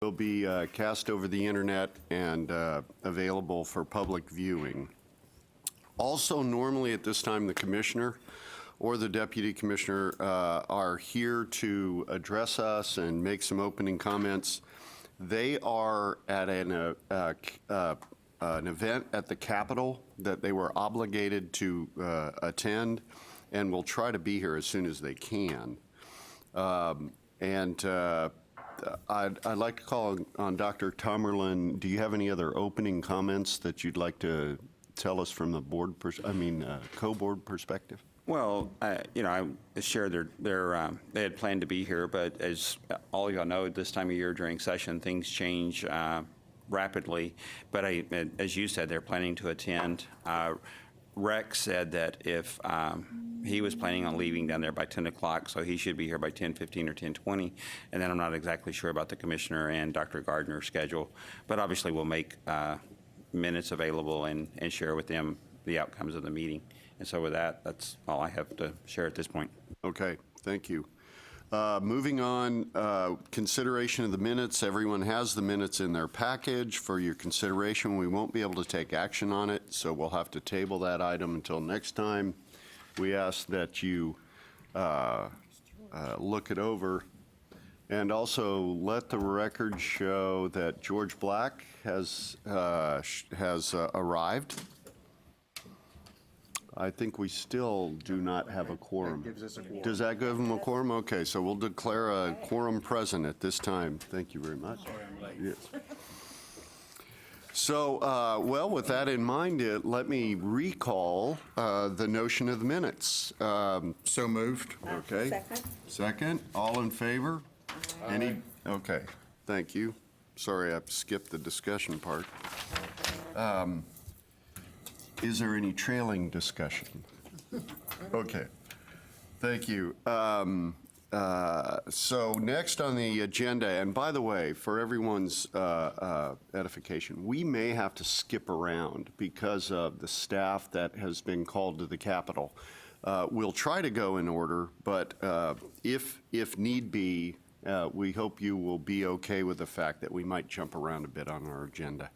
will be cast over the internet and available for public viewing. Also, normally at this time, the commissioner or the deputy commissioner are here to address us and make some opening comments. They are at an event at the Capitol that they were obligated to attend, and will try to be here as soon as they can. I'd like to call on Dr. Tomerlin. Do you have any other opening comments that you'd like to tell us from the board, co-board perspective? Well, I shared they had planned to be here, but as all of y'all know, this time of year during session, things change rapidly. But as you said, they're planning to attend. Rex said that if he was planning on leaving down there by 10 o'clock, so he should be here by 10:15 or 10:20. And then I'm not exactly sure about the commissioner and Dr. Gardner's schedule. But obviously, we'll make minutes available and share with them the outcomes of the meeting. And so with that, that's all I have to share at this point. Okay, thank you. Moving on, consideration of the minutes. Everyone has the minutes in their package for your consideration. We won't be able to take action on it, so we'll have to table that item until next time. We ask that you look it over, and also let the record show that George Black has arrived. I think we still do not have a quorum. That gives us a quorum. Does that give them a quorum? Okay, so we'll declare a quorum present at this time. Thank you very much. Sorry, I'm late. Yes. So, well, with that in mind, let me recall the notion of the minutes. So moved. Okay. Second. Second. All in favor? Any? Okay. Thank you. Sorry, I skipped the discussion part. Is there any trailing discussion? Okay. Thank you. So next on the agenda, and by the way, for everyone's edification, we may have to skip around because of the staff that has been called to the Capitol. We'll try to go in order, but if need be, we hope you will be okay with the fact that we might jump around a bit on our agenda.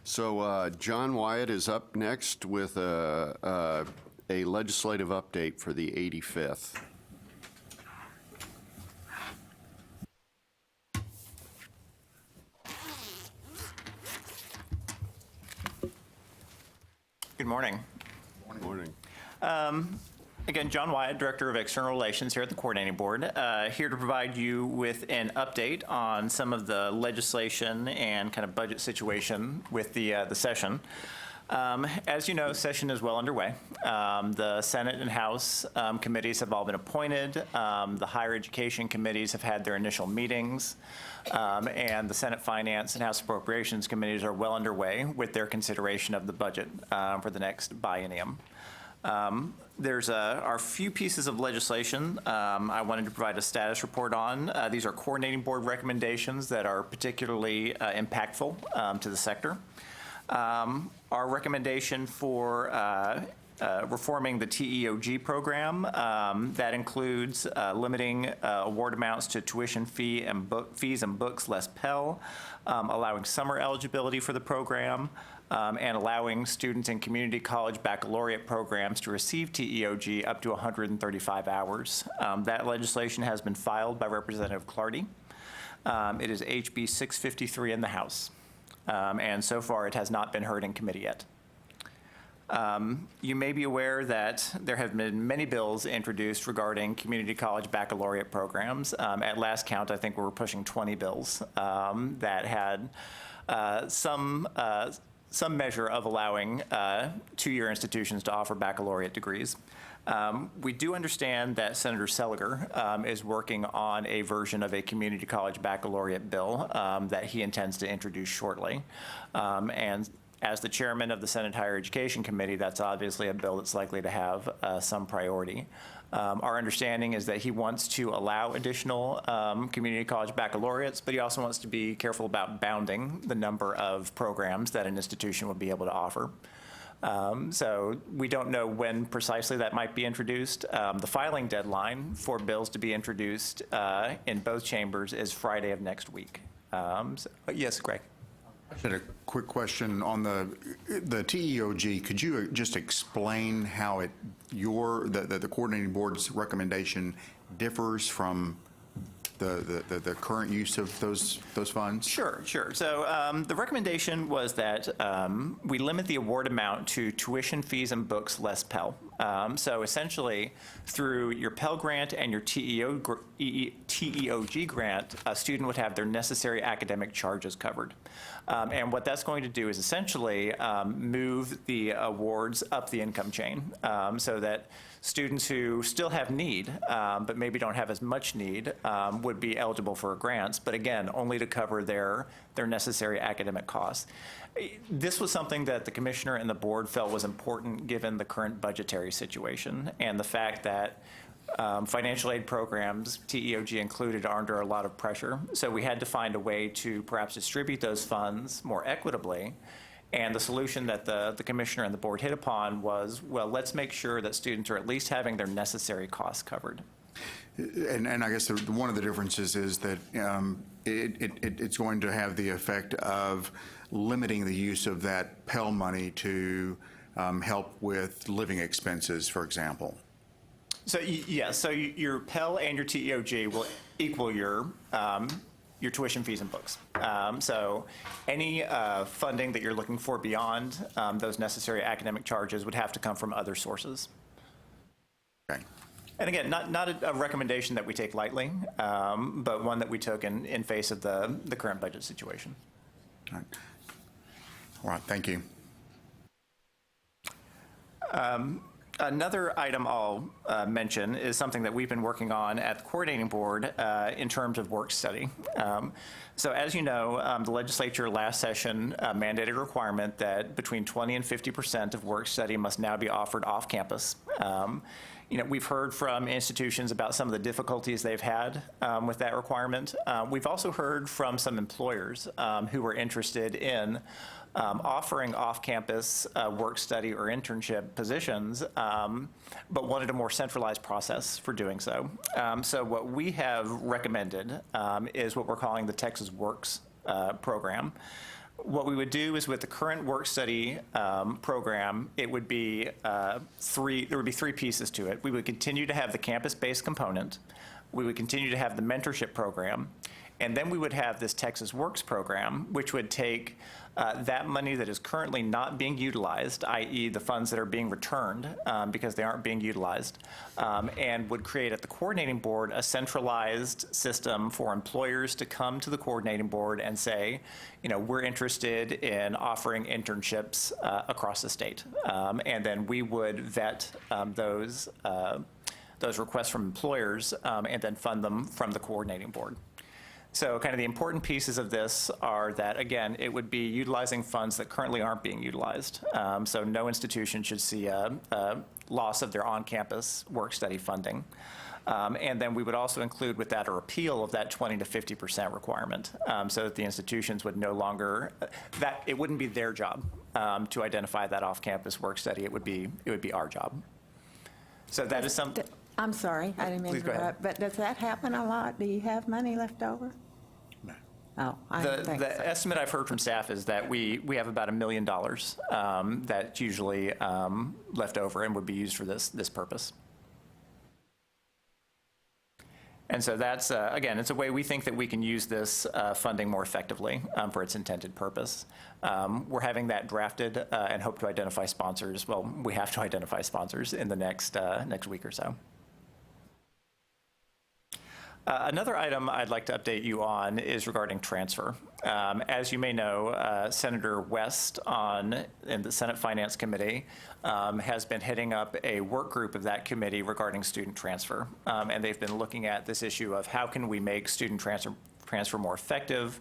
So John Wyatt is up next with a legislative update for the 85th. Good morning. Morning. Again, John Wyatt, Director of External Relations here at the Coordinating Board, here to provide you with an update on some of the legislation and kind of budget situation with the session. As you know, session is well underway. The Senate and House committees have all been appointed. The higher education committees have had their initial meetings. And the Senate Finance and House Appropriations committees are well underway with their consideration of the budget for the next biennium. There's are a few pieces of legislation I wanted to provide a status report on. These are coordinating board recommendations that are particularly impactful to the sector. Our recommendation for reforming the TEOG program, that includes limiting award amounts to tuition fees and books less Pell, allowing summer eligibility for the program, and allowing students in community college baccalaureate programs to receive TEOG up to 135 hours. That legislation has been filed by Representative Clardy. It is HB 653 in the House. And so far it has not been heard in committee yet. You may be aware that there have been many bills introduced regarding community college baccalaureate programs. At last count, I think we were pushing 20 bills that had some measure of allowing two-year institutions to offer baccalaureate degrees. We do understand that Senator Seliger is working on a version of a community college baccalaureate bill that he intends to introduce shortly. And as the chairman of the Senate Higher Education Committee, that's obviously a bill that's likely to have some priority. Our understanding is that he wants to allow additional community college baccalaureates, but he also wants to be careful about bounding the number of programs that an institution would be able to offer. So we don't know when precisely that might be introduced. The filing deadline for bills to be introduced in both chambers is Friday of next week. Yes, Greg? I had a quick question on the TEOG. Could you just explain how the coordinating board's recommendation differs from the current use of those funds? Sure. So the recommendation was that we limit the award amount to tuition fees and books less Pell. So essentially, through your Pell grant and your TEOG grant, a student would have their necessary academic charges covered. And what that's going to do is essentially move the awards up the income chain so that students who still have need, but maybe don't have as much need, would be eligible for grants, but again, only to cover their necessary academic costs. This was something that the commissioner and the board felt was important given the current budgetary situation and the fact that financial aid programs, TEOG included, are under a lot of pressure. So we had to find a way to perhaps distribute those funds more equitably. And the solution that the commissioner and the board hit upon was, well, let's make sure that students are at least having their necessary costs covered. And I guess one of the differences is that it's going to have the effect of limiting the use of that Pell money to help with living expenses, for example. So yes, so your Pell and your TEOG will equal your tuition fees and books. So any funding that you're looking for beyond those necessary academic charges would have to come from other sources. Okay. And again, not a recommendation that we take lightly, but one that we took in face of the current budget situation. All right. All right, thank you. Another item I'll mention is something that we've been working on at the coordinating board in terms of work study. So as you know, the legislature last session mandated a requirement that between 20 and 50% of work study must now be offered off campus. We've heard from institutions about some of the difficulties they've had with that requirement. We've also heard from some employers who were interested in offering off-campus work study or internship positions, but wanted a more centralized process for doing so. So what we have recommended is what we're calling the Texas Works program. What we would do is with the current work study program, it would be there would be three pieces to it. We would continue to have the campus-based component. We would continue to have the mentorship program. And then we would have this Texas Works program, which would take that money that is currently not being utilized, i.e. the funds that are being returned because they aren't being utilized, and would create at the coordinating board a centralized system for employers to come to the coordinating board and say, we're interested in offering internships across the state. And then we would vet those requests from employers and then fund them from the coordinating board. So kind of the important pieces of this are that, again, it would be utilizing funds that currently aren't being utilized. So no institution should see a loss of their on-campus work study funding. And then we would also include with that a repeal of that 20 to 50% requirement so that the institutions would no longer, that it wouldn't be their job to identify that off-campus work study. It would be our job. So that is something. I'm sorry, I didn't mean Please to go ahead. interrupt, but does that happen a lot? Do you have money left over? No. Oh, I didn't think so. The estimate I've heard from staff is that we have about $1 million that's usually left over and would be used for this purpose. And so that's, again, it's a way we think that we can use this funding more effectively for its intended purpose. We're having that drafted and hope to identify sponsors. Well, we have to identify sponsors in the next week or so. Another item I'd like to update you on is regarding transfer. As you may know, Senator West in the Senate Finance Committee has been heading up a work group of that committee regarding student transfer. And they've been looking at this issue of how can we make student transfer more effective.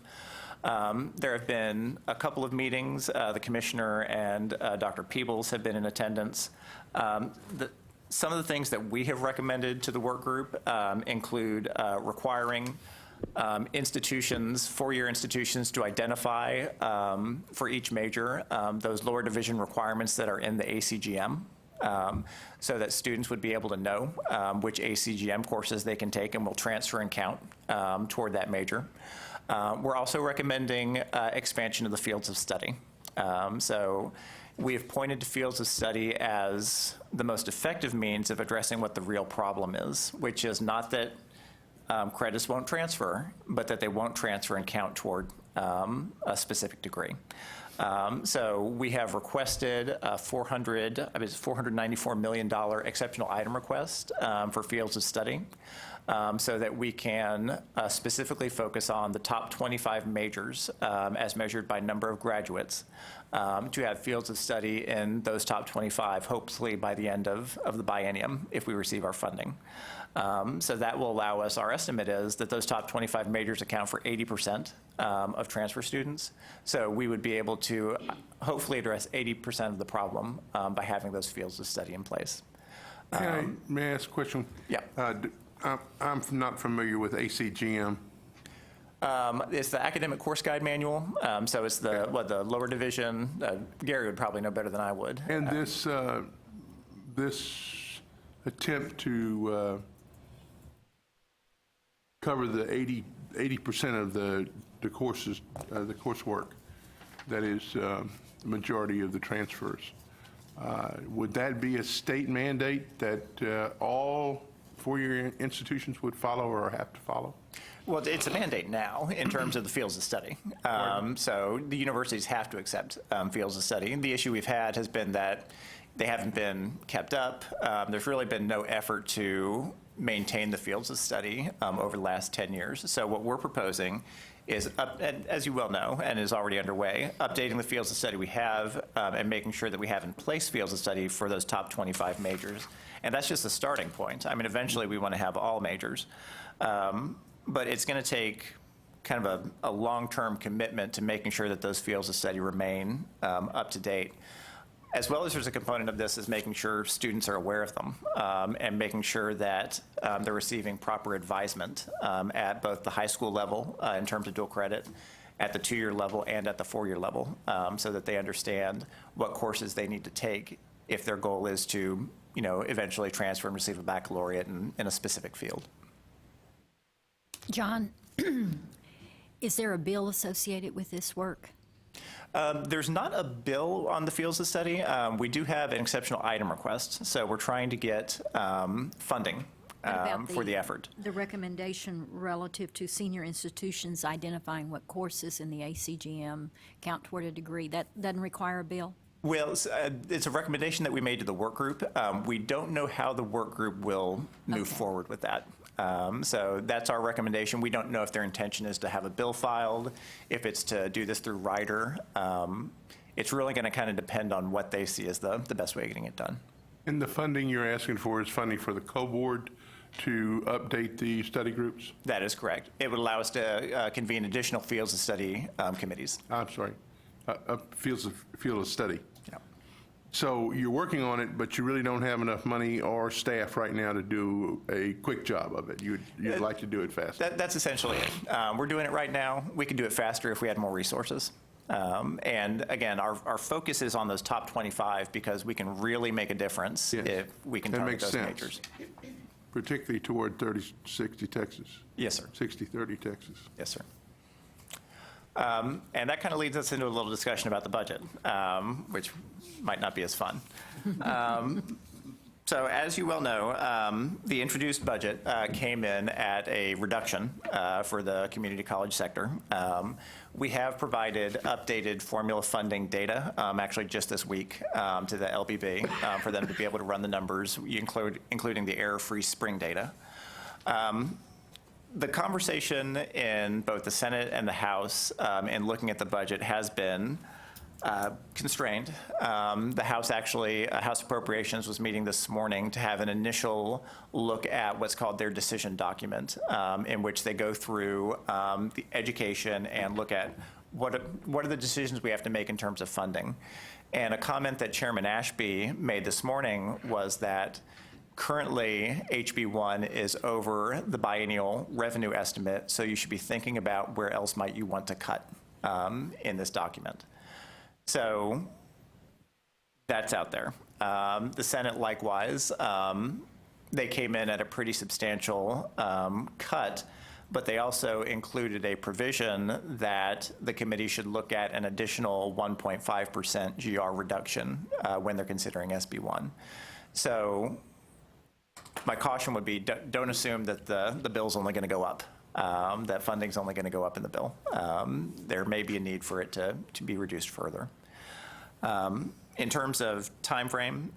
There have been a couple of meetings. The commissioner and Dr. Peebles have been in attendance. Some of the things that we have recommended to the work group include requiring institutions, four-year institutions, to identify for each major those lower division requirements that are in the ACGM. so that students would be able to know which ACGM courses they can take and will transfer and count toward that major. We're also recommending expansion of the fields of study. So we have pointed to fields of study as the most effective means of addressing what the real problem is, which is not that credits won't transfer, but that they won't transfer and count toward a specific degree. So we have requested a $494 million exceptional item request for fields of study, so that we can specifically focus on the top 25 majors as measured by number of graduates, to have fields of study in those top 25, hopefully by the end of the biennium, if we receive our funding. So that will allow us, our estimate is that those top 25 majors account for 80% of transfer students. So we would be able to hopefully address 80% of the problem by having those fields of study in place. May I ask a question? Yeah. I'm not familiar with ACGM. It's the academic course guide manual. So it's the lower division. Gary would probably know better than I would. And this attempt to cover the 80% of the courses, the coursework, that is the majority of the transfers. Would that be a state mandate that all four-year institutions would follow or have to follow? Well, it's a mandate now in terms of the fields of study. So the universities have to accept fields of study. And the issue we've had has been that they haven't been kept up. There's really been no effort to maintain the fields of study over the last 10 years. So what we're proposing is, and as you well know, and is already underway, updating the fields of study we have and making sure that we have in place fields of study for those top 25 majors. And that's just a starting point. I mean, eventually we want to have all majors. But it's going to take kind of a long-term commitment to making sure that those fields of study remain up to date. As well as there's a component of this is making sure students are aware of them and making sure that they're receiving proper advisement at both the high school level in terms of dual credit, at the 2-year level and at the 4-year level, so that they understand what courses they need to take if their goal is to, eventually transfer and receive a baccalaureate in a specific field. John, is there a bill associated with this work? There's not a bill on the fields of study. We do have an exceptional item request, so we're trying to get funding What about for the effort. The recommendation relative to senior institutions identifying what courses in the ACGM count toward a degree, that doesn't require a bill? Well, it's a recommendation that we made to the work group. We don't know how the work group will move forward with that. So that's our recommendation. We don't know if their intention is to have a bill filed, if it's to do this through rider. It's really going to kind of depend on what they see as the best way of getting it done. And the funding you're asking for is funding for the co-board to update the study groups? That is correct. It would allow us to convene additional fields of study committees. I'm sorry, field of study. Yeah. So you're working on it, but you really don't have enough money or staff right now to do a quick job of it. You'd like to do it faster. That's essentially it. We're doing it right now. We could do it faster if we had more resources. And again, our focus is on those top 25 because we can really make a difference Yes. if we can That target makes those sense. majors. Particularly toward 30-60 Texas. Yes, sir. 60-30 Texas. Yes, sir. And that kind of leads us into a little discussion about the budget, which might not be as fun. So as you well know, the introduced budget came in at a reduction for the community college sector. We have provided updated formula funding data, actually just this week, to the LBB for them to be able to run the numbers, including the error-free spring data. The conversation in both the Senate and the House in looking at the budget has been constrained. The House House Appropriations was meeting this morning to have an initial look at what's called their decision document, in which they go through the education and look at what are the decisions we have to make in terms of funding. And a comment that Chairman Ashby made this morning was that currently, HB1 is over the biennial revenue estimate, so you should be thinking about where else might you want to cut in this document. So That's out there. The Senate likewise, they came in at a pretty substantial cut, but they also included a provision that the committee should look at an additional 1.5% GR reduction when they're considering SB1. So my caution would be don't assume that the bill's only going to go up, that funding's only going to go up in the bill. There may be a need for it to be reduced further. In terms of timeframe,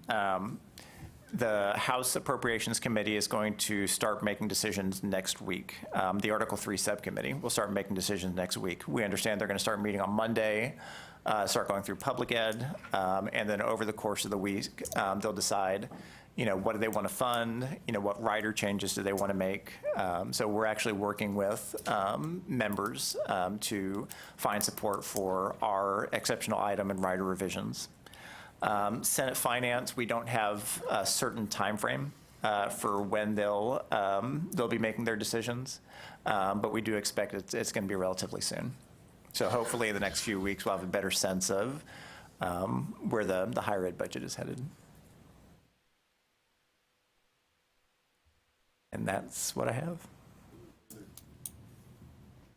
the House Appropriations Committee is going to start making decisions next week. The Article 3 Subcommittee will start making decisions next week. We understand they're going to start meeting on Monday, start going through public ed, and then over the course of the week, they'll decide, what do they want to fund? What rider changes do they want to make? So we're actually working with members to find support for our exceptional item and rider revisions. Senate Finance, we don't have a certain time frame for when they'll be making their decisions, but we do expect it's going to be relatively soon. So hopefully in the next few weeks, we'll have a better sense of where the higher ed budget is headed. And that's what I have.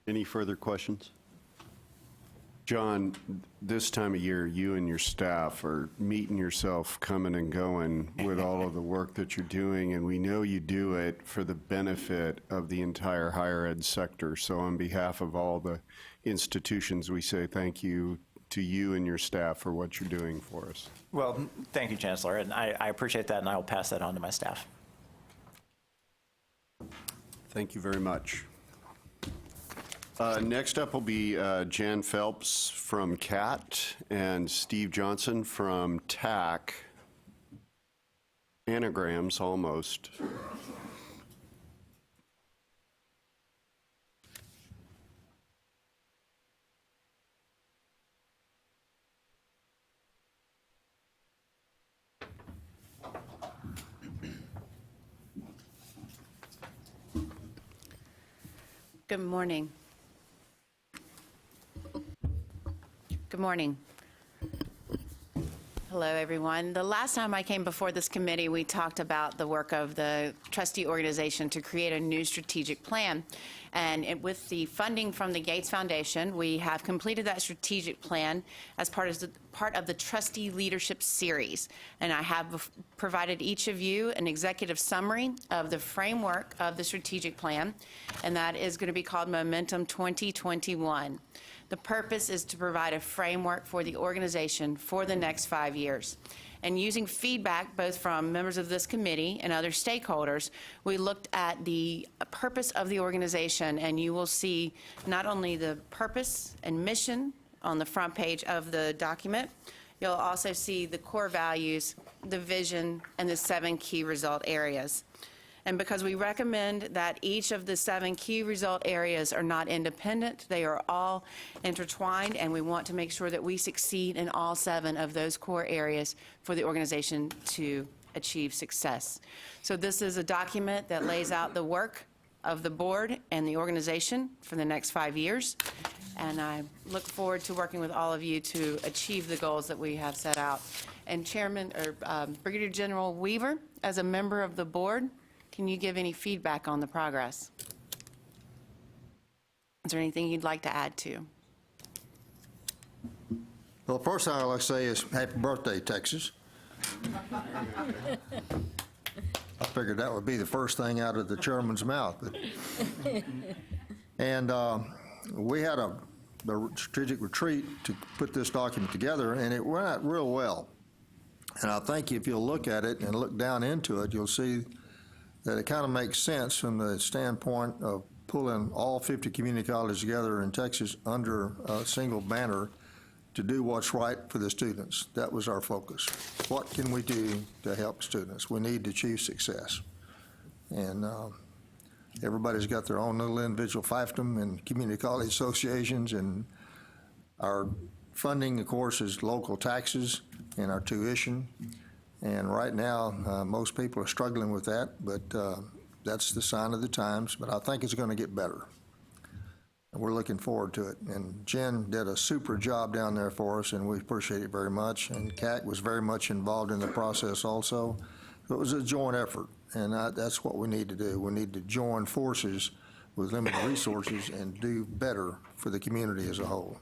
Any further questions? John, this time of year, you and your staff are meeting yourself coming and going with all of the work that you're doing, and we know you do it for the benefit of the entire higher ed sector. So on behalf of all the institutions, we say thank you to you and your staff for what you're doing for us. Well, thank you, Chancellor, and I appreciate that, and I will pass that on to my staff. Thank you very much. Next up will be Jan Phelps from CAT and Steve Johnson from TAC. Anagrams, almost. Good morning. Good morning. Hello, everyone. The last time I came before this committee, we talked about the work of the trustee organization to create a new strategic plan. And with the funding from the Gates Foundation, we have completed that strategic plan as part of the Trustee Leadership Series. And I have provided each of you an executive summary of the framework of the strategic plan, and that is going to be called Momentum 2021. The purpose is to provide a framework for the organization for the next 5 years. And using feedback both from members of this committee and other stakeholders, we looked at the purpose of the organization, and you will see not only the purpose and mission on the front page of the document, you'll also see the core values, the vision, and the 7 key result areas. And because we recommend that each of the 7 key result areas are not independent, they are all intertwined, and we want to make sure that we succeed in all 7 of those core areas for the organization to achieve success. So this is a document that lays out the work of the board and the organization for the next 5 years, and I look forward to working with all of you to achieve the goals that we have set out. And Brigadier General Weaver, as a member of the board, can you give any feedback on the progress? Is there anything you'd like to add to? Well, the first thing I'd like to say is happy birthday, Texas. I figured that would be the first thing out of the chairman's mouth. And we had a strategic retreat to put this document together, and it went out real well. And I think if you'll look at it and look down into it, you'll see that it kind of makes sense from the standpoint of pulling all 50 community colleges together in Texas under a single banner to do what's right for the students. That was our focus. What can we do to help students? We need to achieve success. And everybody's got their own little individual fiefdom and community college associations, and our funding, of course, is local taxes and our tuition. And right now, most people are struggling with that, but that's the sign of the times. But I think it's going to get better. we're looking forward to it. And Jen did a super job down there for us, and we appreciate it very much. And CAC was very much involved in the process also. It was a joint effort, and that's what we need to do. We need to join forces with limited resources and do better for the community as a whole.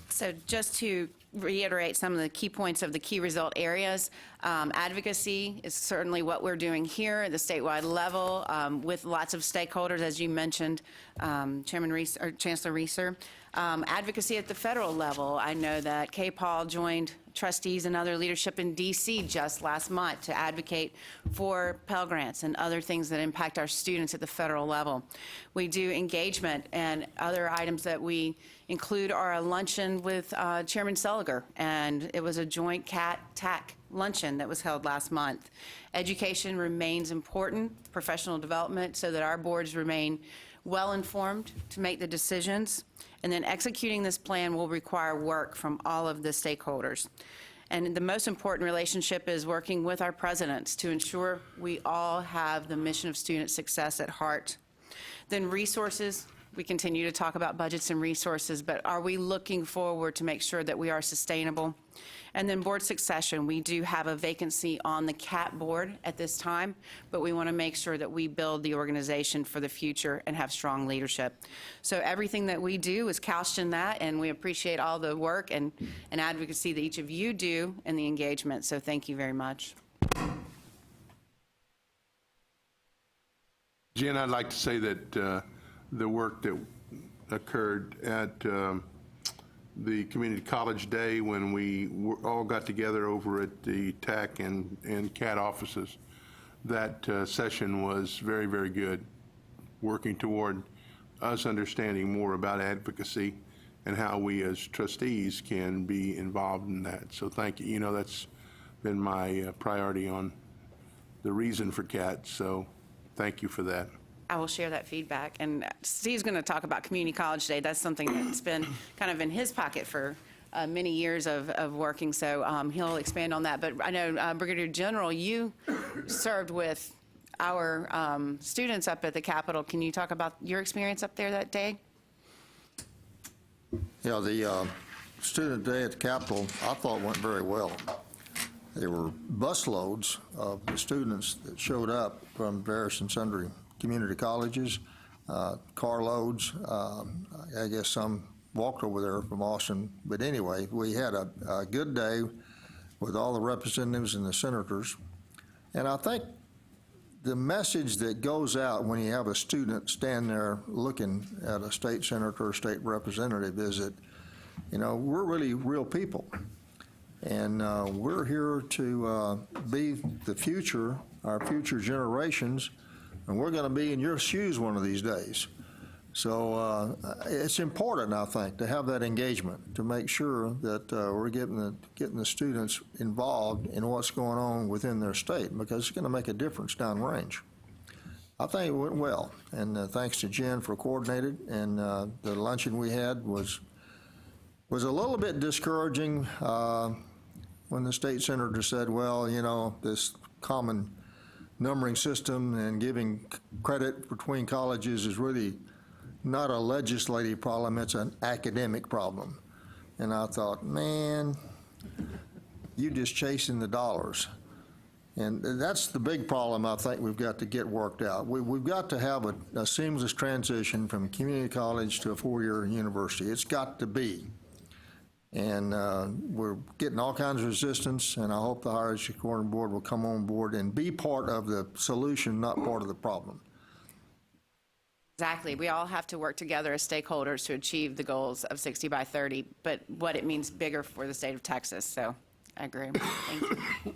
So just to reiterate some of the key points of the key result areas, advocacy is certainly what we're doing here at the statewide level with lots of stakeholders, as you mentioned, Chancellor Reeser. Advocacy at the federal level, I know that Kay Paul joined trustees and other leadership in D.C. just last month to advocate for Pell Grants and other things that impact our students at the federal level. We do engagement, and other items that we include are a luncheon with Chairman Seliger, and it was a joint CAT-TAC luncheon that was held last month. Education remains important, professional development, so that our boards remain well-informed to make the decisions. And then executing this plan will require work from all of the stakeholders. And the most important relationship is working with our presidents to ensure we all have the mission of student success at heart. Then resources, we continue to talk about budgets and resources, but are we looking forward to make sure that we are sustainable? And then board succession, we do have a vacancy on the CAT board at this time, but we want to make sure that we build the organization for the future and have strong leadership. So everything that we do is couched in that, and we appreciate all the work and advocacy that each of you do and the engagement. So thank you very much. Jen, I'd like to say that the work that occurred at the Community College Day when we all got together over at the TAC and CAT offices, that session was very, very good, working toward us understanding more about advocacy and how we as trustees can be involved in that. So thank you. You know, that's been my priority on the reason for CAT, so thank you for that. I will share that feedback. And Steve's going to talk about Community College Day. That's something that's been kind of in his pocket for many years of working, so he'll expand on that. But I know, Brigadier General, you served with our students up at the Capitol. Can you talk about your experience up there that day? Yeah, the student day at the Capitol, I thought went very well. There were busloads of the students that showed up from various and sundry community colleges, carloads. I guess some walked over there from Austin. But anyway, we had a good day with all the representatives and the senators. And I think the message that goes out when you have a student stand there looking at a state senator or state representative is that, you know, we're really real people. And we're here to be the future, our future generations, and we're going to be in your shoes one of these days. So it's important, I think, to have that engagement, to make sure that we're getting the students involved in what's going on within their state, because it's going to make a difference downrange. I think it went well, and thanks to Jen for coordinating, and the luncheon we had was a little bit discouraging when the state senator said, well, you know, this common numbering system and giving credit between colleges is really not a legislative problem, it's an academic problem. And I thought, man, you just chasing the dollars. And that's the big problem I think we've got to get worked out. We've got to have a seamless transition from community college to a four-year university. It's got to be. And we're getting all kinds of resistance, and I hope the Higher Education Board will come on board and be part of the solution, not part of the problem. Exactly. We all have to work together as stakeholders to achieve the goals of 60 by 30, but what it means bigger for the state of Texas. So I agree. Thank you.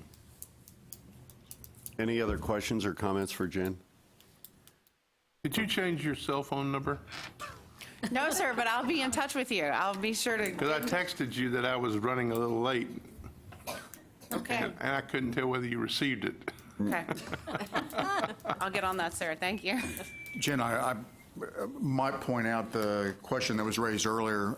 Any other questions or comments for Jen? Did you change your cell phone number? No, sir, but I'll be in touch with you. I'll be sure to. Because I texted you that I was running a little late, Okay. and I couldn't tell whether you received it. Okay. I'll get on that, sir. Thank you. Jen, I might point out the question that was raised earlier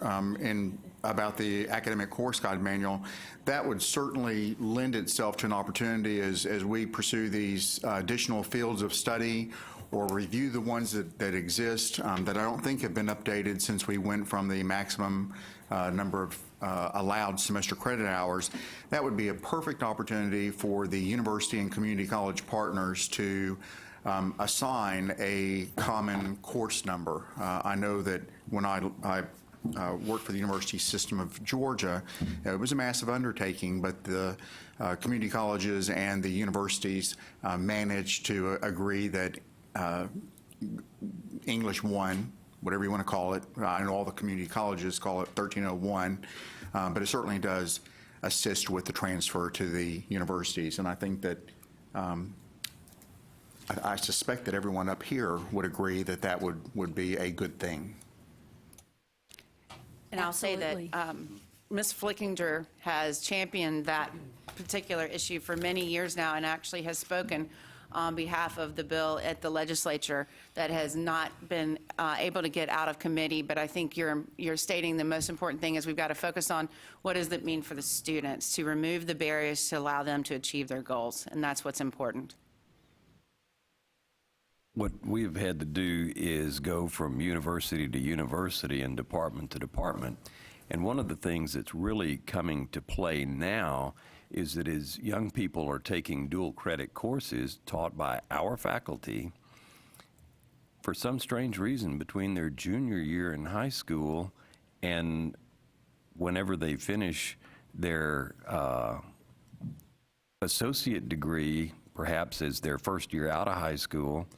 about the academic course guide manual. That would certainly lend itself to an opportunity as we pursue these additional fields of study or review the ones that exist that I don't think have been updated since we went from the maximum number of allowed semester credit hours. That would be a perfect opportunity for the university and community college partners to assign a common course number. I know that when I worked for the University System of Georgia, it was a massive undertaking, but the community colleges and the universities managed to agree that English 1, whatever you want to call it, I know all the community colleges call it 1301, but it certainly does assist with the transfer to the universities. And I think that I suspect that everyone up here would agree that that would be a good thing. And I'll say Absolutely. that Ms. Flickinger has championed that particular issue for many years now and actually has spoken on behalf of the bill at the legislature that has not been able to get out of committee. But I think you're stating the most important thing is we've got to focus on what does it mean for the students to remove the barriers to allow them to achieve their goals. And that's what's important. What we've had to do is go from university to university and department to department. And one of the things that's really coming to play now is that as young people are taking dual credit courses taught by our faculty, for some strange reason, between their junior year in high school and whenever they finish their associate degree, perhaps as their first year out of high school,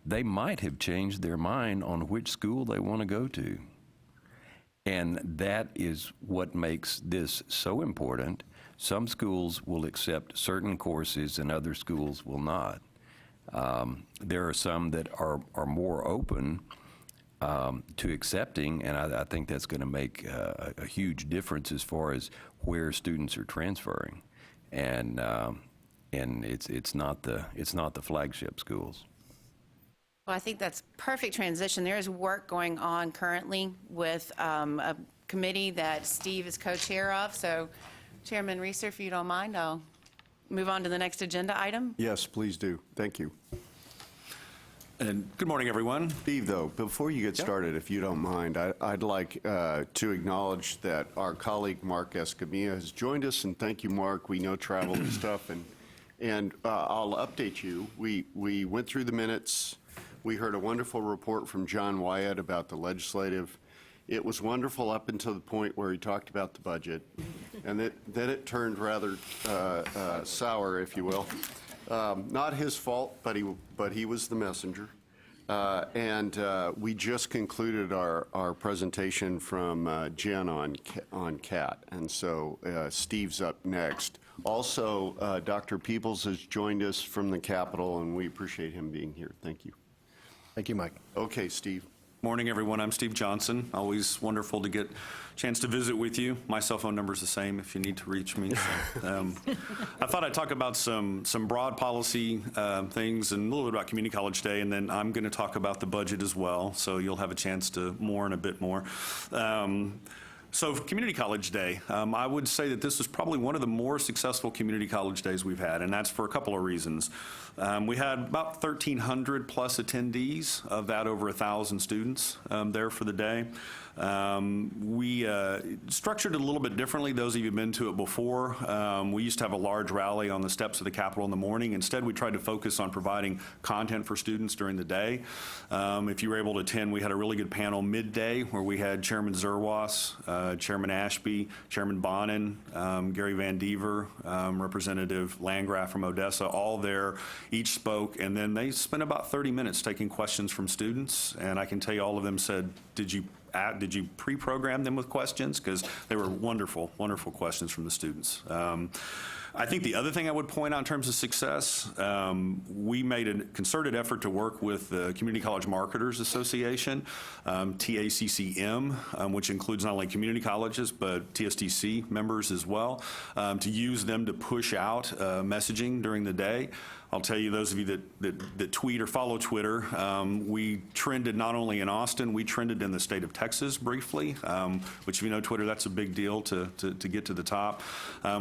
they might have changed their mind on which school they want to go to. And that is what makes this so important. Some schools will accept certain courses and other schools will not. There are some that are more open to accepting, and I think that's going to make a huge difference as far as where students are transferring. And it's not the flagship schools. Well, I think that's perfect transition. There is work going on currently with a committee that Steve is co-chair of. So, Chairman Reeser, if you don't mind, I'll move on to the next agenda item. Yes, please do. Thank you. And good morning, everyone. Steve, though, before you get started, if you don't mind, I'd like to acknowledge that our colleague Mark Escamilla has joined us, and thank you, Mark. We know travel and stuff, and I'll update you. We went through the minutes. We heard a wonderful report from John Wyatt about the legislative. It was wonderful up until the point where he talked about the budget, and then it turned rather sour, if you will. Not his fault, but he was the messenger. And we just concluded our presentation from Jen on CAT, and so Steve's up next. Also, Dr. Peoples has joined us from the Capitol, and we appreciate him being here. Thank you. Thank you, Mike. Okay, Steve. Morning, everyone. I'm Steve Johnson. Always wonderful to get a chance to visit with you. My cell phone number is the same if you need to reach me. So, I thought I'd talk about some broad policy things and a little bit about Community College Day, and then I'm going to talk about the budget as well, so you'll have a chance to more and a bit more. So Community College Day, I would say that this was probably one of the more successful community college days we've had, and that's for a couple of reasons. We had about 1,300 plus attendees, of that over 1,000 students there for the day. We structured it a little bit differently. Those of you who've been to it before, we used to have a large rally on the steps of the Capitol in the morning. Instead, we tried to focus on providing content for students during the day. If you were able to attend, we had a really good panel midday where we had Chairman Zerwas, Chairman Ashby, Chairman Bonin, Gary Van Dever, Representative Landgraf from Odessa, all there. Each spoke, and then they spent about 30 minutes taking questions from students. And I can tell you all of them said, did you pre-program them with questions? Because they were wonderful, wonderful questions from the students. I think the other thing I would point out in terms of success, we made a concerted effort to work with the Community College Marketers Association, TACCM, which includes not only community colleges, but TSTC members as well, to use them to push out messaging during the day. I'll tell you, those of you that tweet or follow Twitter, we trended not only in Austin, we trended in the state of Texas briefly, which if you know Twitter, that's a big deal to get to the top.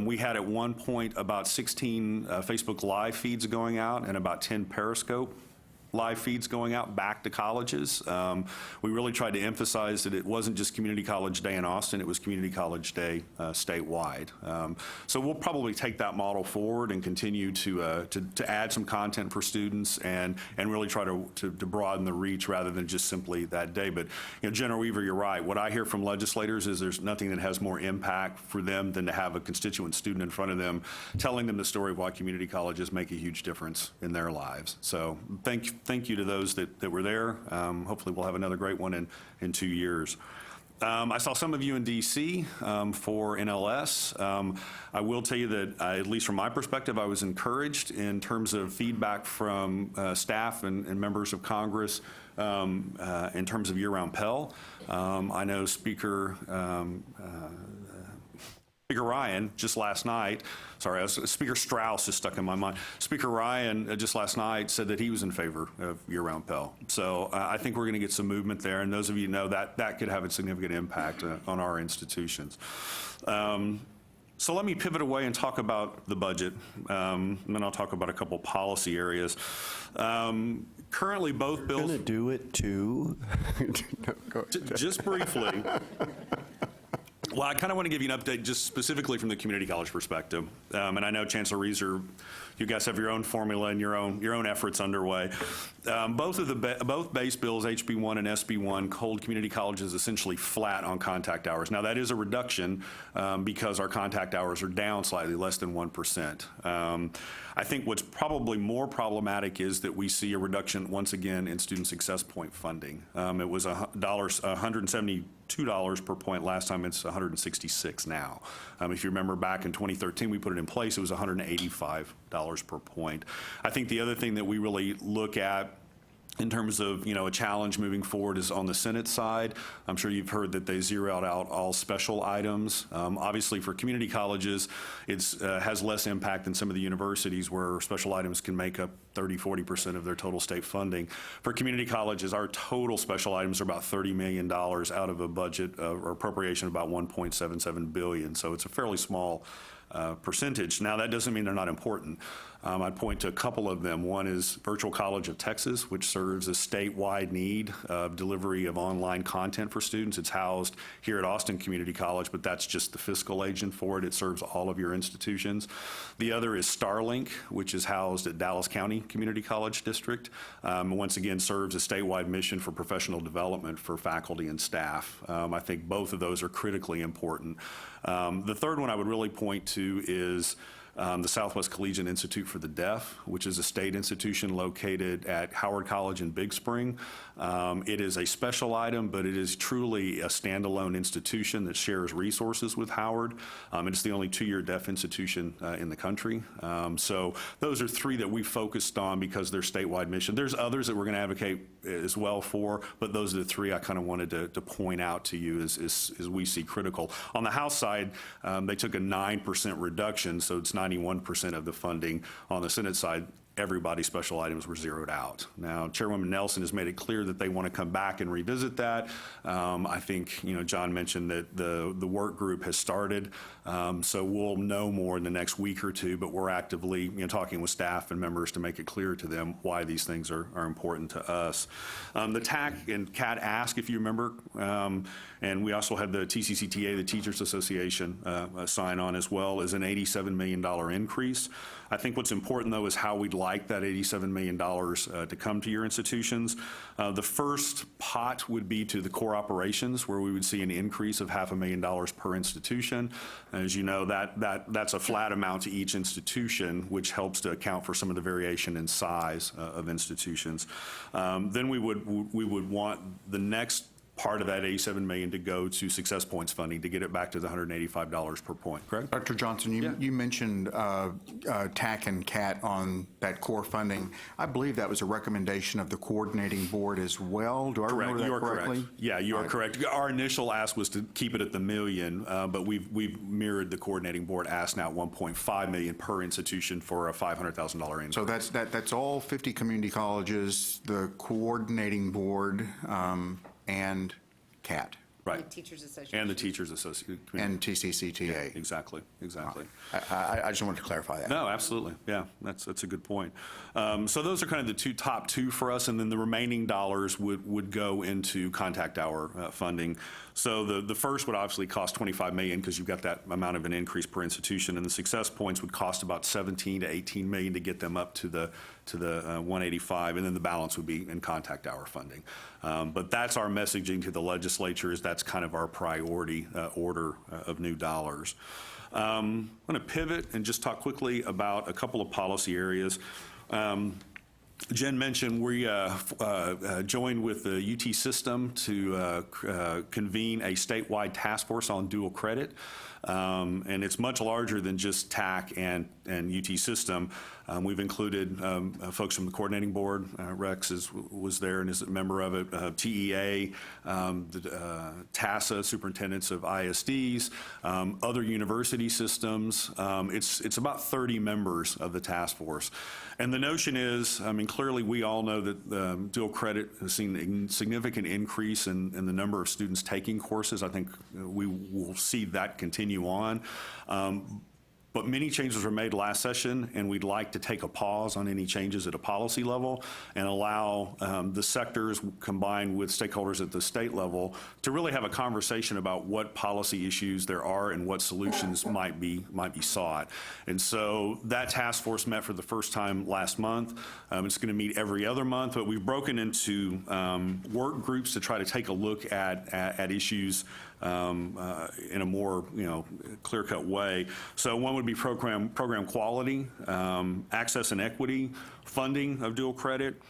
We had at one point about 16 Facebook Live feeds going out and about 10 Periscope live feeds going out back to colleges. We really tried to emphasize that it wasn't just Community College Day in Austin, it was Community College Day statewide. So we'll probably take that model forward and continue to add some content for students and really try to broaden the reach rather than just simply that day. But General Weaver, you're right. What I hear from legislators is there's nothing that has more impact for them than to have a constituent student in front of them telling them the story of why community colleges make a huge difference in their lives. So thank you to those that were there. Hopefully we'll have another great one in 2 years. I saw some of you in D.C. For NLS. I will tell you that, at least from my perspective, I was encouraged in terms of feedback from staff and members of Congress in terms of year-round Pell. I know Speaker Ryan just last night, Speaker Strauss is stuck in my mind. Speaker Ryan just last night said that he was in favor of year-round Pell. So I think we're going to get some movement there, and those of you know that could have a significant impact on our institutions. So let me pivot away and talk about the budget, and then I'll talk about a couple policy areas. Currently, both bills— Gonna do it too? Just briefly. Well, I kind of want to give you an update just specifically from the community college perspective. And I know Chancellor Reeser, you guys have your own formula and your own efforts underway. Both base bills, HB1 and SB1, hold community colleges essentially flat on contact hours. Now, that is a reduction because our contact hours are down slightly, less than 1%. I think what's probably more problematic is that we see a reduction once again in student success point funding. It was $172 per point last time. It's $166 now. If you remember back in 2013, we put it in place. It was $185 per point. I think the other thing that we really look at in terms of, a challenge moving forward is on the Senate side. I'm sure you've heard that they zeroed out all special items. Obviously, for community colleges, it has less impact than some of the universities where special items can make up 30–40% of their total state funding. For community colleges, our total special items are about $30 million out of a budget or appropriation of about $1.77 billion. So it's a fairly small percentage. Now, that doesn't mean they're not important. I'd point to a couple of them. One is Virtual College of Texas, which serves a statewide need of delivery of online content for students. It's housed here at Austin Community College, but that's just the fiscal agent for it. It serves all of your institutions. The other is Starlink, which is housed at Dallas County Community College District. Once again, serves a statewide mission for professional development for faculty and staff. I think both of those are critically important. The third one I would really point to is the Southwest Collegiate Institute for the Deaf, which is a state institution located at Howard College in Big Spring. It is a special item, but it is truly a standalone institution that shares resources with Howard. It's the only two-year deaf institution in the country. So those are three that we focused on because they're statewide mission. There's others that we're going to advocate as well for, but those are the three I kind of wanted to point out to you as we see critical. On the House side, they took a 9% reduction, so it's 91% of the funding. On the Senate side, everybody's special items were zeroed out. Now, Chairwoman Nelson has made it clear that they want to come back and revisit that. I think, John mentioned that the work group has started, so we'll know more in the next week or two, but we're actively talking with staff and members to make it clear to them why these things are important to us. The TAC and CAT ask, if you remember, and we also had the TCCTA, the Teachers Association, sign on as well, is an $87 million increase. I think what's important, though, is how we'd like that $87 million to come to your institutions. The first pot would be to the core operations, where we would see an increase of $500,000 per institution. As you know, that's a flat amount to each institution, which helps to account for some of the variation in size of institutions. Then we would want the next part of that $87 million to go to success points funding to get it back to the $185 per point, correct? Dr. Johnson, you mentioned TAC and CAT on that core funding. I believe that was a recommendation of the coordinating board as well. Do I remember that correctly? Correct. Yeah, you are correct. Our initial ask was to keep it at the $1 million, but we've mirrored the coordinating board ask now at $1.5 million per institution for a $500,000 increase. So that's all 50 community colleges, the coordinating board, and CAT. Right. The Teachers Association. And the Teachers Association. And TCCTA. Exactly. I just wanted to clarify that. No, absolutely. Yeah, that's a good point. So those are kind of the top two for us, and then the remaining dollars would go into contact hour funding. So the first would obviously cost $25 million because you've got that amount of an increase per institution, and the success points would cost about $17 to $18 million to get them up to the 185, and then the balance would be in contact hour funding. But that's our messaging to the legislature, is that's kind of our priority order of new dollars. I'm going to pivot and just talk quickly about a couple of policy areas. Jen mentioned we joined with the UT system to convene a statewide task force on dual credit. And it's much larger than just TAC and UT system. We've included folks from the coordinating board. Rex was there and is a member of it. TEA, the TASA, superintendents of ISDs, other university systems. It's about 30 members of the task force. And the notion is, I mean, clearly we all know that dual credit has seen a significant increase in the number of students taking courses. I think we will see that continue on. But many changes were made last session, and we'd like to take a pause on any changes at a policy level and allow the sectors combined with stakeholders at the state level to really have a conversation about what policy issues there are and what solutions might be sought. And so that task force met for the first time last month. It's going to meet every other month, but we've broken into work groups to try to take a look at issues in a more clear-cut way. So one would be program quality, access and equity, funding of dual credit,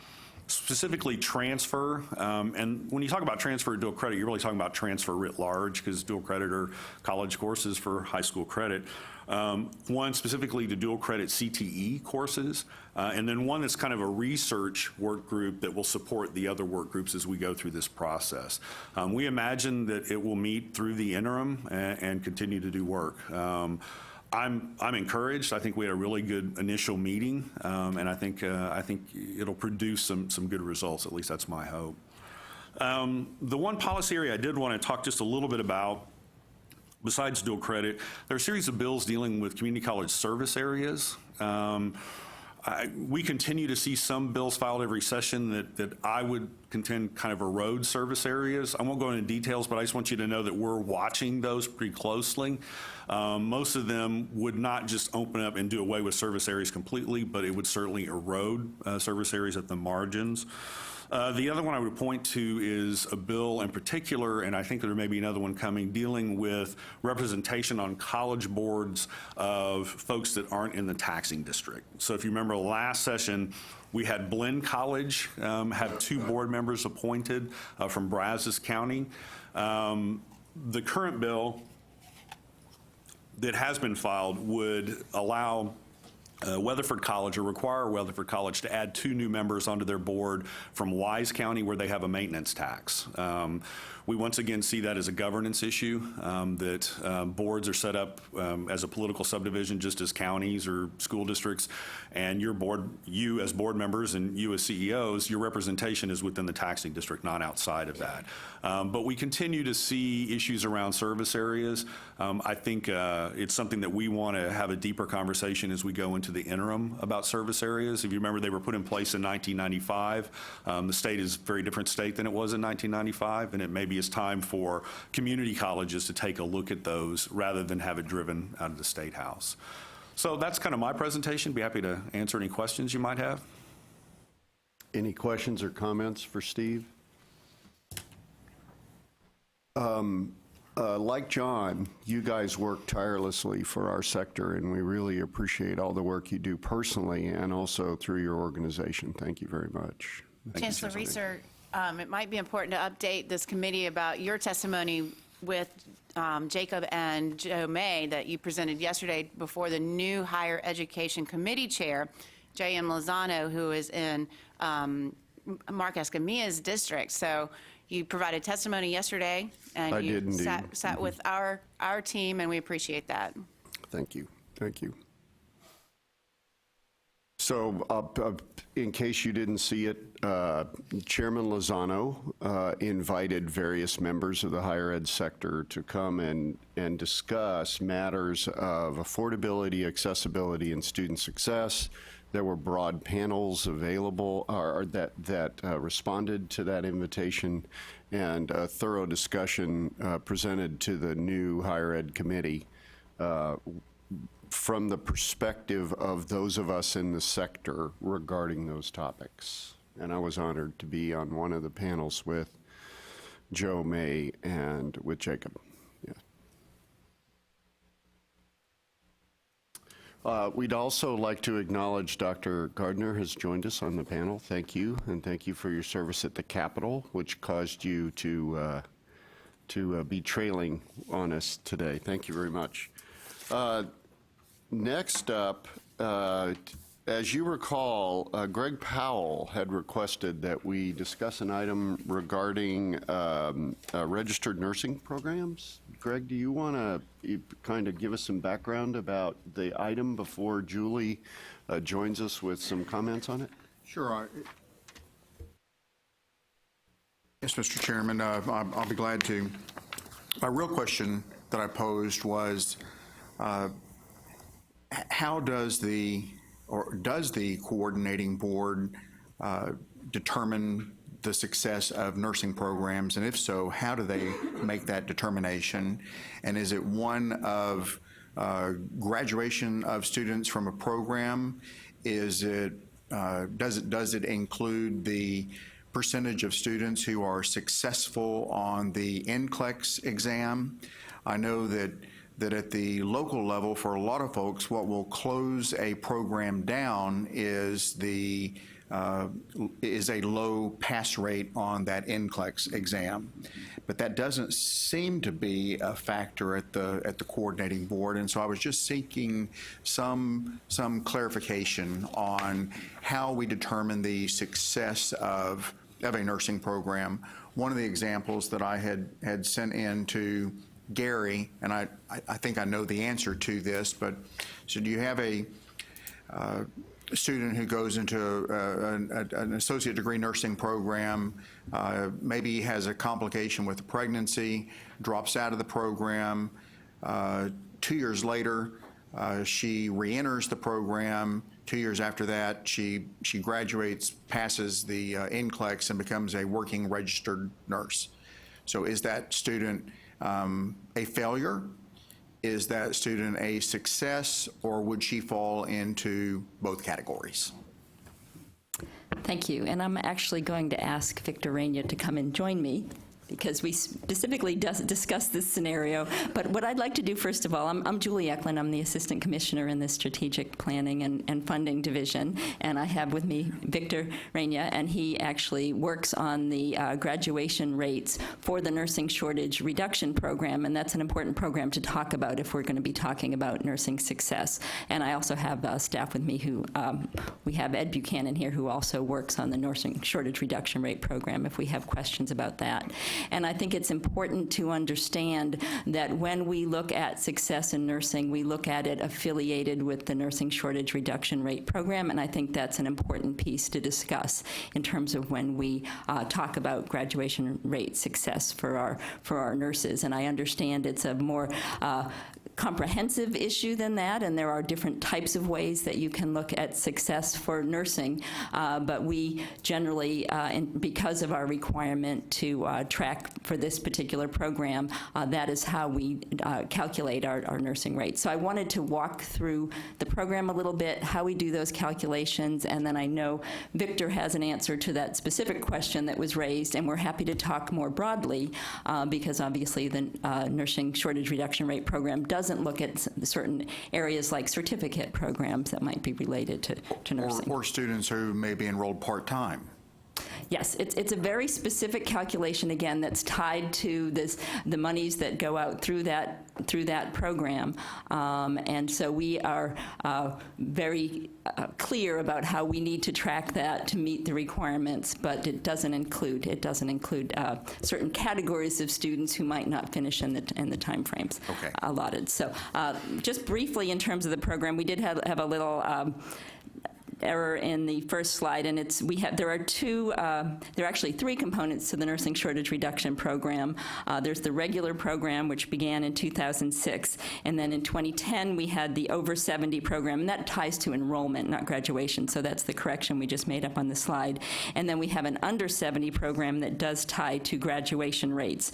specifically transfer. And when you talk about transfer of dual credit, you're really talking about transfer writ large, because dual credit are college courses for high school credit. One specifically to dual credit CTE courses, and then one that's kind of a research work group that will support the other work groups as we go through this process. We imagine that it will meet through the interim and continue to do work. I'm encouraged. I think we had a really good initial meeting, and I think it'll produce some good results. At least that's my hope. The one policy area I did want to talk just a little bit about, besides dual credit, there are a series of bills dealing with community college service areas. We continue to see some bills filed every session that I would contend kind of erode service areas. I won't go into details, but I just want you to know that we're watching those pretty closely. Most of them would not just open up and do away with service areas completely, but it would certainly erode service areas at the margins. The other one I would point to is a bill in particular, and I think there may be another one coming, dealing with representation on college boards of folks that aren't in the taxing district. So if you remember last session, we had Blinn College have 2 board members appointed from Brazos County. The current bill that has been filed would allow Weatherford College, or require Weatherford College to add 2 new members onto their board from Wise County, where they have a maintenance tax. We once again see that as a governance issue, that boards are set up as a political subdivision, just as counties or school districts, and you as board members and you as CEOs, your representation is within the taxing district, not outside of that. But we continue to see issues around service areas. I think it's something that we want to have a deeper conversation as we go into the interim about service areas. If you remember, they were put in place in 1995. The state is a very different state than it was in 1995, and it maybe is time for community colleges to take a look at those rather than have it driven out of the State House. So that's kind of my presentation. Be happy to answer any questions you might have. Any questions or comments for Steve? Like John, you guys work tirelessly for our sector, and we really appreciate all the work you do personally and also through your organization. Thank you very much. Chancellor Reeser, it might be important to update this committee about your testimony with Jacob and Joe May that you presented yesterday before the new Higher Education Committee Chair, J.M. Lozano, who is in Mark Escamilla's district. So you provided testimony yesterday, and I did indeed. sat with our team, and we appreciate that. Thank you. Thank you. So, in case you didn't see it, Chairman Lozano invited various members of the higher ed sector to come and discuss matters of affordability, accessibility, and student success. There were broad panels available that responded to that invitation, and a thorough discussion presented to the new higher ed committee from the perspective of those of us in the sector regarding those topics. And I was honored to be on one of the panels with Joe, May, and with Jacob. Yeah. We'd also like to acknowledge Dr. Gardner has joined us on the panel. Thank you, and thank you for your service at the Capitol, which caused you to be trailing on us today. Thank you very much. Next up, as you recall, Greg Powell had requested that we discuss an item regarding registered nursing programs. Greg, do you want to kind of give us some background about the item before Julie joins us with some comments on it? Sure. Yes, Mr. Chairman, I'll be glad to. My real question that I posed was, how does the coordinating board determine the success of nursing programs? And if so, how do they make that determination? And is it one of graduation of students from a program? Is it, does it include the percentage of students who are successful on the NCLEX exam? I know that at the local level, for a lot of folks, what will close a program down is a low pass rate on that NCLEX exam. But that doesn't seem to be a factor at the coordinating board, and so I was just seeking some clarification on how we determine the success of a nursing program. One of the examples that I had sent in to Gary, and I think I know the answer to this, but so do you have a student who goes into an associate degree nursing program, maybe has a complication with a pregnancy, drops out of the program, 2 years later, she re-enters the program. 2 years after that, she graduates, passes the NCLEX, and becomes a working registered nurse. So is that student a failure? Is that student a success, or would she fall into both categories? Thank you. And I'm actually going to ask Victor Reyna to come and join me, because we specifically discussed this scenario. But what I'd like to do, first of all, I'm Julie Eklund. I'm the Assistant Commissioner in the Strategic Planning and Funding Division. And I have with me Victor Reyna, and he actually works on the graduation rates for the Nursing Shortage Reduction Program. And that's an important program to talk about if we're going to be talking about nursing success. And I also have staff with me who, we have Ed Buchanan here, who also works on the Nursing Shortage Reduction Rate Program, if we have questions about that. And I think it's important to understand that when we look at success in nursing, we look at it affiliated with the Nursing Shortage Reduction Rate Program, and I think that's an important piece to discuss in terms of when we talk about graduation rate success for our nurses. And I understand it's a more comprehensive issue than that, and there are different types of ways that you can look at success for nursing, but we generally, because of our requirement to track for this particular program, that is how we calculate our nursing rates. So I wanted to walk through the program a little bit, how we do those calculations, and then I know Victor has an answer to that specific question that was raised, and we're happy to talk more broadly, because obviously the Nursing Shortage Reduction Rate Program doesn't look at certain areas like certificate programs that might be related to nursing. Or students who may be enrolled part-time. Yes, it's a very specific calculation, again, that's tied to the monies that go out through that program. And so we are very clear about how we need to track that to meet the requirements, but it doesn't include certain categories of students who might not finish in the time frames allotted. So just briefly in terms of the program, we did have a little error in the first slide, and there are actually three components to the nursing shortage reduction program. There's the regular program, which began in 2006, and then in 2010 we had the over 70 program, and that ties to enrollment, not graduation, so that's the correction we just made up on the slide. And then we have an under 70 program that does tie to graduation rates.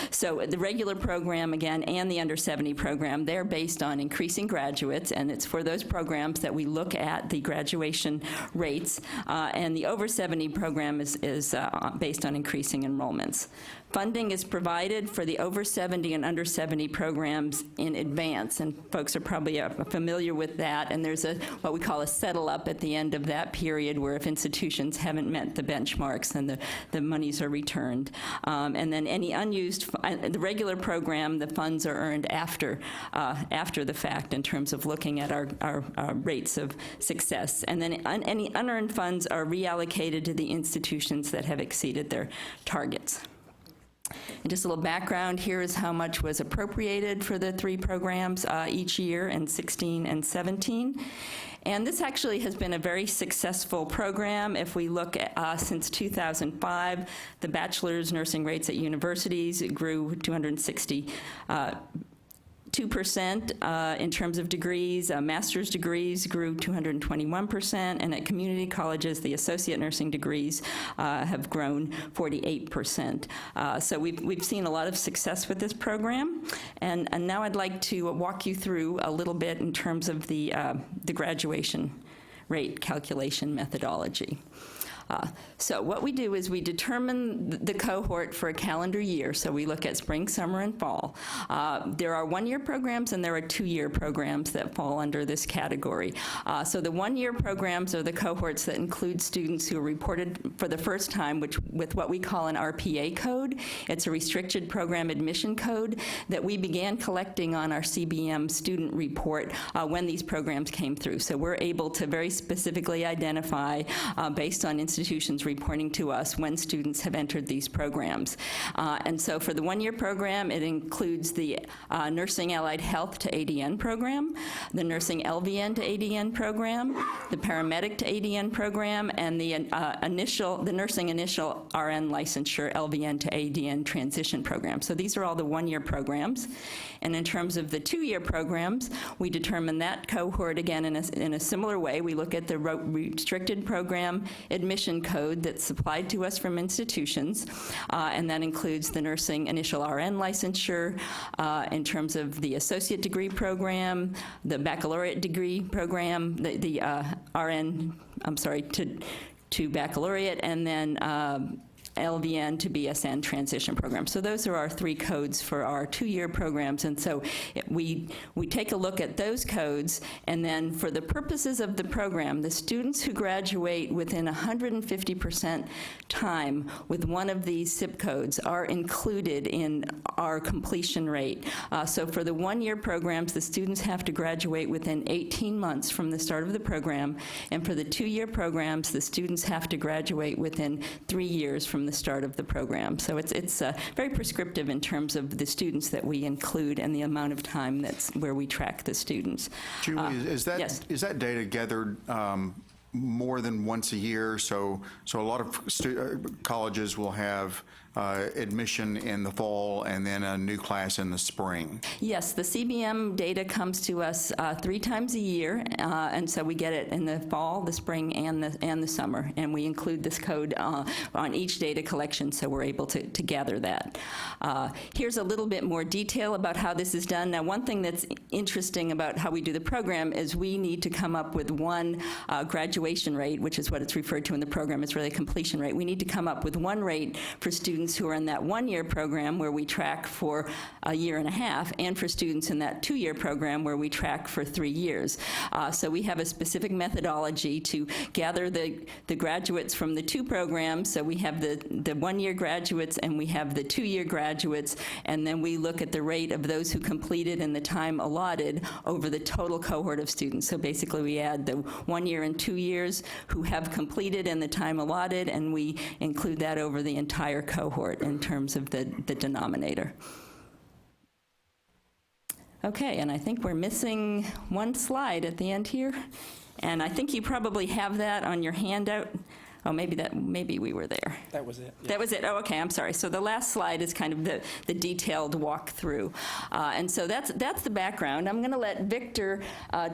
So the regular program, again, and the under 70 program, they're based on increasing graduates, and it's for those programs that we look at the graduation rates, and the over 70 program is based on increasing enrollments. Funding is provided for the over 70 and under 70 programs in advance, and folks are probably familiar with that, and there's what we call a settle up at the end of that period where if institutions haven't met the benchmarks, then the monies are returned. And then any unused, the regular program, the funds are earned after the fact in terms of looking at our rates of success. And then any unearned funds are reallocated to the institutions that have exceeded their targets. And just a little background, here is how much was appropriated for the three programs each year in 16 and 17. And this actually has been a very successful program. If we look at since 2005, the bachelor's nursing rates at universities grew 2% in terms of degrees. Master's degrees grew 221%, and at community colleges, the associate nursing degrees have grown 48%. So we've seen a lot of success with this program, and now I'd like to walk you through a little bit in terms of the graduation rate calculation methodology. So what we do is we determine the cohort for a calendar year. So we look at spring, summer, and fall. There are one-year programs and there are two-year programs that fall under this category. So the one-year programs are the cohorts that include students who are reported for the first time with what we call an RPA code. It's a restricted program admission code that we began collecting on our CBM student report when these programs came through. So we're able to very specifically identify based on institutions reporting to us when students have entered these programs. And so for the one-year program, it includes the Nursing Allied Health to ADN program, the Nursing LVN to ADN program, the Paramedic to ADN program, and the Nursing Initial RN Licensure LVN to ADN Transition program. So these are all the one-year programs. And in terms of the two-year programs, we determine that cohort again in a similar way. We look at the restricted program admission code that's supplied to us from institutions, and that includes the Nursing Initial RN Licensure in terms of the associate degree program, the baccalaureate degree program, the RN, to baccalaureate, and then LVN to BSN transition program. So those are our three codes for our two-year programs, and so we take a look at those codes, and then for the purposes of the program, the students who graduate within 150% time with one of these SIP codes are included in our completion rate. So for the one-year programs, the students have to graduate within 18 months from the start of the program, and for the two-year programs, the students have to graduate within 3 years from the start of the program. So it's very prescriptive in terms of the students that we include and the amount of time that's where we track the students. Julie, is yes. that data gathered more than once a year? So a lot of colleges will have admission in the fall and then a new class in the spring. Yes, the CBM data comes to us 3 times a year, and so we get it in the fall, the spring, and the summer, and we include this code on each data collection, so we're able to gather that. Here's a little bit more detail about how this is done. Now, one thing that's interesting about how we do the program is we need to come up with one graduation rate, which is what it's referred to in the program. It's really a completion rate. We need to come up with one rate for students who are in that one-year program where we track for a year and a half, and for students in that two-year program where we track for 3 years. So we have a specific methodology to gather the graduates from the two programs. So we have the one-year graduates and we have the two-year graduates, and then we look at the rate of those who completed in the time allotted over the total cohort of students. So basically we add the 1 year and 2 years who have completed in the time allotted, and we include that over the entire cohort in terms of the denominator. Okay, and I think we're missing one slide at the end here. And I think you probably have that on your handout. Oh, maybe we were there. That was it. That was it. Oh, okay. I'm sorry. So the last slide is kind of the detailed walkthrough, and so that's the background. I'm going to let Victor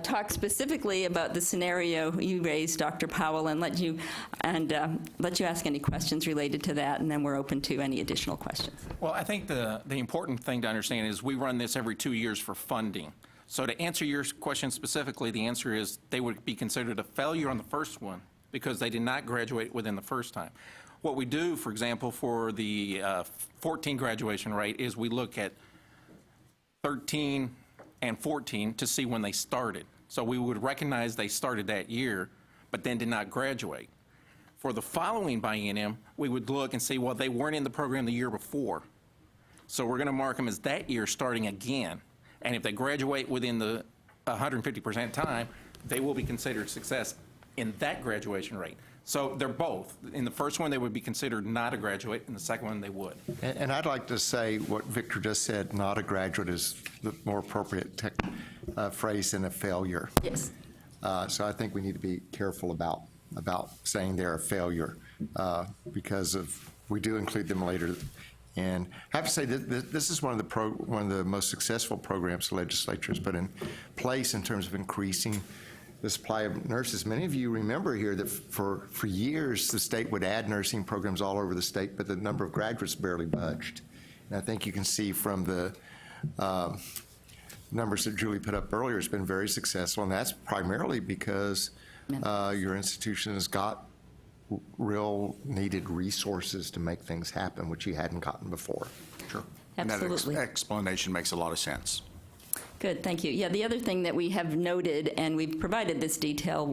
talk specifically about the scenario you raised, Dr. Powell, and let you ask any questions related to that, and then we're open to any additional questions. Well, I think the important thing to understand is we run this every 2 years for funding. So to answer your question specifically, the answer is they would be considered a failure on the first one because they did not graduate within the first time. What we do, for example, for the 14 graduation rate is we look at 13 and 14 to see when they started. So we would recognize they started that year, but then did not graduate. For the following biennium, we would look and see, well, they weren't in the program the year before. So we're going to mark them as that year starting again. And if they graduate within the 150% time, they will be considered success in that graduation rate. So they're both. In the first one, they would be considered not a graduate. In the second one, they would. And I'd like to say what Victor just said, not a graduate is the more appropriate phrase than a failure. Yes. So I think we need to be careful about saying they're a failure because we do include them later. And I have to say that this is one of the most successful programs the legislature has put in place in terms of increasing the supply of nurses. Many of you remember here that for years the state would add nursing programs all over the state, but the number of graduates barely budged. And I think you can see from the numbers that Julie put up earlier, it's been very successful, and that's primarily because your institution has got real needed resources to make things happen, which you hadn't gotten before. Sure. Absolutely. And that explanation makes a lot of sense. Good, thank you. Yeah, the other thing that we have noted, and we've provided this detail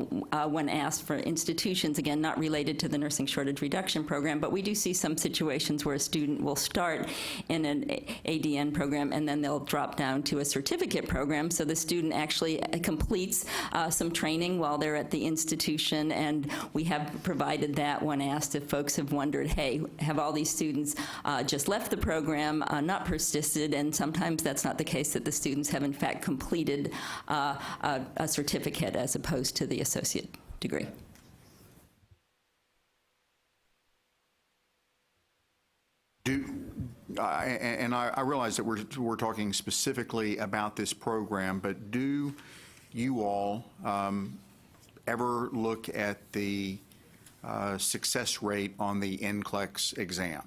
when asked for institutions, again, not related to the nursing shortage reduction program, but we do see some situations where a student will start in an ADN program and then they'll drop down to a certificate program. So the student actually completes some training while they're at the institution, and we have provided that when asked if folks have wondered, hey, have all these students just left the program, not persisted, and sometimes that's not the case, that the students have in fact completed a certificate as opposed to the associate degree. I realize that we're talking specifically about this program, but do you all ever look at the success rate on the NCLEX exam?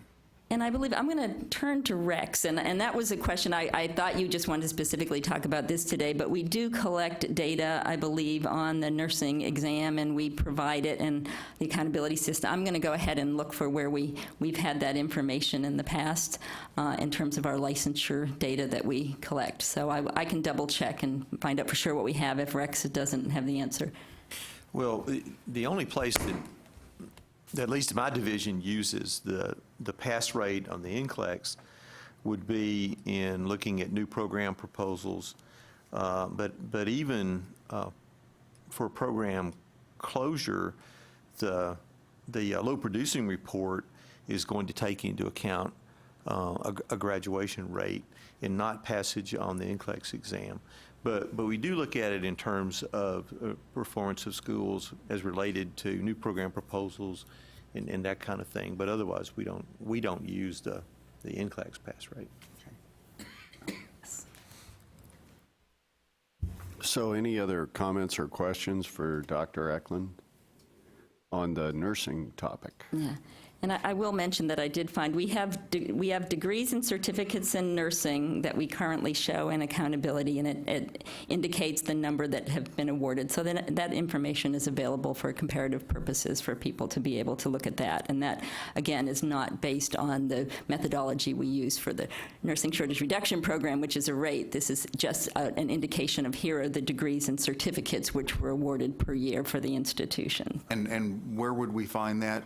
And I believe I'm going to turn to Rex, and that was a question I thought you just wanted to specifically talk about this today, but we do collect data, I believe, on the nursing exam, and we provide it in the accountability system. I'm going to go ahead and look for where we've had that information in the past in terms of our licensure data that we collect. So I can double check and find out for sure what we have if Rex doesn't have the answer. Well, the only place that at least my division uses the pass rate on the NCLEX would be in looking at new program proposals. But even for program closure, the low producing report is going to take into account a graduation rate and not passage on the NCLEX exam. But we do look at it in terms of performance of schools as related to new program proposals and that kind of thing. But otherwise, we don't use the NCLEX pass rate. So any other comments or questions for Dr. Eklund on the nursing topic? Yeah. And I will mention that I did find we have degrees and certificates in nursing that we currently show in accountability, and it indicates the number that have been awarded. So that information is available for comparative purposes for people to be able to look at that. And that, again, is not based on the methodology we use for the nursing shortage reduction program, which is a rate. This is just an indication of here are the degrees and certificates which were awarded per year for the institution. And where would we find that?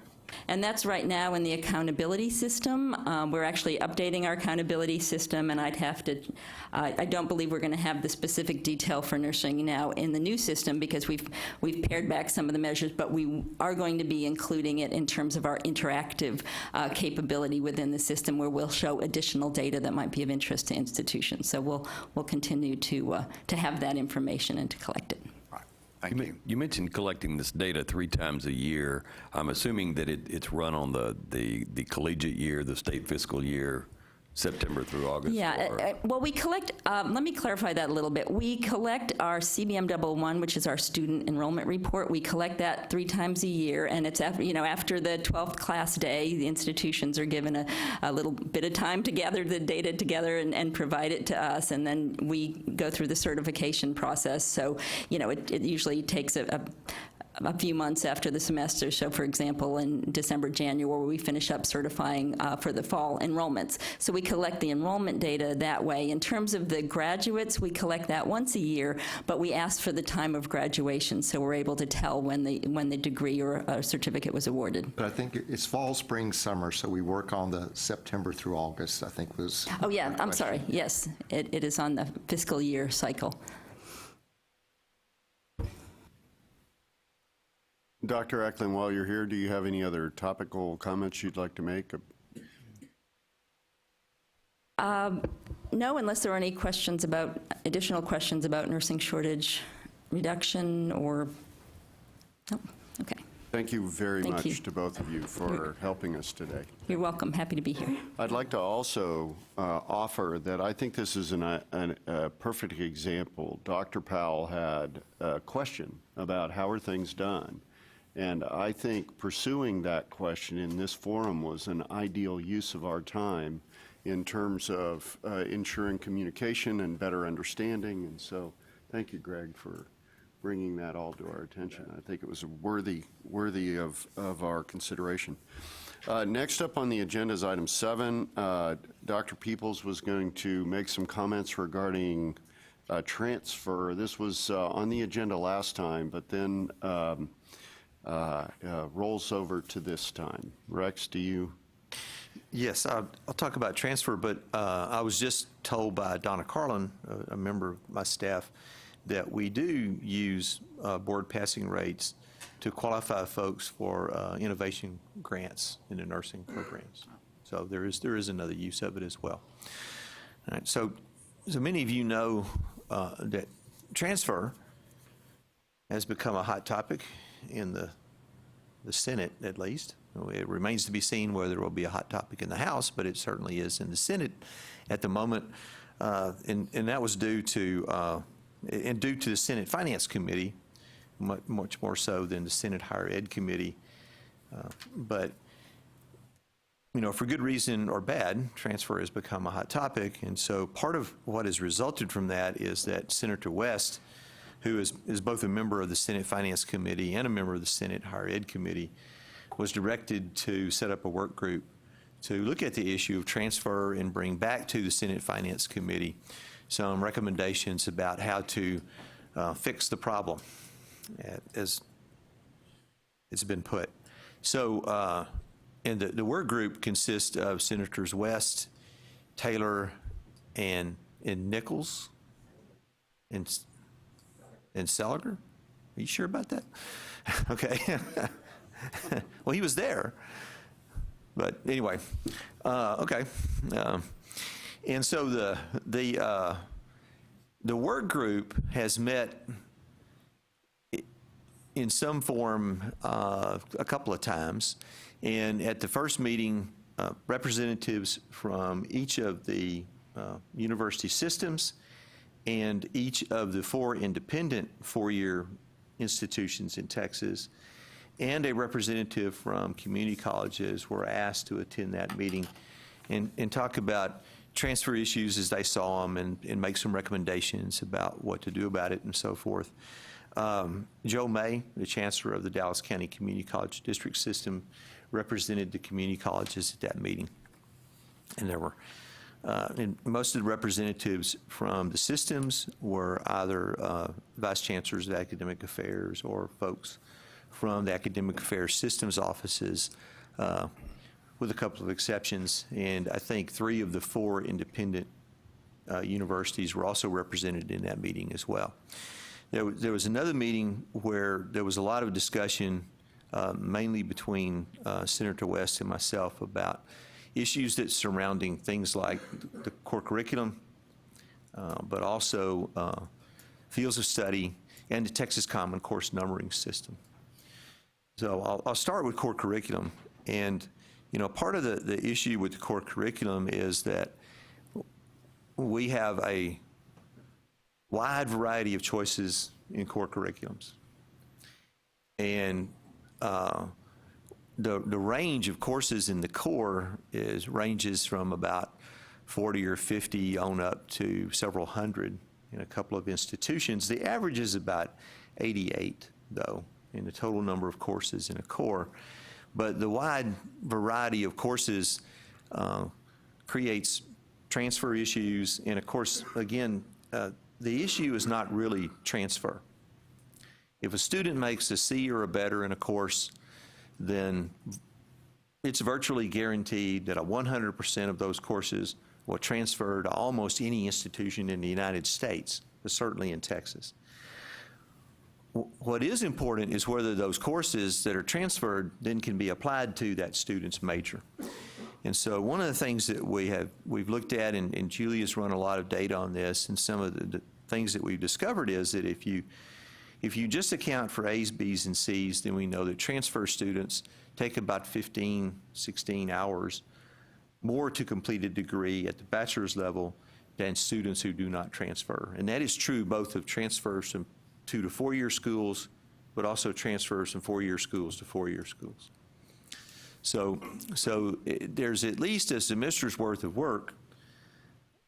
And that's right now in the accountability system. We're actually updating our accountability system, and I don't believe we're going to have the specific detail for nursing now in the new system because we've pared back some of the measures, but we are going to be including it in terms of our interactive capability within the system where we'll show additional data that might be of interest to institutions. So we'll continue to have that information and to collect it. Right. Thank you. You mentioned collecting this data 3 times a year. I'm assuming that it's run on the collegiate year, the state fiscal year, September through August? Yeah, or- well, we collect, let me clarify that a little bit. We collect our CBM 111, which is our student enrollment report. We collect that 3 times a year, and it's after, after the 12th class day, the institutions are given a little bit of time to gather the data together and provide it to us, and then we go through the certification process. So, it usually takes a few months after the semester. So, for example, in December, January, we finish up certifying for the fall enrollments. So we collect the enrollment data that way. In terms of the graduates, we collect that once a year, but we ask for the time of graduation, so we're able to tell when the degree or certificate was awarded. But I think it's fall, spring, summer, so we work on the September through August, I think was. Oh, yeah, my I'm question. sorry. Yes, it is on the fiscal year cycle. Dr. Eklund, while you're here, do you have any other topical comments you'd like to make? No, unless there are any additional questions about nursing shortage reduction or, no, okay. Thank you very Thank much you. to both of you for helping us today. You're welcome. Happy to be here. I'd like to also offer that I think this is a perfect example. Dr. Powell had a question about how are things done. And I think pursuing that question in this forum was an ideal use of our time in terms of ensuring communication and better understanding. And so thank you, Greg, for bringing that all to our attention. I think it was worthy of our consideration. Next up on the agenda is item 7. Dr. Peoples was going to make some comments regarding transfer. This was on the agenda last time, but then rolls over to this time. Rex, do you? Yes, I'll talk about transfer, but I was just told by Donna Carlin, a member of my staff, that we do use board passing rates to qualify folks for innovation grants in the nursing programs. So there is another use of it as well. All right, so many of you know that transfer has become a hot topic in the Senate, at least. It remains to be seen whether it will be a hot topic in the House, but it certainly is in the Senate at the moment. And that was due to the Senate Finance Committee, much more so than the Senate Higher Ed Committee. But, for good reason or bad, transfer has become a hot topic. And so part of what has resulted from that is that Senator West, who is both a member of the Senate Finance Committee and a member of the Senate Higher Ed Committee, was directed to set up a work group to look at the issue of transfer and bring back to the Senate Finance Committee some recommendations about how to fix the problem, as it's been put. So, and the work group consists of Senators West, Taylor, and Nichols, and Seliger? Are you sure about that? Okay. Well, he was there. But anyway, okay. And so the work group has met in some form a couple of times. And at the first meeting, representatives from each of the university systems and each of the 4 independent 4-year institutions in Texas and a representative from community colleges were asked to attend that meeting and talk about transfer issues as they saw them and make some recommendations about what to do about it and so forth. Joe May, the chancellor of the Dallas County Community College District System, represented the community colleges at that meeting. And there were and most of the representatives from the systems were either vice chancellors of academic affairs or folks from the academic affairs systems offices, with a couple of exceptions. And I think 3 of the 4 independent universities were also represented in that meeting as well. There was another meeting where there was a lot of discussion, mainly between Senator West and myself, about issues that surrounding things like the core curriculum, but also fields of study and the Texas Common Course numbering system. So I'll start with core curriculum. And, you know, part of the issue with the core curriculum is that we have a wide variety of choices in core curriculums. And the range of courses in the core ranges from about 40 or 50 on up to several hundred in a couple of institutions. The average is about 88, though, in the total number of courses in a core. But the wide variety of courses creates transfer issues. And of course, again, the issue is not really transfer. If a student makes a C or a better in a course, then it's virtually guaranteed that 100% of those courses will transfer to almost any institution in the United States, but certainly in Texas. What is important is whether those courses that are transferred then can be applied to that student's major. And so one of the things that we've looked at, and Julia's run a lot of data on this, and some of the things that we've discovered is that if you just account for A's, B's, and C's, then we know that transfer students take about 15, 16 hours more to complete a degree at the bachelor's level than students who do not transfer. And that is true both of transfers from 2 to 4-year schools, but also transfers from 4-year schools to 4-year schools. So there's at least a semester's worth of work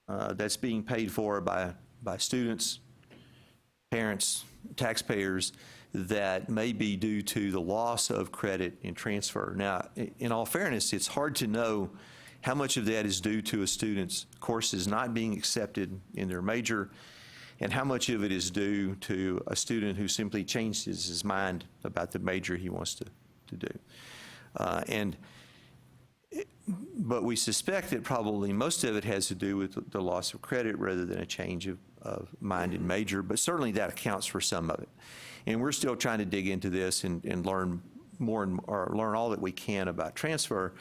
that's being paid for by students, parents, taxpayers, that may be due to the loss of credit in transfer. Now, in all fairness, it's hard to know how much of that is due to a student's courses not being accepted in their major, and how much of it is due to a student who simply changes his mind about the major he wants to do. But we suspect that probably most of it has to do with the loss of credit rather than a change of mind in major, but certainly that accounts for some of it. And we're still trying to dig into this and learn more or learn all that we can about transfer.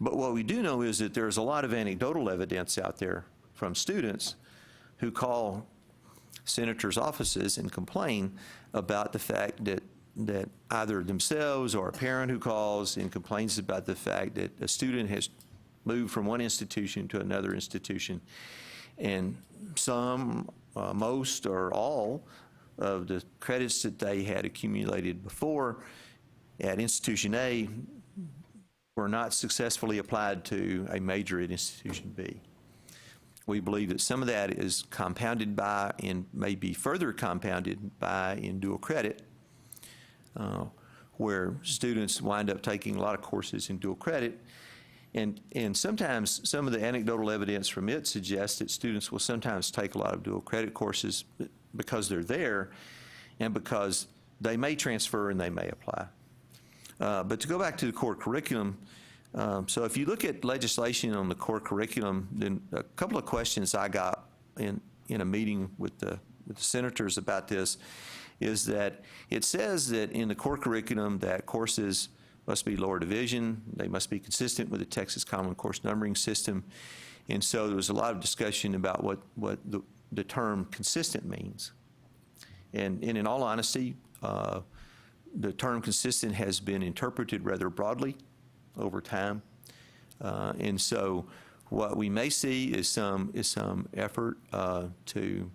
But what we do know is that there's a lot of anecdotal evidence out there from students who call senators' offices and complain about the fact that either themselves or a parent who calls and complains about the fact that a student has moved from one institution to another institution, and some, most, or all of the credits that they had accumulated before at institution A were not successfully applied to a major at institution B. We believe that some of that is compounded by, and may be further compounded by, in dual credit, where students wind up taking a lot of courses in dual credit. And sometimes some of the anecdotal evidence from it suggests that students will sometimes take a lot of dual credit courses because they're there and because they may transfer and they may apply. But to go back to the core curriculum, so if you look at legislation on the core curriculum, then a couple of questions I got in a meeting with the senators about this is that it says that in the core curriculum that courses must be lower division, they must be consistent with the Texas Common Course numbering system. And so there was a lot of discussion about what the term consistent means. And in all honesty, the term consistent has been interpreted rather broadly over time. And so what we may see is some effort to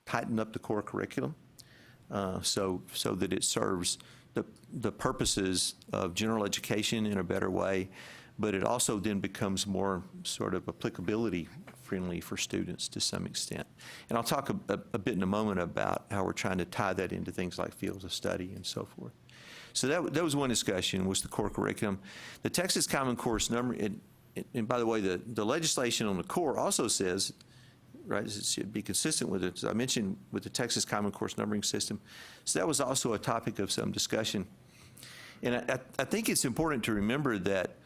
tighten up the core curriculum so that it serves the purposes of general education in a better way, but it also then becomes more sort of applicability friendly for students to some extent. And I'll talk a bit in a moment about how we're trying to tie that into things like fields of study and so forth. So that was one discussion, was the core curriculum. The Texas Common Course number, and by the way, the legislation on the core also says, right, it should be consistent with it, as I mentioned, with the Texas Common Course numbering system. So that was also a topic of some discussion. And I think it's important to remember that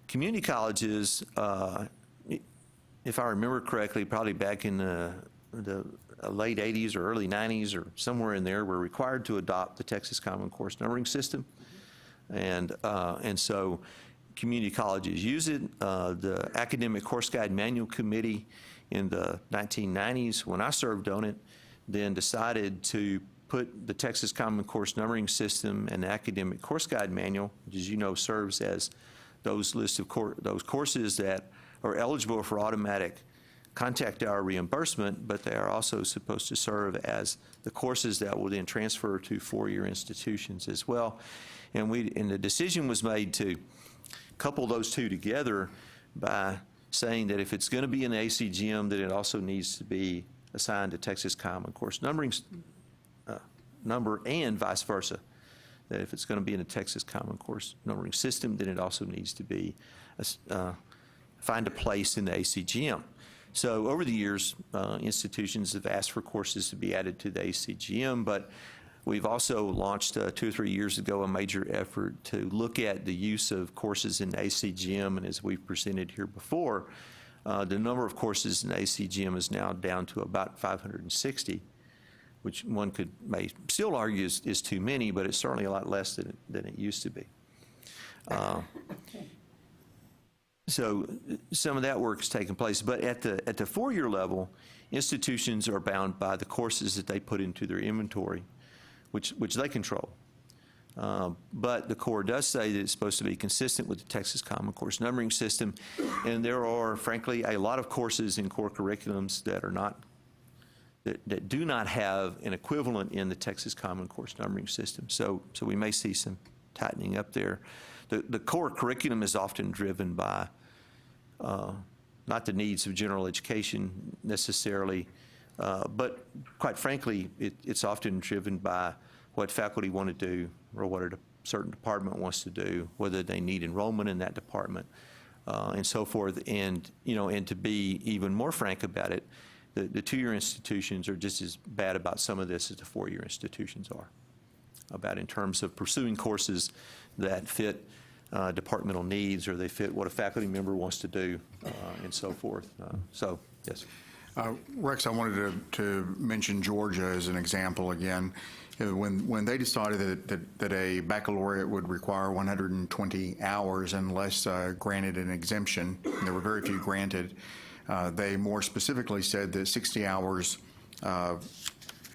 community colleges, if I remember correctly, probably back in the late 80s or early 90s or somewhere in there, were required to adopt the Texas Common Course numbering system. And so community colleges use it. The Academic Course Guide Manual Committee in the 1990s, when I served on it, then decided to put the Texas Common Course Numbering System and the Academic Course Guide Manual, which, as you know, serves as those lists of those courses that are eligible for automatic contact hour reimbursement, but they are also supposed to serve as the courses that will then transfer to four-year institutions as well. And the decision was made to couple those two together by saying that if it's going to be in the ACGM, then it also needs to be assigned to Texas Common Course Numbering number, and vice versa. That if it's going to be in the Texas Common Course Numbering System, then it also needs to be find a place in the ACGM. So over the years, institutions have asked for courses to be added to the ACGM, but we've also launched 2 or 3 years ago a major effort to look at the use of courses in the ACGM, and as we've presented here before, the number of courses in the ACGM is now down to about 560, which one may still argue is too many, but it's certainly a lot less than it used to be. So some of that work has taken place, but at the four-year level, institutions are bound by the courses that they put into their inventory, which they control. But the Corps does say that it's supposed to be consistent with the Texas Common Course Numbering System, and there are, frankly, a lot of courses in core curriculums that are not, that do not have an equivalent in the Texas Common Course Numbering System. So we may see some tightening up there. The core curriculum is often driven by not the needs of general education necessarily, but quite frankly, it's often driven by what faculty want to do or what a certain department wants to do, whether they need enrollment in that department, and so forth. And, and to be even more frank about it, the two-year institutions are just as bad about some of this as the four-year institutions are about in terms of pursuing courses that fit departmental needs, or they fit what a faculty member wants to do, and so forth. So, yes. Rex, I wanted to mention Georgia as an example again. When they decided that a baccalaureate would require 120 hours unless granted an exemption, and there were very few granted, they more specifically said that 60 hours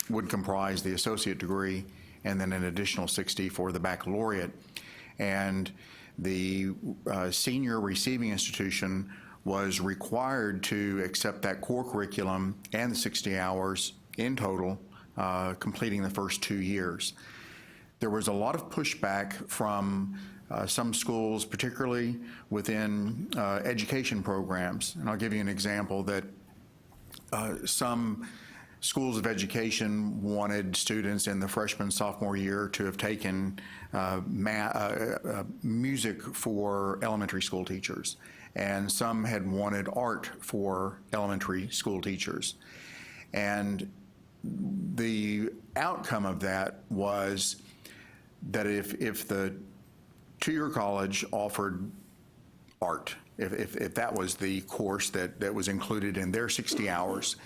would comprise the associate degree and then an additional 60 for the baccalaureate. And the senior receiving institution was required to accept that core curriculum and the 60 hours in total, completing the first 2 years. There was a lot of pushback from some schools, particularly within education programs. And I'll give you an example that some schools of education wanted students in the freshman, sophomore year to have taken music for elementary school teachers. And some had wanted art for elementary school teachers. And the outcome of that was that if the two-year college offered art, if that was the course that was included in their 60 hours,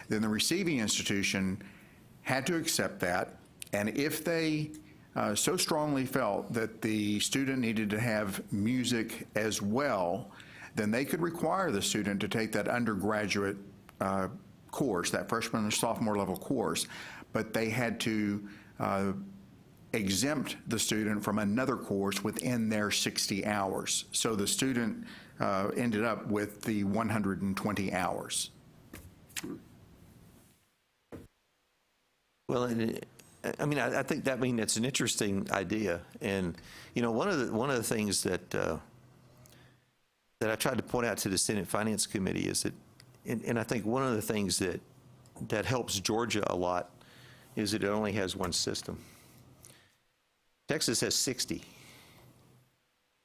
then the receiving institution had to accept that. And if they so strongly felt that the student needed to have music as well, then they could require the student to take that undergraduate course, that freshman or sophomore level course, but they had to exempt the student from another course within their 60 hours. So the student ended up with the 120 hours. Well, I mean, I think that's an interesting idea, and one of the things that I tried to point out to the Senate Finance Committee is that, and I think one of the things that helps Georgia a lot is that it only has one system. Texas has 60,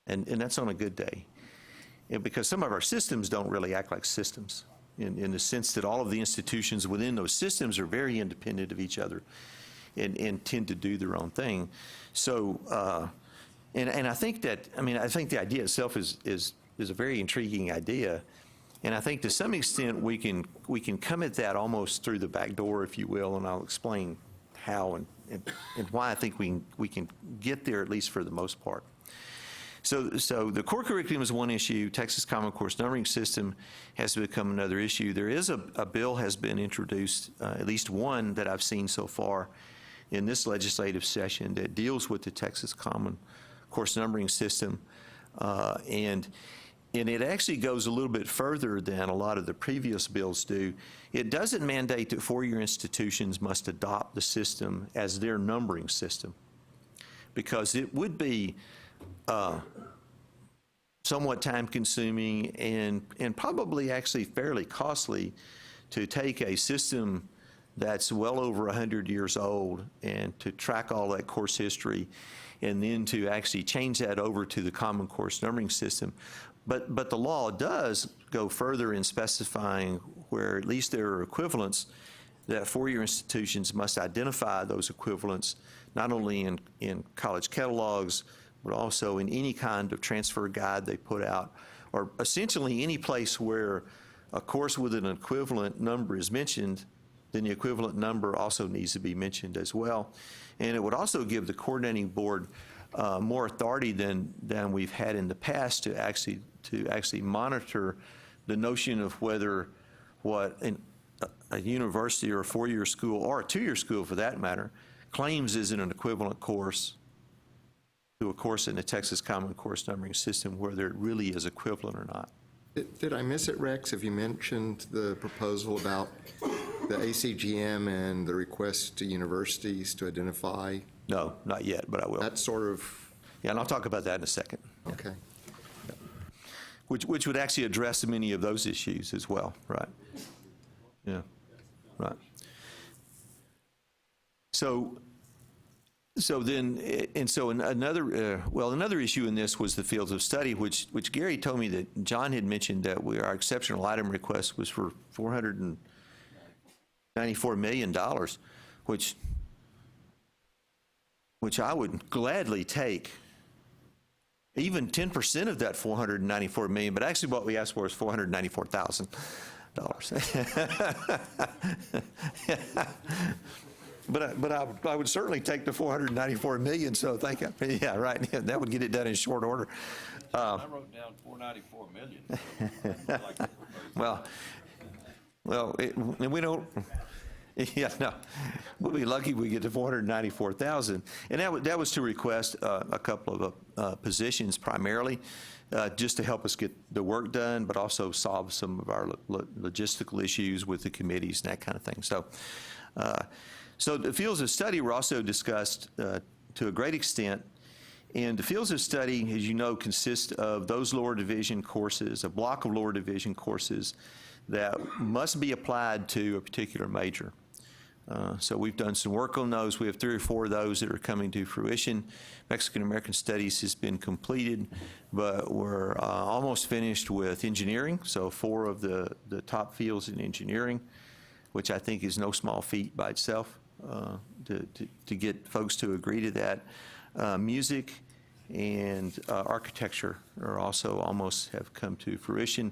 and that's on a good day, and because some of our systems don't really act like systems. In the sense that all of the institutions within those systems are very independent of each other and tend to do their own thing. So, and I think that, I think the idea itself is a very intriguing idea. And I think to some extent we can come at that almost through the back door, if you will, and I'll explain how and why I think we can get there, at least for the most part. So the core curriculum is one issue. Texas Common Course Numbering System has become another issue. There is a bill has been introduced, at least one that I've seen so far, in this legislative session that deals with the Texas Common Course numbering system. And it actually goes a little bit further than a lot of the previous bills do. It doesn't mandate that four-year institutions must adopt the system as their numbering system, because it would be somewhat time-consuming and probably actually fairly costly to take a system that's well over 100 years old and to track all that course history and then to actually change that over to the Common Course numbering system. But the law does go further in specifying where at least there are equivalents, that four-year institutions must identify those equivalents not only in college catalogs, but also in any kind of transfer guide they put out, or essentially any place where a course with an equivalent number is mentioned, then the equivalent number also needs to be mentioned as well. And it would also give the coordinating board more authority than we've had in the past to actually monitor the notion of whether what a university or a four-year school, or a two-year school for that matter, claims is an equivalent course to a course in the Texas Common Course numbering system, whether it really is equivalent or not. Did I miss it, Rex, if you mentioned the proposal about the ACGM and the request to universities to identify? No, not yet, but I will. That sort of, Yeah, and I'll talk about that in a second. okay. Which would actually address many of those issues as well, right? Yeah, right. So another issue in this was the fields of study, which Gary told me that John had mentioned that our exceptional item request was for $494 million, which I would gladly take. Even 10% of that $494 million, but actually what we asked for is $494,000. But I would certainly take the $494 million, so thank you. Yeah, right, that would get it done in short order. I wrote down $494 million. Well, and we don't, yeah, no, we'll be lucky we get to $494,000. And that was to request a couple of positions primarily, just to help us get the work done, but also solve some of our logistical issues with the committees and that kind of thing. So the fields of study were also discussed to a great extent. And the fields of study, as you know, consist of those lower division courses, a block of lower division courses that must be applied to a particular major. So we've done some work on those. We have 3 or 4 of those that are coming to fruition. Mexican American Studies has been completed, but we're almost finished with engineering. So 4 of the top fields in engineering, which I think is no small feat by itself to get folks to agree to that. Music and architecture are also almost have come to fruition.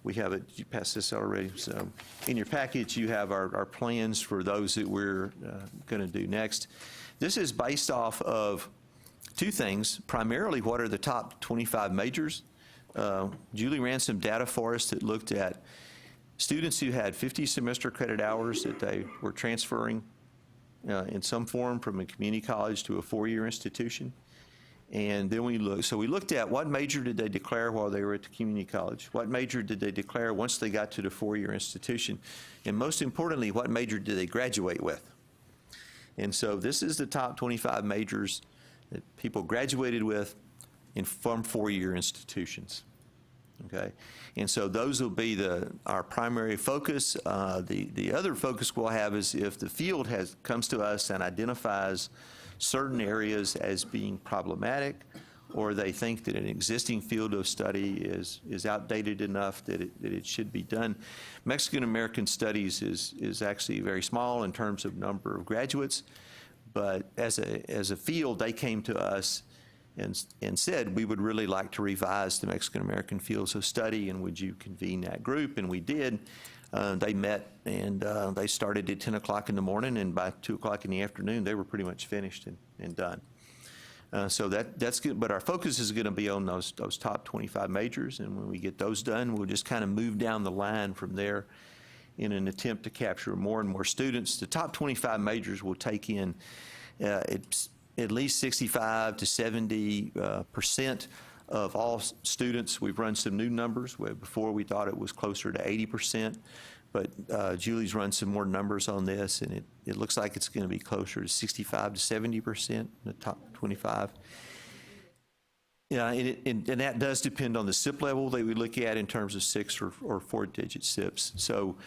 We have it, you passed this already, so in your package you have our plans for those that we're going to do next. This is based off of 2 things, primarily what are the top 25 majors. Julie ran some data for us that looked at students who had 50 semester credit hours that they were transferring in some form from a community college to a 4-year institution. And then we looked at what major did they declare while they were at the community college? What major did they declare once they got to the 4-year institution? And most importantly, what major did they graduate with? And so this is the top 25 majors that people graduated with from 4-year institutions. Okay, and so those will be our primary focus. The other focus we'll have is if the field comes to us and identifies certain areas as being problematic, or they think that an existing field of study is outdated enough that it should be done. Mexican American Studies is actually very small in terms of number of graduates, but as a field, they came to us and said, we would really like to revise the Mexican American fields of study, and would you convene that group? And we did. They met, and they started at 10 o'clock in the morning, and by 2 o'clock in the afternoon, they were pretty much finished and done. So that's good, but our focus is going to be on those top 25 majors, and when we get those done, we'll just kind of move down the line from there in an attempt to capture more and more students. The top 25 majors will take in it's at least 65 to 70% of all students. We've run some new numbers. Before we thought it was closer to 80%, but Julie's run some more numbers on this, and it looks like it's going to be closer to 65 to 70% in the top 25. Yeah, and that does depend on the SIP level that we look at in terms of 6 or 4-digit SIPs. So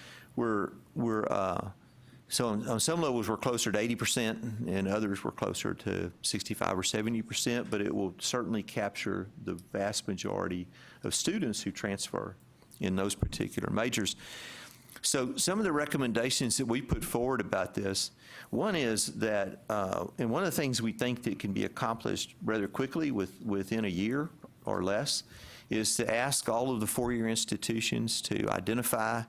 so on some levels we're closer to 80%, and others we're closer to 65 or 70%. But it will certainly capture the vast majority of students who transfer in those particular majors. So some of the recommendations that we put forward about this, one is that, and one of the things we think that can be accomplished rather quickly within a year or less, is to ask all of the four-year institutions to identify,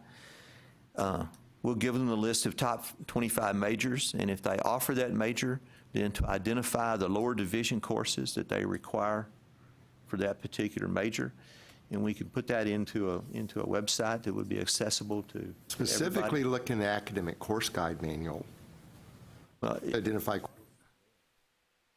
we'll give them the list of top 25 majors, and if they offer that major, then to identify the lower division courses that they require for that particular major. And we can put that into a website that would be accessible to Specifically everybody. looking at the academic course guide manual. Identify.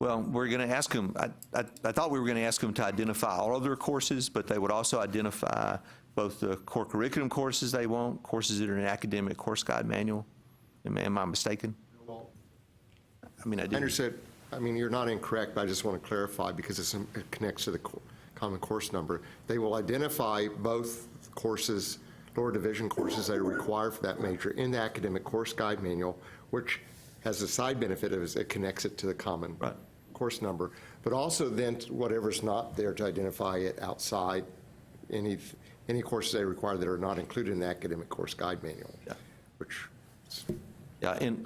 Well, we're going to ask them, I thought we were going to ask them to identify all of their courses, but they would also identify both the core curriculum courses they want, courses that are in an academic course guide manual. Am I mistaken? I mean, I understand. I mean, you're not incorrect, but I just want to clarify because it connects to the common course number. They will identify both courses, lower division courses that are required for that major in the academic course guide manual, which has the side benefit of it connects it to the common course number, but also then whatever's not there to identify it outside any courses they require that are not included in the academic course guide manual, which. Yeah, and,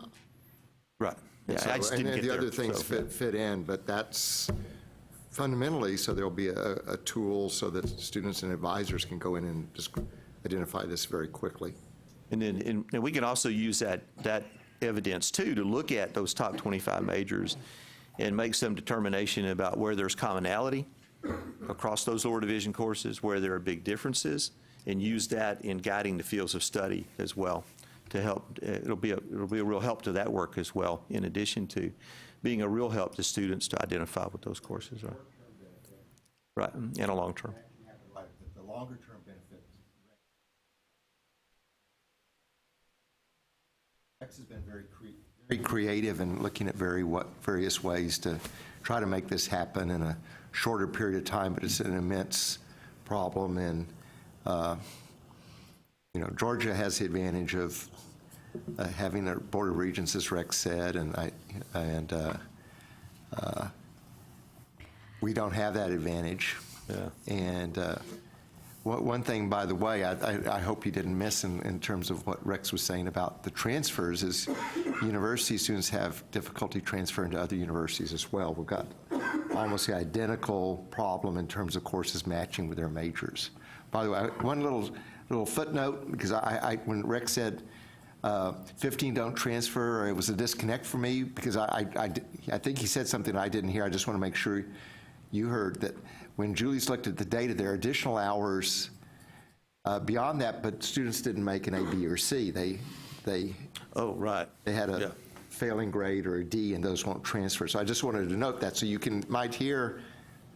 right. Yeah, So, I just and didn't then get the there, other things so, fit in, but that's fundamentally, so there'll be a tool so that students and advisors can go in and just identify this very quickly. And then and we can also use that evidence too to look at those top 25 majors and make some determination about where there's commonality across those lower division courses, where there are big differences, and use that in guiding the fields of study as well to help. It'll be a real help to that work as well, in addition to being a real help to students to identify what those courses are. Right, and a long term. The longer term benefits. Rex has been very creative in looking at various ways to try to make this happen in a shorter period of time, but it's an immense problem. And Georgia has the advantage of having a Board of Regents, as Rex said, and we don't have that advantage. Yeah. And one thing, by the way, I hope you didn't miss in terms of what Rex was saying about the transfers is university students have difficulty transferring to other universities as well. We've got almost the identical problem in terms of courses matching with their majors. By the way, one little footnote, because when Rex said 15 don't transfer, it was a disconnect for me because I think he said something I didn't hear. I just want to make sure you heard that when Julie's looked at the data, there are additional hours beyond that, but students didn't make an A, B, or C. They Oh, right. They had a failing grade or a D, and those won't transfer. So I just wanted to note that so you might hear,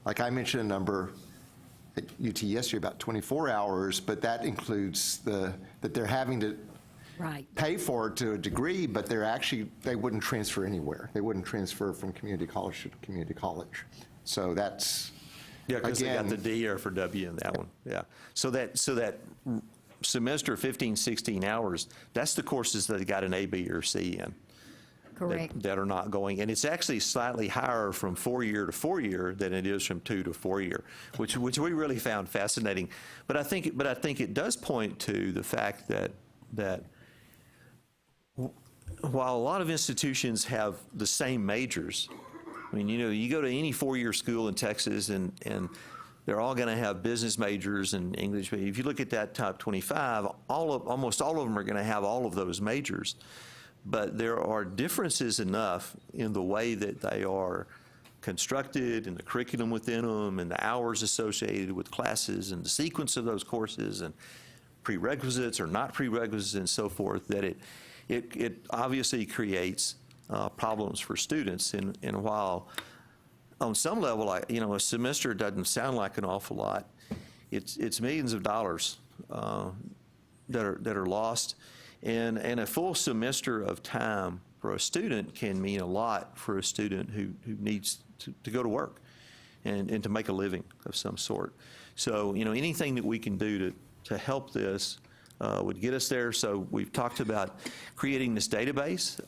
like I mentioned a number at UT yesterday, about 24 hours, but that includes that they're having to pay for it to a degree, but they wouldn't transfer anywhere. They wouldn't transfer from community college to community college. So that's, yeah, because they got the D or for W in that one. Yeah. So that semester 15, 16 hours, that's the courses that got an A, B, or C in. Correct. That are not going, and it's actually slightly higher from 4-year to 4-year than it is from 2 to 4-year, which we really found fascinating. But I think it does point to the fact that while a lot of institutions have the same majors, I mean, you go to any 4-year school in Texas and they're all going to have business majors and English. If you look at that top 25, almost all of them are going to have all of those majors. But there are differences enough in the way that they are constructed and the curriculum within them and the hours associated with classes and the sequence of those courses and prerequisites or not prerequisites and so forth, that it obviously creates problems for students. And while on some level, a semester doesn't sound like an awful lot, it's millions of dollars that are lost. And a full semester of time for a student can mean a lot for a student who needs to go to work and to make a living of some sort. So, anything that we can do to help this would get us there. So we've talked about creating this database,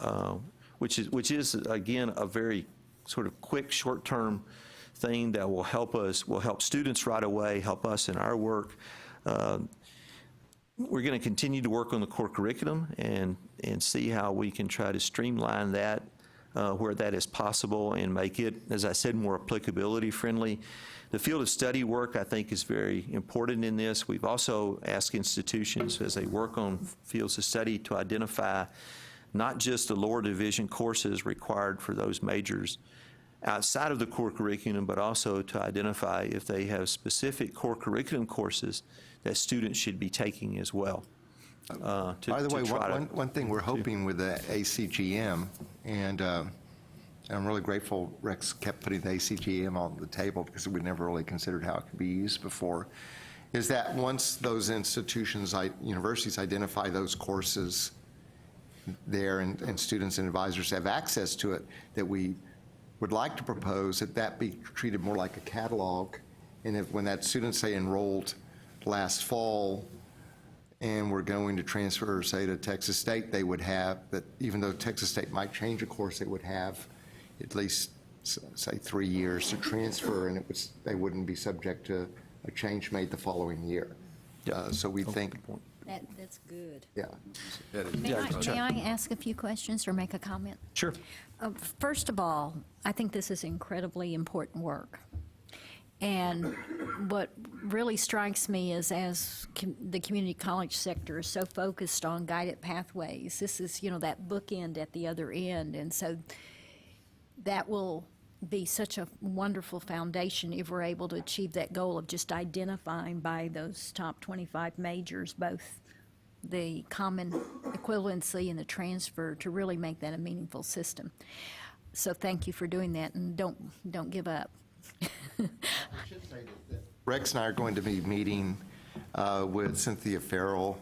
which is again, a very sort of quick, short-term thing that will help students right away, help us in our work. We're going to continue to work on the core curriculum and see how we can try to streamline that where that is possible and make it, as I said, more applicability friendly. The field of study work, I think, is very important in this. We've also asked institutions as they work on fields of study to identify not just the lower division courses required for those majors outside of the core curriculum, but also to identify if they have specific core curriculum courses that students should be taking as well. By the way, one thing we're hoping with the ACGM, and I'm really grateful Rex kept putting the ACGM on the table because we never really considered how it could be used before, is that once those institutions, universities identify those courses there and students and advisors have access to it, that we would like to propose that be treated more like a catalog. And when that student, say, enrolled last fall and we're going to transfer, say, to Texas State, they would have, that even though Texas State might change a course, they would have at least, say, 3 years to transfer, and they wouldn't be subject to a change made the following year. So we think. That's good. Yeah. May I ask a few questions or make a comment? Sure. First of all, I think this is incredibly important work. And what really strikes me is as the community college sector is so focused on guided pathways, this is, that bookend at the other end. And so that will be such a wonderful foundation if we're able to achieve that goal of just identifying by those top 25 majors, both the common equivalency and the transfer, to really make that a meaningful system. So thank you for doing that, and don't give up. Rex and I are going to be meeting with Cynthia Farrell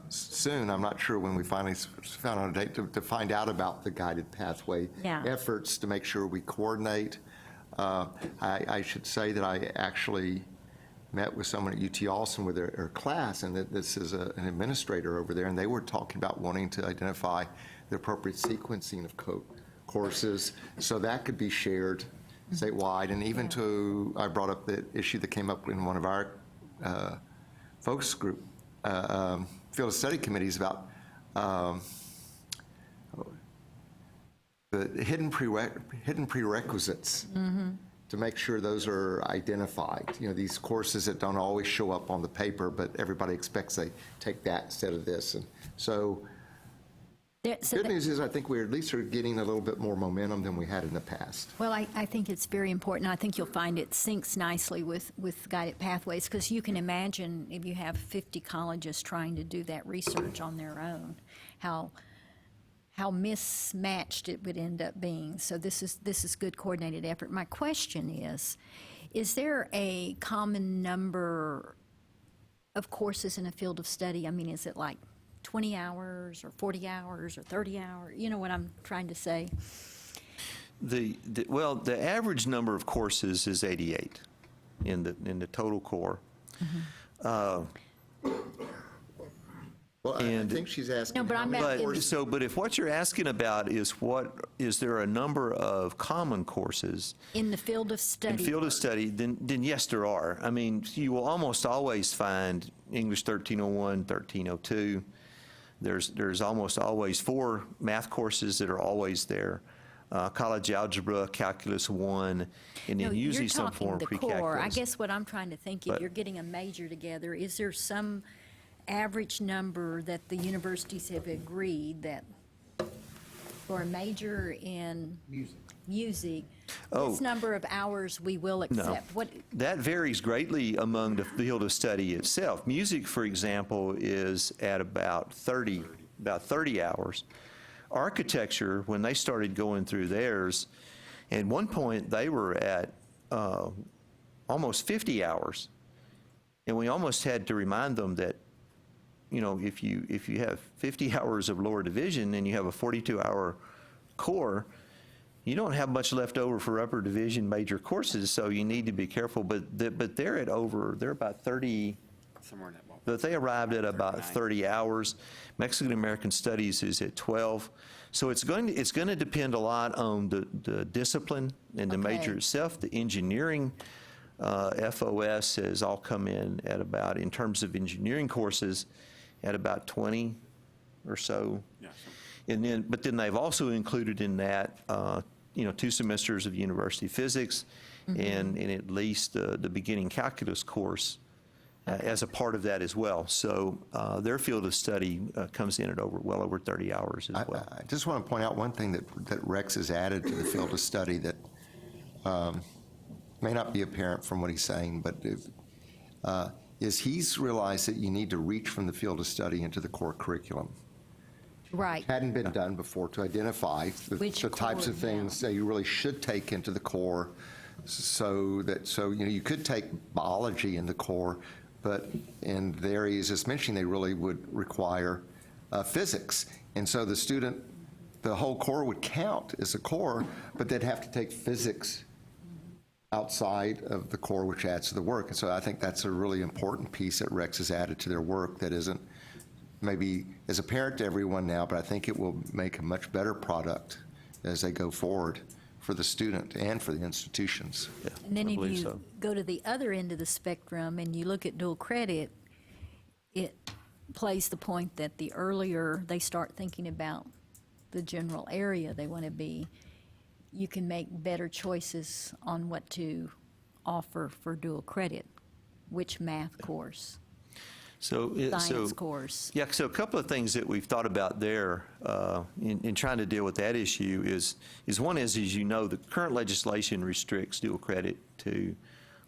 soon. I'm not sure when we finally found out a date to find out about the guided pathway efforts to make sure we coordinate. I should say that I actually met with someone at UT Austin with their class, and that this is an administrator over there, and they were talking about wanting to identify the appropriate sequencing of courses, so that could be shared statewide. And even I brought up the issue that came up in one of our focus group field of study committees about the hidden prerequisites to make sure those are identified. These courses that don't always show up on the paper, but everybody expects they take that instead of this. And so good news is I think we at least are getting a little bit more momentum than we had in the past. Well, I think it's very important. I think you'll find it syncs nicely with guided pathways, because you can imagine if you have 50 colleges trying to do that research on their own, how mismatched it would end up being. So this is good coordinated effort. My question is there a common number of courses in a field of study? I mean, is it like 20 hours or 40 hours or 30 hours? You know what I'm trying to say? The average number of courses is 88 in the total core. Well, I think she's asking. No, but I'm asking. But if what you're asking about is there a number of common courses In the field of study. then yes, there are. I mean, you will almost always find English 1301, 1302. There's almost always 4 math courses that are always there. College algebra, calculus 1, and then usually some form of pre-calculus. You're talking the core. I guess what I'm trying to think, if you're getting a major together, is there some average number that the universities have agreed that for a major in music, Oh. this number of hours we will accept? What, That varies greatly among the field of study itself. Music, for example, is at about 30 hours. Architecture, when they started going through theirs, at one point they were at almost 50 hours. And we almost had to remind them that, you know, if you have 50 hours of lower division and you have a 42-hour core, you don't have much left over for upper division major courses, so you need to be careful. But they're about 30. Somewhere in that ballpark. But they arrived at about 30 hours. Mexican American Studies is at 12. So it's going to depend a lot on the discipline and the major Okay. itself. The engineering FOS has all come in at about, in terms of engineering courses, at about 20 or so. Yeah. But then they've also included in that, 2 semesters of university physics and at least the beginning calculus course as a part of that as well. So their field of study comes in at well over 30 hours as well. I just want to point out one thing that Rex has added to the field of study that may not be apparent from what he's saying, but is he's realized that you need to reach from the field of study into the core curriculum. right. Hadn't been done before, to identify the types of things that you really should take into the core, so you could take biology in the core, but in the areas as mentioned, they really would require physics. And so the whole core would count as a core, but they'd have to take physics outside of the core, which adds to the work. And so I think that's a really important piece that Rex has added to their work that isn't maybe as apparent to everyone now, but I think it will make a much better product as they go forward for the student and for the institutions. And then I if believe you so. go to the other end of the spectrum and you look at dual credit, it plays the point that the earlier they start thinking about the general area they want to be, you can make better choices on what to offer for dual credit, which math course, science course. Yeah, so a couple of things that we've thought about there in trying to deal with that issue is one is, as you know, the current legislation restricts dual credit to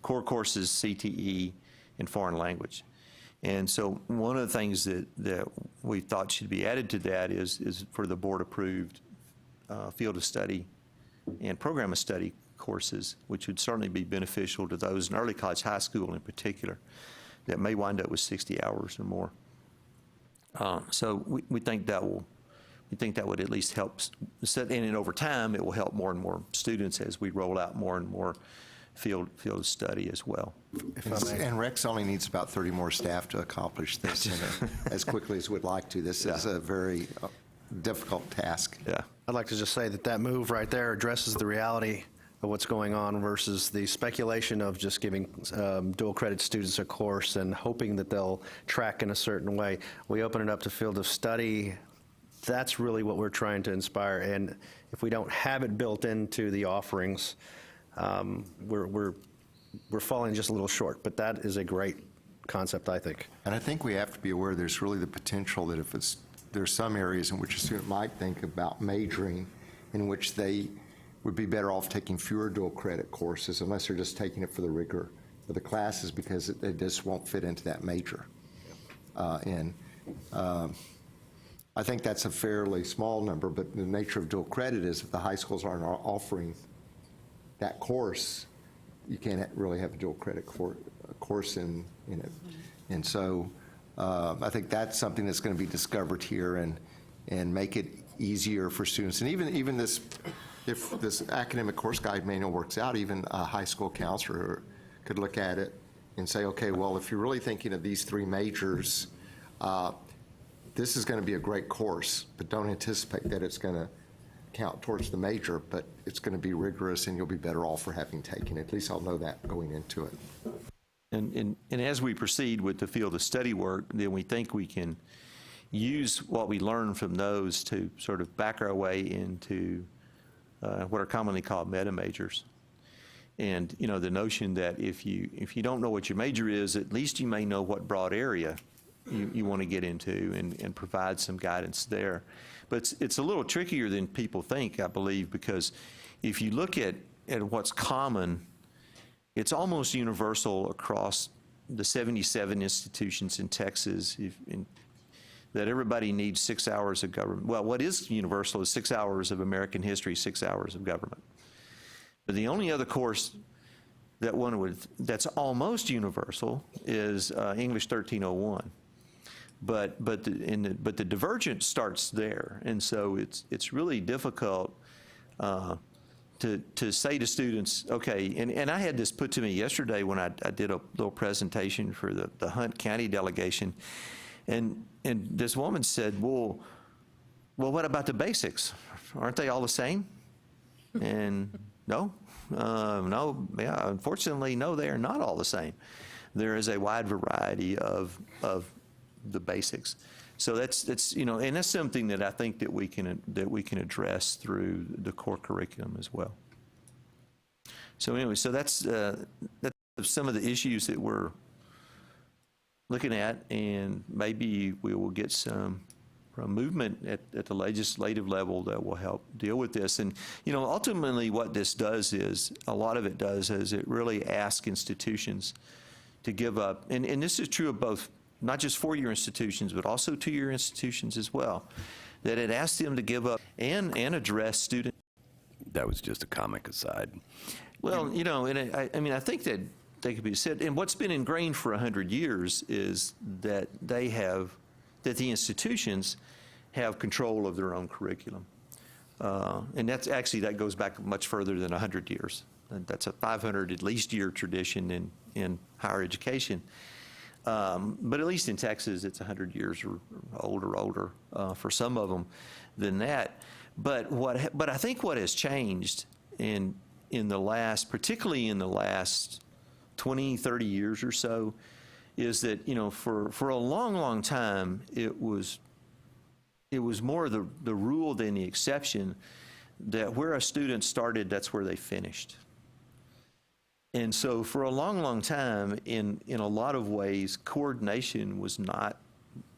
core courses, CTE, and foreign language. And so one of the things that we thought should be added to that is for the board-approved field of study and program of study courses, which would certainly be beneficial to those in early college, high school in particular, that may wind up with 60 hours or more. So we think that would at least help, and over time, it will help more and more students as we roll out more and more field of study as well. And Rex only needs about 30 more staff to accomplish this as quickly as we'd like to. This is a very difficult task. Yeah. I'd like to just say that move right there addresses the reality of what's going on versus the speculation of just giving dual credit students a course and hoping that they'll track in a certain way. We open it up to field of study. That's really what we're trying to inspire. And if we don't have it built into the offerings, we're falling just a little short. But that is a great concept, I think. And I think we have to be aware there's really the potential that there's some areas in which a student might think about majoring in which they would be better off taking fewer dual credit courses unless they're just taking it for the rigor of the classes because they just won't fit into that major. I think that's a fairly small number, but the nature of dual credit is if the high schools aren't offering that course, you can't really have a dual credit course in it. And so I think that's something that's going to be discovered here and make it easier for students. And even this, if this academic course guide manual works out, even a high school counselor could look at it and say, okay, well, if you're really thinking of these 3 majors, this is going to be a great course, but don't anticipate that it's going to count towards the major, but it's going to be rigorous and you'll be better off for having taken it. At least I'll know that going into it. And as we proceed with the field of study work, then we think we can use what we learn from those to sort of back our way into what are commonly called meta majors. And the notion that if you don't know what your major is, at least you may know what broad area you want to get into and provide some guidance there. But it's a little trickier than people think, I believe, because if you look at what's common, it's almost universal across the 77 institutions in Texas, that everybody needs 6 hours of government. Well, what is universal is 6 hours of American history, 6 hours of government. But the only other course that that's almost universal is English 1301. But the divergence starts there, and so it's really difficult to say to students, okay, and I had this put to me yesterday when I did a little presentation for the Hunt County delegation, and this woman said, well, what about the basics? Aren't they all the same? And no, yeah, unfortunately, no, they are not all the same. There is a wide variety of the basics. So that's and that's something that I think that we can address through the core curriculum as well. So anyway, so that's some of the issues that we're looking at, and maybe we will get some movement at the legislative level that will help deal with this. And ultimately what this does is, a lot of it does is it really asks institutions to give up, and this is true of both, not just four-year institutions, but also two-year institutions as well, that it asks them to give up and address student. That was just a comic aside. Well, and I think that they could be said, and what's been ingrained for 100 years is that the institutions have control of their own curriculum. And that goes back much further than 100 years. And that's a 500 at least year tradition in higher education. But at least in Texas, it's 100 years or older for some of them than that. But I think what has changed particularly in the last 20, 30 years or so, is that for a long time it was more the rule than the exception, that where a student started, that's where they finished. And so for a long time, in a lot of ways, coordination was not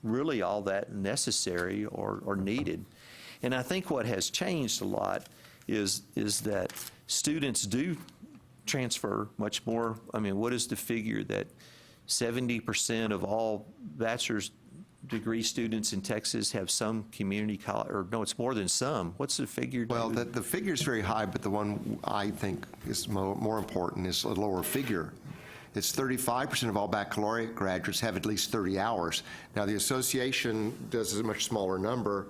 really all that necessary or needed. And I think what has changed a lot is that students do transfer much more. I mean, what is the figure that 70% of all bachelor's degree students in Texas have some community college, or no, it's more than some. What's the figure? Well, the figure's very high, but the one I think is more important is a lower figure. It's 35% of all baccalaureate graduates have at least 30 hours. Now, the association does a much smaller number.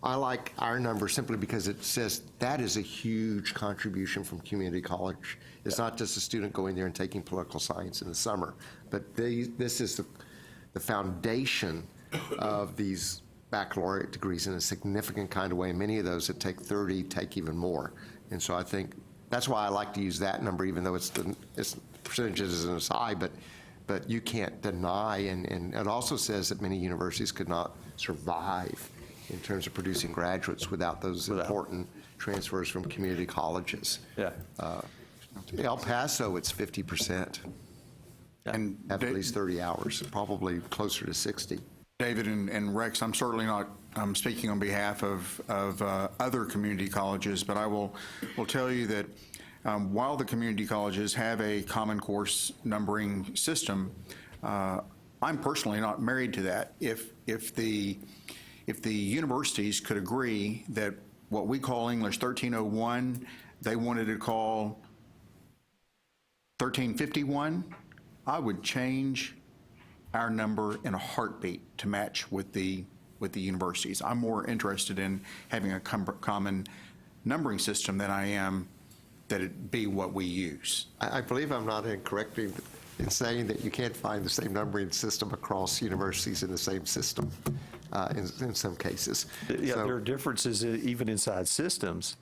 I like our number simply because it says that is a huge contribution from community college. It's not just a student going there and taking political science in the summer, but this is the foundation of these baccalaureate degrees in a significant kind of way. Many of those that take 30 take even more. And so I think that's why I like to use that number, even though its percentages isn't as high, but you can't deny, and it also says that many universities could not survive in terms of producing graduates without those important transfers from community colleges. Yeah. El Paso, it's 50%. And have at least 30 hours, probably closer to 60. David and Rex, I'm certainly not speaking on behalf of other community colleges, but I will tell you that while the community colleges have a common course numbering system, I'm personally not married to that. If the universities could agree that what we call English 1301, they wanted to call 1351, I would change our number in a heartbeat to match with the universities. I'm more interested in having a common numbering system than I am that it be what we use. I believe I'm not incorrect in saying that you can't find the same numbering system across universities in the same system in some cases. Yeah, So- there are differences even inside systems.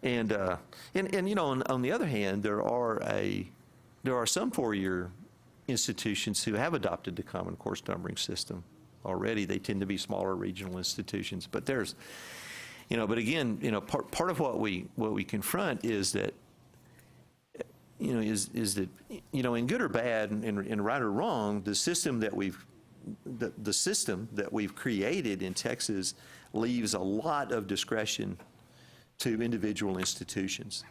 And on the other hand, there are some four-year institutions who have adopted the common course numbering system already. They tend to be smaller regional institutions, but there's, but again, part of what we confront is that, is that, in good or bad, and right or wrong, the system that we've created in Texas leaves a lot of discretion to individual institutions.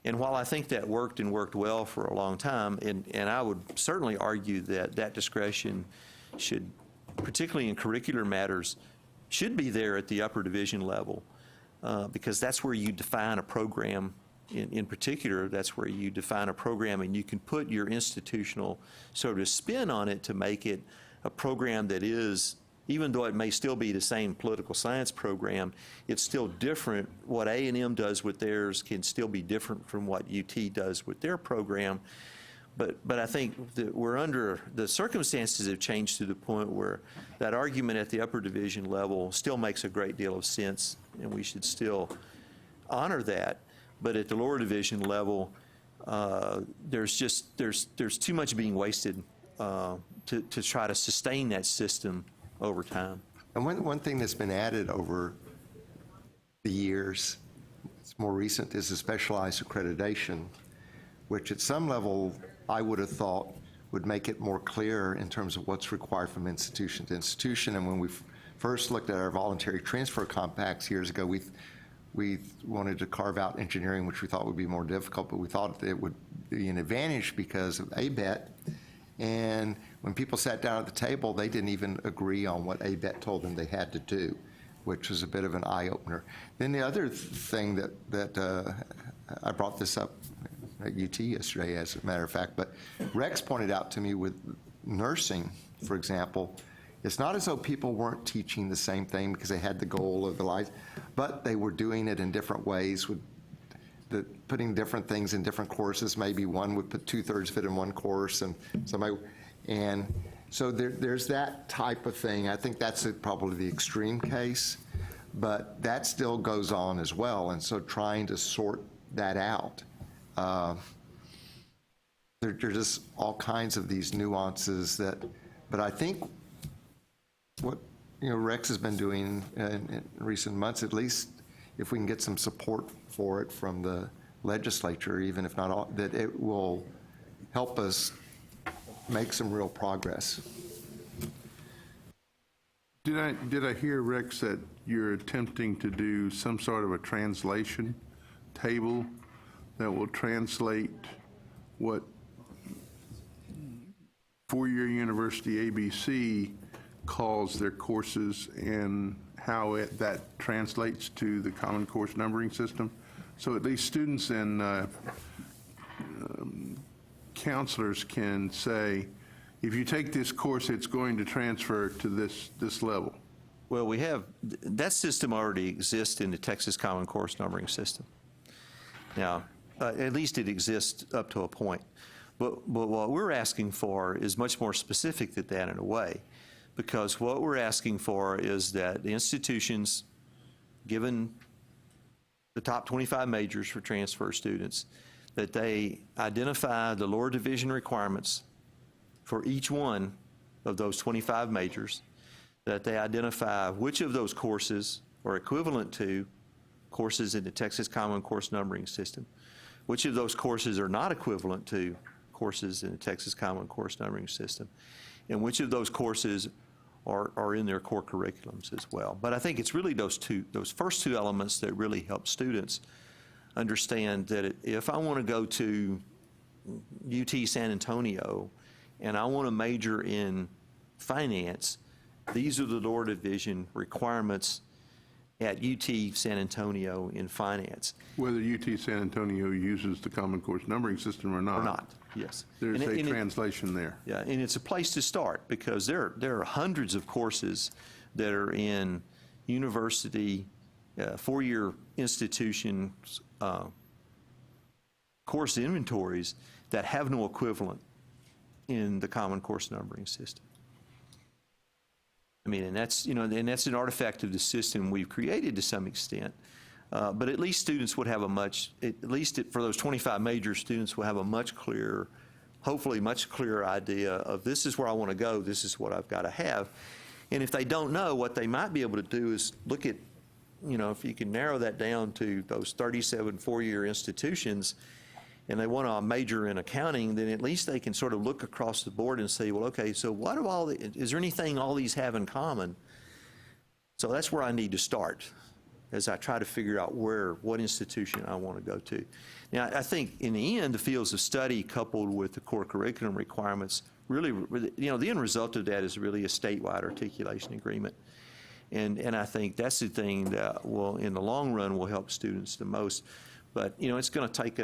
And while I think that worked and worked well for a long time, and I would certainly argue that that discretion should, particularly in curricular matters, should be there at the upper division level, because that's where you define a program. In particular, that's where you define a program and you can put your institutional sort of spin on it to make it a program that is, even though it may still be the same political science program, it's still different. What A&M does with theirs can still be different from what UT does with their program. But I think that we're under, the circumstances have changed to the point where that argument at the upper division level still makes a great deal of sense, and we should still honor that. But at the lower division level, there's too much being wasted to try to sustain that system over time. And one thing that's been added over the years, it's more recent, is the specialized accreditation, which at some level I would have thought would make it more clear in terms of what's required from institution to institution. And when we first looked at our voluntary transfer compacts years ago, we wanted to carve out engineering, which we thought would be more difficult, but we thought it would be an advantage because of ABET. And when people sat down at the table, they didn't even agree on what ABET told them they had to do, which was a bit of an eye-opener. Then the other thing that I brought this up at UT yesterday, as a matter of fact, but Rex pointed out to me with nursing, for example, it's not as though people weren't teaching the same thing because they had the goal of the life, but they were doing it in different ways, with putting different things in different courses. Maybe one would put 2/3 of it in one course, and so there's that type of thing. I think that's probably the extreme case, but that still goes on as well. And so trying to sort that out, there's just all kinds of these nuances but I think what Rex has been doing in recent months, at least if we can get some support for it from the legislature, even if not all, that it will help us make some real progress. Did I hear, Rex, that you're attempting to do some sort of a translation table that will translate what four-year university ABC calls their courses and how that translates to the Common Course numbering system? So at least students and counselors can say, if you take this course, it's going to transfer to this level. Well, we have, that system already exists in the Texas Common Course numbering system. Now, at least it exists up to a point. But what we're asking for is much more specific than that in a way, because what we're asking for is that the institutions, given the top 25 majors for transfer students, that they identify the lower division requirements for each one of those 25 majors, that they identify which of those courses are equivalent to courses in the Texas Common Course numbering system, which of those courses are not equivalent to courses in the Texas Common Course numbering system, and which of those courses are in their core curriculums as well. But I think it's really those first two elements that really help students understand that if I want to go to UT San Antonio and I want to major in finance, these are the lower division requirements at UT San Antonio in finance. Whether UT San Antonio uses the Common Course numbering system or not. Or not, yes. There's a translation there. Yeah, and it's a place to start because there are hundreds of courses that are in university, four-year institutions, course inventories that have no equivalent in the Common Course numbering system. I mean, and that's an artifact of the system we've created to some extent. But at least students would have for those 25 major students will have a much clearer, hopefully much clearer idea of this is where I want to go, this is what I've got to have. And if they don't know, what they might be able to do is look at, if you can narrow that down to those 37 four-year institutions, and they want to major in accounting, then at least they can sort of look across the board and say, well, okay, so is there anything all these have in common? So that's where I need to start. as I try to figure out what institution I want to go to. Now, I think in the end, the fields of study coupled with the core curriculum requirements really, the end result of that is really a statewide articulation agreement. And I think that's the thing that will, in the long run, will help students the most. But, it's going to take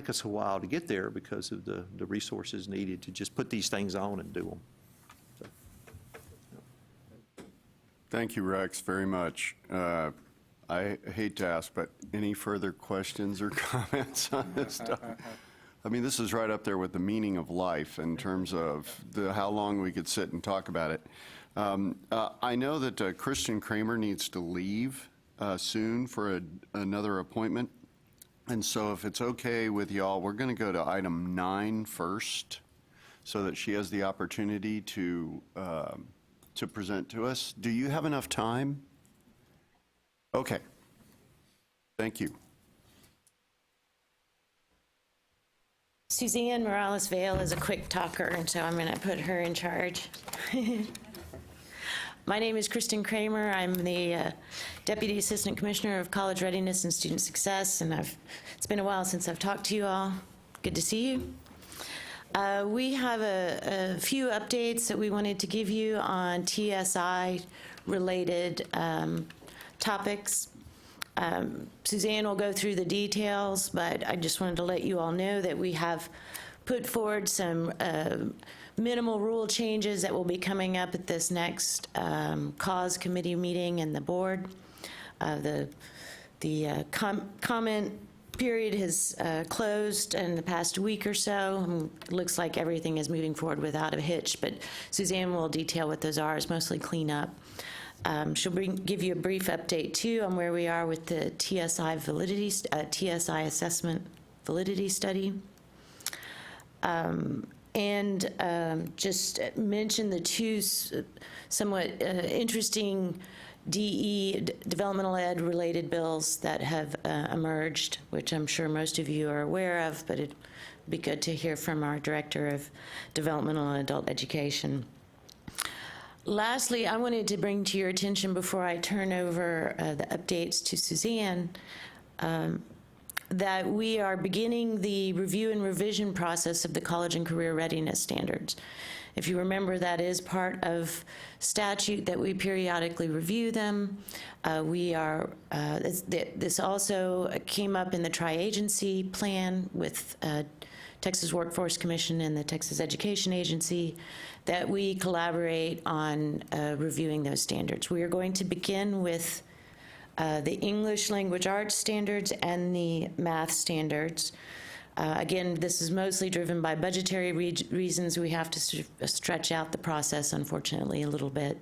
us a while to get there because of the resources needed to just put these things on and do them. Thank you, Rex, very much. I hate to ask, but any further questions or comments on this stuff? I mean, this is right up there with the meaning of life in terms of how long we could sit and talk about it. I know that Christian Kramer needs to leave soon for another appointment. And so if it's okay with y'all, we're going to go to item 9 first so that she has the opportunity to present to us. Do you have enough time? Okay. Thank you. Suzanne Morales-Vale is a quick talker, and so I'm going to put her in charge. My name is Kristen Kramer. I'm the Deputy Assistant Commissioner of College Readiness and Student Success, and it's been a while since I've talked to you all. Good to see you. We have a few updates that we wanted to give you on TSI-related topics. Suzanne will go through the details, but I just wanted to let you all know that we have put forward some minimal rule changes that will be coming up at this next cause committee meeting in the board. The comment period has closed in the past week or so. It looks like everything is moving forward without a hitch, but Suzanne will detail what those are. It's mostly cleanup. She'll give you a brief update, too, on where we are with the TSI assessment validity study. Just mention the two somewhat interesting developmental ed related bills that have emerged, which I'm sure most of you are aware of, but it'd be good to hear from our Director of Developmental and Adult Education. Lastly, I wanted to bring to your attention before I turn over the updates to Suzanne, that we are beginning the review and revision process of the college and career readiness standards. If you remember, that is part of statute that we periodically review them. This also came up in the tri-agency plan with Texas Workforce Commission and the Texas Education Agency, that we collaborate on reviewing those standards. We are going to begin with the English language arts standards and the math standards. Again, this is mostly driven by budgetary reasons. We have to stretch out the process, unfortunately, a little bit.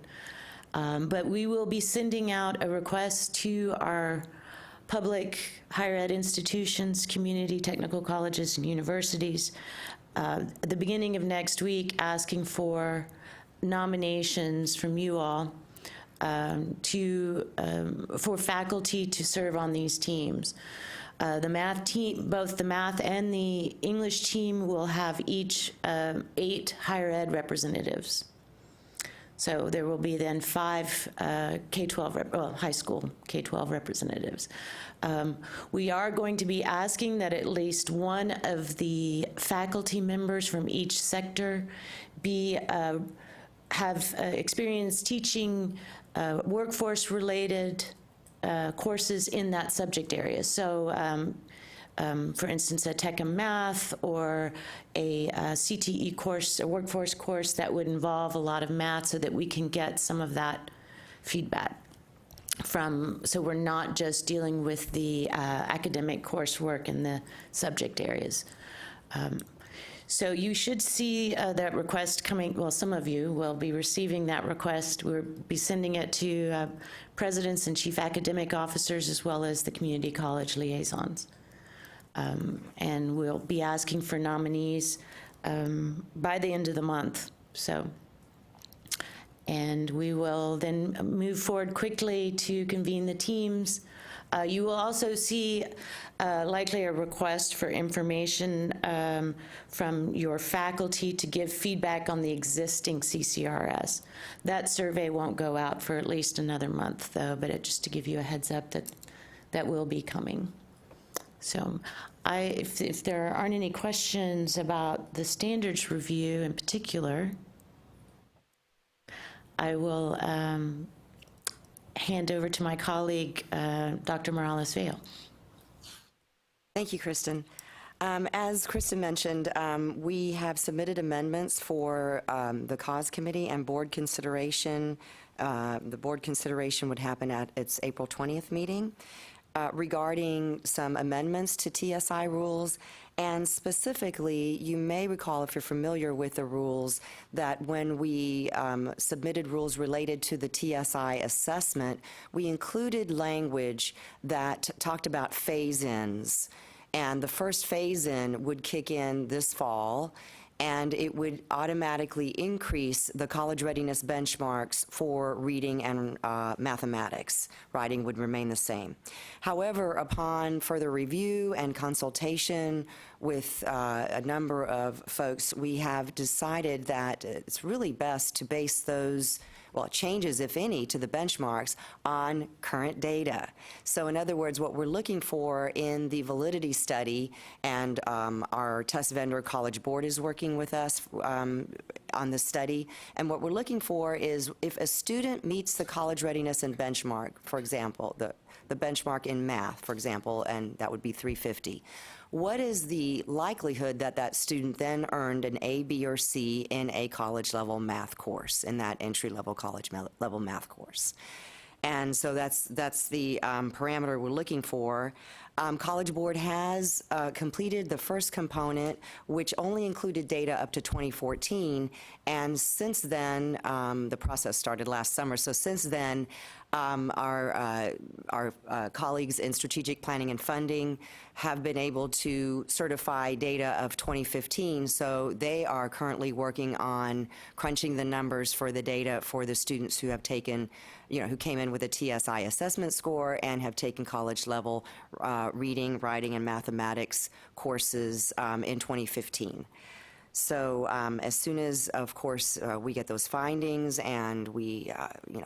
But we will be sending out a request to our public higher ed institutions, community technical colleges, and universities at the beginning of next week, asking for nominations from you all for faculty to serve on these teams. The math team, both the math and the English team, will have each 8 higher ed representatives. So there will be then 5 K-12, high school K-12 representatives. We are going to be asking that at least one of the faculty members from each sector have experience teaching workforce-related courses in that subject area. So, for instance, a Tech and Math or a CTE course, a workforce course that would involve a lot of math, so that we can get some of that feedback so we're not just dealing with the academic coursework in the subject areas. So you should see that request coming. Well, some of you will be receiving that request. We'll be sending it to presidents and chief academic officers, as well as the community college liaisons. And we'll be asking for nominees by the end of the month. And we will then move forward quickly to convene the teams You will also see likely a request for information from your faculty to give feedback on the existing CCRS. That survey won't go out for at least another month, though, but just to give you a heads up that that will be coming. So if there aren't any questions about the standards review in particular, I will hand over to my colleague, Dr. Morales-Vail. Thank you, Kristen. As Kristen mentioned, we have submitted amendments for the cause committee and board consideration. The board consideration would happen at its April 20th meeting regarding some amendments to TSI rules. And specifically, you may recall, if you're familiar with the rules, that when we submitted rules related to the TSI assessment, we included language that talked about phase-ins. And the first phase-in would kick in this fall, and it would automatically increase the college readiness benchmarks for reading and mathematics. Writing would remain the same. However, upon further review and consultation with a number of folks, we have decided that it's really best to base those changes, if any, to the benchmarks on current data. So in other words, what we're looking for in the validity study, and our test vendor College Board is working with us on the study, and what we're looking for is if a student meets the college readiness and benchmark, for example, the benchmark in math, for example, and that would be 350. What is the likelihood that that student then earned an A, B, or C in a college-level math course, in that entry-level college-level math course? And so that's the parameter we're looking for. College Board has completed the first component, which only included data up to 2014, and since then, the process started last summer, so since then, our colleagues in strategic planning and funding have been able to certify data of 2015, so they are currently working on crunching the numbers for the data for the students who have taken, who came in with a TSI assessment score and have taken college-level reading, writing, and mathematics courses in 2015. So as soon as, of course, we get those findings and we,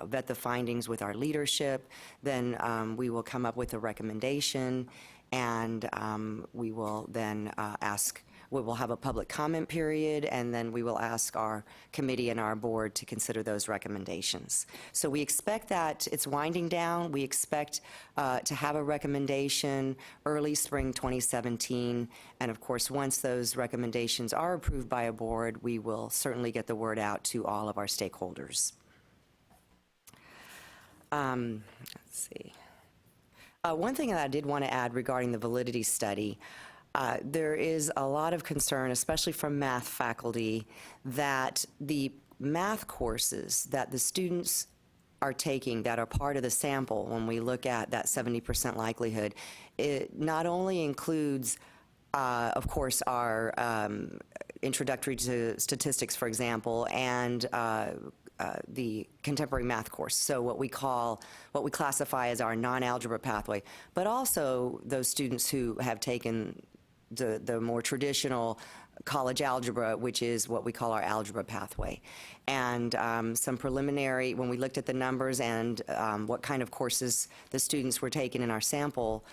vet the findings with our leadership, then we will come up with a recommendation, and we will then we will have a public comment period, and then we will ask our committee and our board to consider those recommendations. So we expect that it's winding down. We expect to have a recommendation early spring 2017, and of course, once those recommendations are approved by a board, we will certainly get the word out to all of our stakeholders. Let's see. One thing that I did want to add regarding the validity study, there is a lot of concern, especially from math faculty, that the math courses that the students are taking that are part of the sample, when we look at that 70% likelihood, it not only includes, of course, our introductory to statistics, for example, and the contemporary math course, so what we classify as our non-algebra pathway, but also those students who have taken the more traditional college algebra, which is what we call our algebra pathway. And some preliminary, when we looked at the numbers and what kind of courses the students were taking in our sample,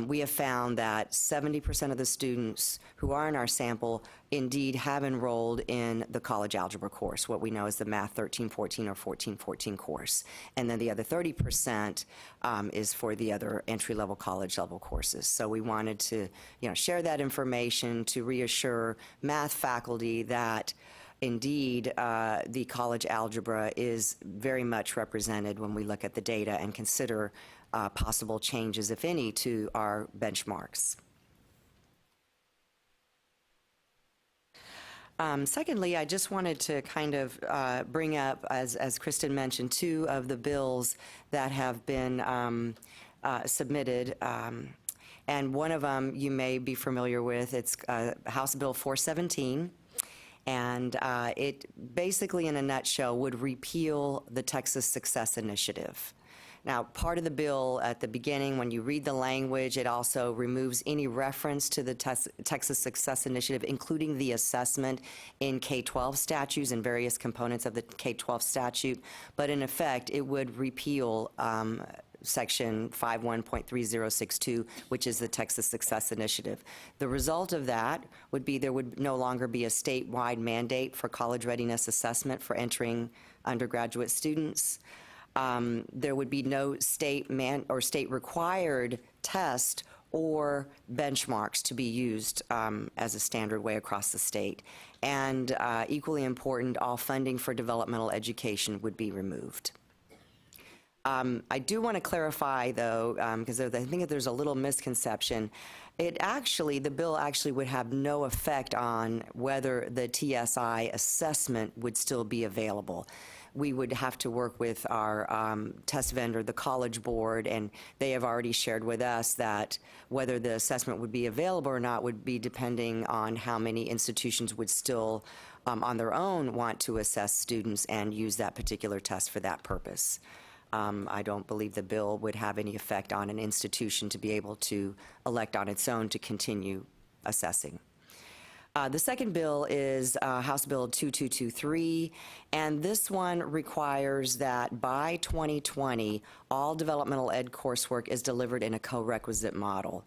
we have found that 70% of the students who are in our sample indeed have enrolled in the college algebra course, what we know as the Math 1314 or 1414 course. And then the other 30% is for the other entry-level college-level courses. So we wanted to, share that information to reassure math faculty that indeed, the college algebra is very much represented when we look at the data and consider possible changes, if any, to our benchmarks. Secondly, I just wanted to kind of bring up, as Kristen mentioned, two of the bills that have been submitted. And one of them you may be familiar with. It's House Bill 417. And it basically, in a nutshell, would repeal the Texas Success Initiative. Now, part of the bill at the beginning, when you read the language, it also removes any reference to the Texas Success Initiative, including the assessment in K-12 statutes and various components of the K-12 statute. But in effect, it would repeal Section 51.3062, which is the Texas Success Initiative. The result of that would be there would no longer be a statewide mandate for college readiness assessment for entering undergraduate students. There would be no state required test or benchmarks to be used as a standard way across the state. And equally important, all funding for developmental education would be removed. I do want to clarify, though, because I think that there's a little misconception. The bill actually would have no effect on whether the TSI assessment would still be available. We would have to work with our test vendor, the College Board, and they have already shared with us that whether the assessment would be available or not would be depending on how many institutions would still, on their own, want to assess students and use that particular test for that purpose. I don't believe the bill would have any effect on an institution to be able to elect on its own to continue assessing. The second bill is House Bill 2223, and this one requires that by 2020, all developmental ed coursework is delivered in a co-requisite model.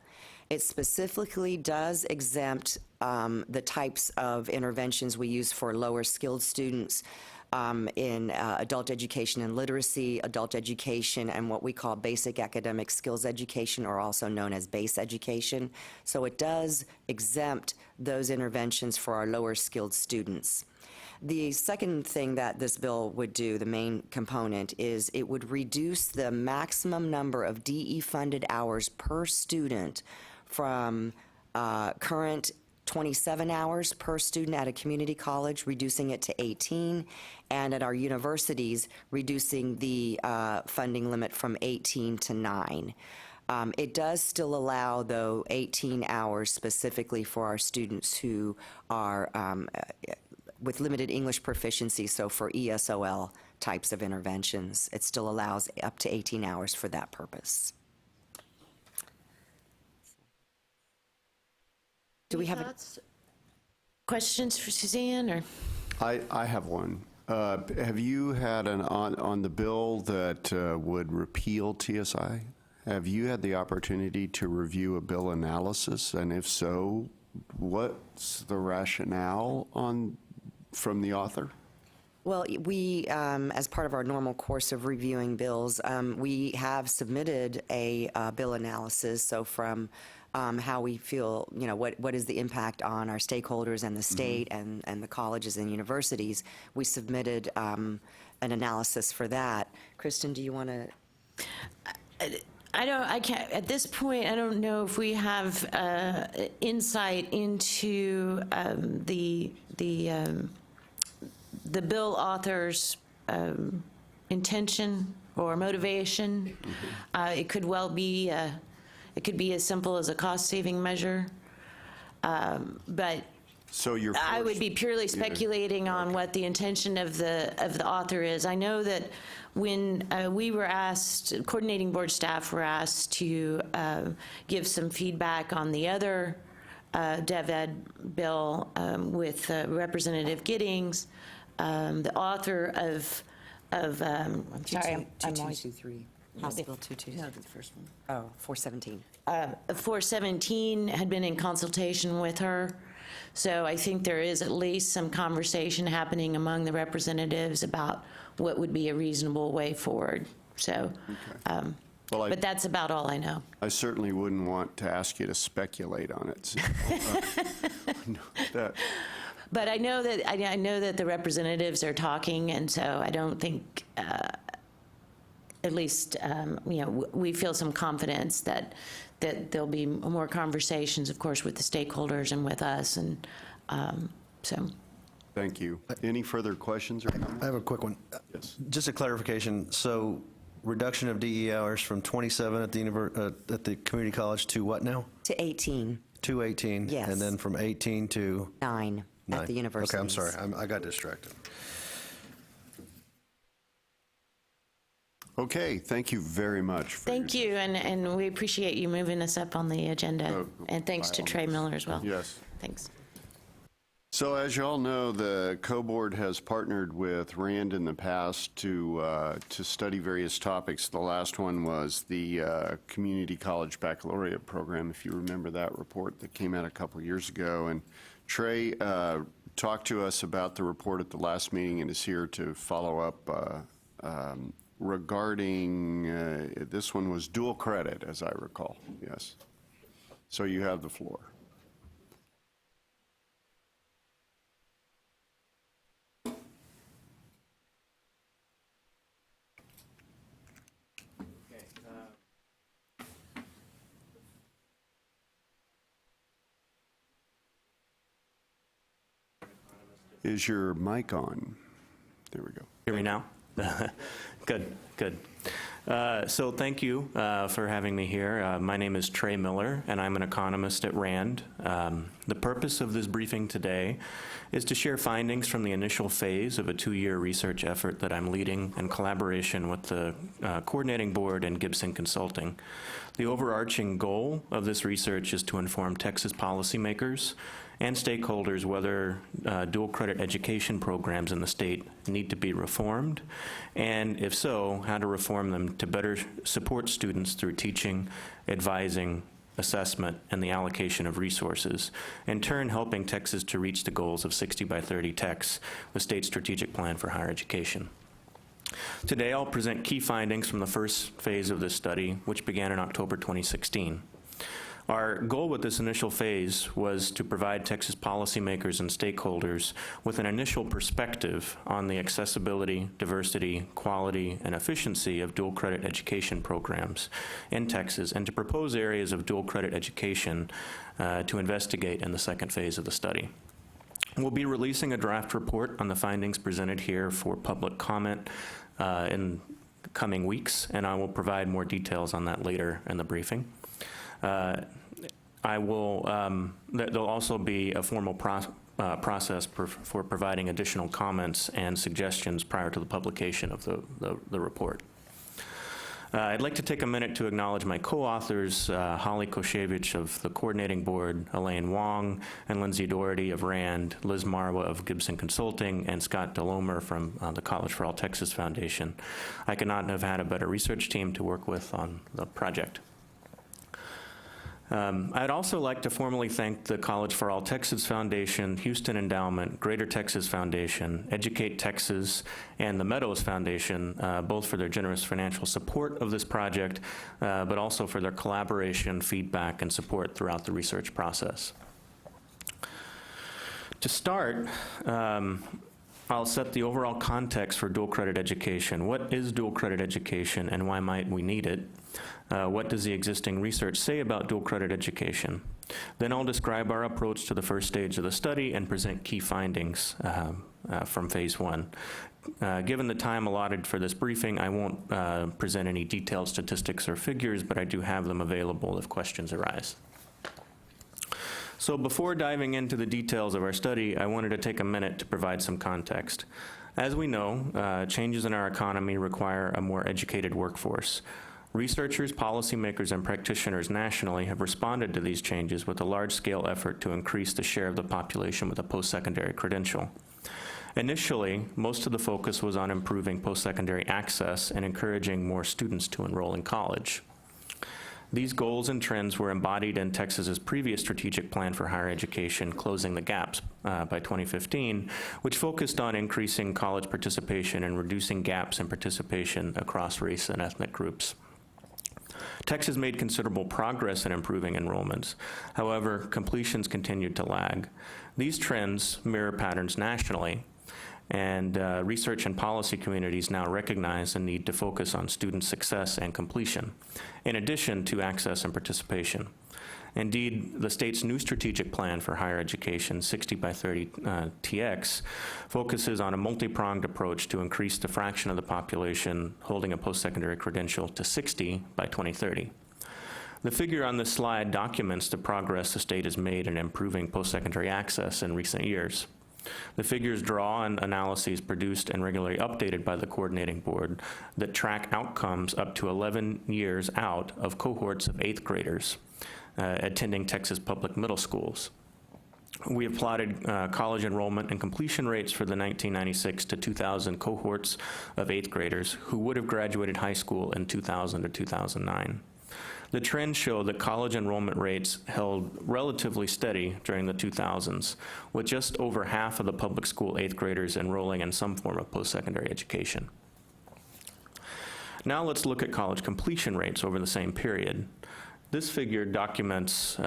It specifically does exempt the types of interventions we use for lower skilled students in adult education and literacy, adult education, and what we call basic academic skills education, or also known as BASE education. So it does exempt those interventions for our lower skilled students. The second thing that this bill would do, the main component, is it would reduce the maximum number of DE-funded hours per student from current 27 hours per student at a community college, reducing it to 18, and at our universities, reducing the funding limit from 18 to 9. It does still allow, though, 18 hours specifically for our students who are with limited English proficiency, so for ESOL types of interventions. It still allows up to 18 hours for that purpose. Do we have questions for Suzanne, or? I have one. Have you had on the bill that would repeal TSI? Have you had the opportunity to review a bill analysis? And if so, what's the rationale from the author? Well, we, as part of our normal course of reviewing bills, we have submitted a bill analysis. So from how we feel, what is the impact on our stakeholders and the state and the colleges and universities, we submitted an analysis for that. Kristen, do you want to? I can't, at this point, I don't know if we have insight into the bill author's intention or motivation. It could well be, it could be as simple as a cost-saving measure, but so I would be purely speculating on what the intention of the author is. I know that when we were asked, coordinating board staff were asked to give some feedback on the other DevEd bill with Representative Giddings, the author of I'm sorry, I'm always 2223. House Bill 22. No, the first one. Oh, 417. 417 had been in consultation with her. So I think there is at least some conversation happening among the representatives about what would be a reasonable way forward. So, but that's about all I know. I certainly wouldn't want to ask you to speculate on it. So, But I know that the representatives are talking, and so I don't think, at least, we feel some confidence that there'll be more conversations, of course, with the stakeholders and with us, and so. Thank you. Any further questions or comments? I have a quick one. Yes. Just a clarification. So reduction of DE hours from 27 at the community college to what now? To 18. To 18? Yes. And then from 18 to? 9 at the universities. Okay, I'm sorry. I got distracted. Okay, thank you very much. Thank you, and we appreciate you moving us up on the agenda. Oh, And thanks by to all Trey means. Miller as well. Yes. Thanks. So as you all know, the co-board has partnered with RAND in the past to study various topics. The last one was the Community College Baccalaureate Program, if you remember that report that came out a couple years ago. And Trey talked to us about the report at the last meeting and is here to follow up regarding, this one was dual credit, as I recall, yes. So you have the floor. Is your mic on? There we go. Hear me now? Good, good. So thank you for having me here. My name is Trey Miller, and I'm an economist at RAND. The purpose of this briefing today is to share findings from the initial phase of a 2-year research effort that I'm leading in collaboration with the Coordinating Board and Gibson Consulting. The overarching goal of this research is to inform Texas policymakers and stakeholders whether dual credit education programs in the state need to be reformed, and if so, how to reform them to better support students through teaching, advising, assessment, and the allocation of resources, in turn helping Texas to reach the goals of 60 by 30 Tex, the state's strategic plan for higher education. Today, I'll present key findings from the first phase of this study, which began in October 2016. Our goal with this initial phase was to provide Texas policymakers and stakeholders with an initial perspective on the accessibility, diversity, quality, and efficiency of dual credit education programs in Texas, and to propose areas of dual credit education to investigate in the second phase of the study. We'll be releasing a draft report on the findings presented here for public comment in coming weeks, and I will provide more details on that later in the briefing. There'll also be a formal process for providing additional comments and suggestions prior to the publication of the report. I'd like to take a minute to acknowledge my co-authors, Holly Koshevich of the Coordinating Board, Elaine Wong, and Lindsay Doherty of RAND, Liz Marwa of Gibson Consulting, and Scott DeLomer from the College for All Texas Foundation. I could not have had a better research team to work with on the project. I'd also like to formally thank the College for All Texas Foundation, Houston Endowment, Greater Texas Foundation, Educate Texas, and the Meadows Foundation, both for their generous financial support of this project, but also for their collaboration, feedback, and support throughout the research process. To start, I'll set the overall context for dual credit education. What is dual credit education and why might we need it? What does the existing research say about dual credit education? Then I'll describe our approach to the first stage of the study and present key findings from phase 1. Given the time allotted for this briefing, I won't present any detailed statistics or figures, but I do have them available if questions arise. So before diving into the details of our study, I wanted to take a minute to provide some context. As we know, changes in our economy require a more educated workforce. Researchers, policymakers, and practitioners nationally have responded to these changes with a large-scale effort to increase the share of the population with a post-secondary credential. Initially, most of the focus was on improving post-secondary access and encouraging more students to enroll in college. These goals and trends were embodied in Texas's previous strategic plan for higher education, Closing the Gaps, by 2015, which focused on increasing college participation and reducing gaps in participation across race and ethnic groups. Texas made considerable progress in improving enrollments. However, completions continued to lag. These trends mirror patterns nationally, and research and policy communities now recognize the need to focus on student success and completion, in addition to access and participation. Indeed, the state's new strategic plan for higher education, 60 by 30 TX, focuses on a multi-pronged approach to increase the fraction of the population holding a post-secondary credential to 60 by 2030. The figure on this slide documents the progress the state has made in improving post-secondary access in recent years. The figures draw on analyses produced and regularly updated by the coordinating board that track outcomes up to 11 years out of cohorts of 8th graders attending Texas public middle schools. We have plotted college enrollment and completion rates for the 1996 to 2000 cohorts of 8th graders who would have graduated high school in 2000 to 2009. The trends show that college enrollment rates held relatively steady during the 2000s, with just over half of the public school 8th graders enrolling in some form of post-secondary education. Now let's look at college completion rates over the same period. This figure documents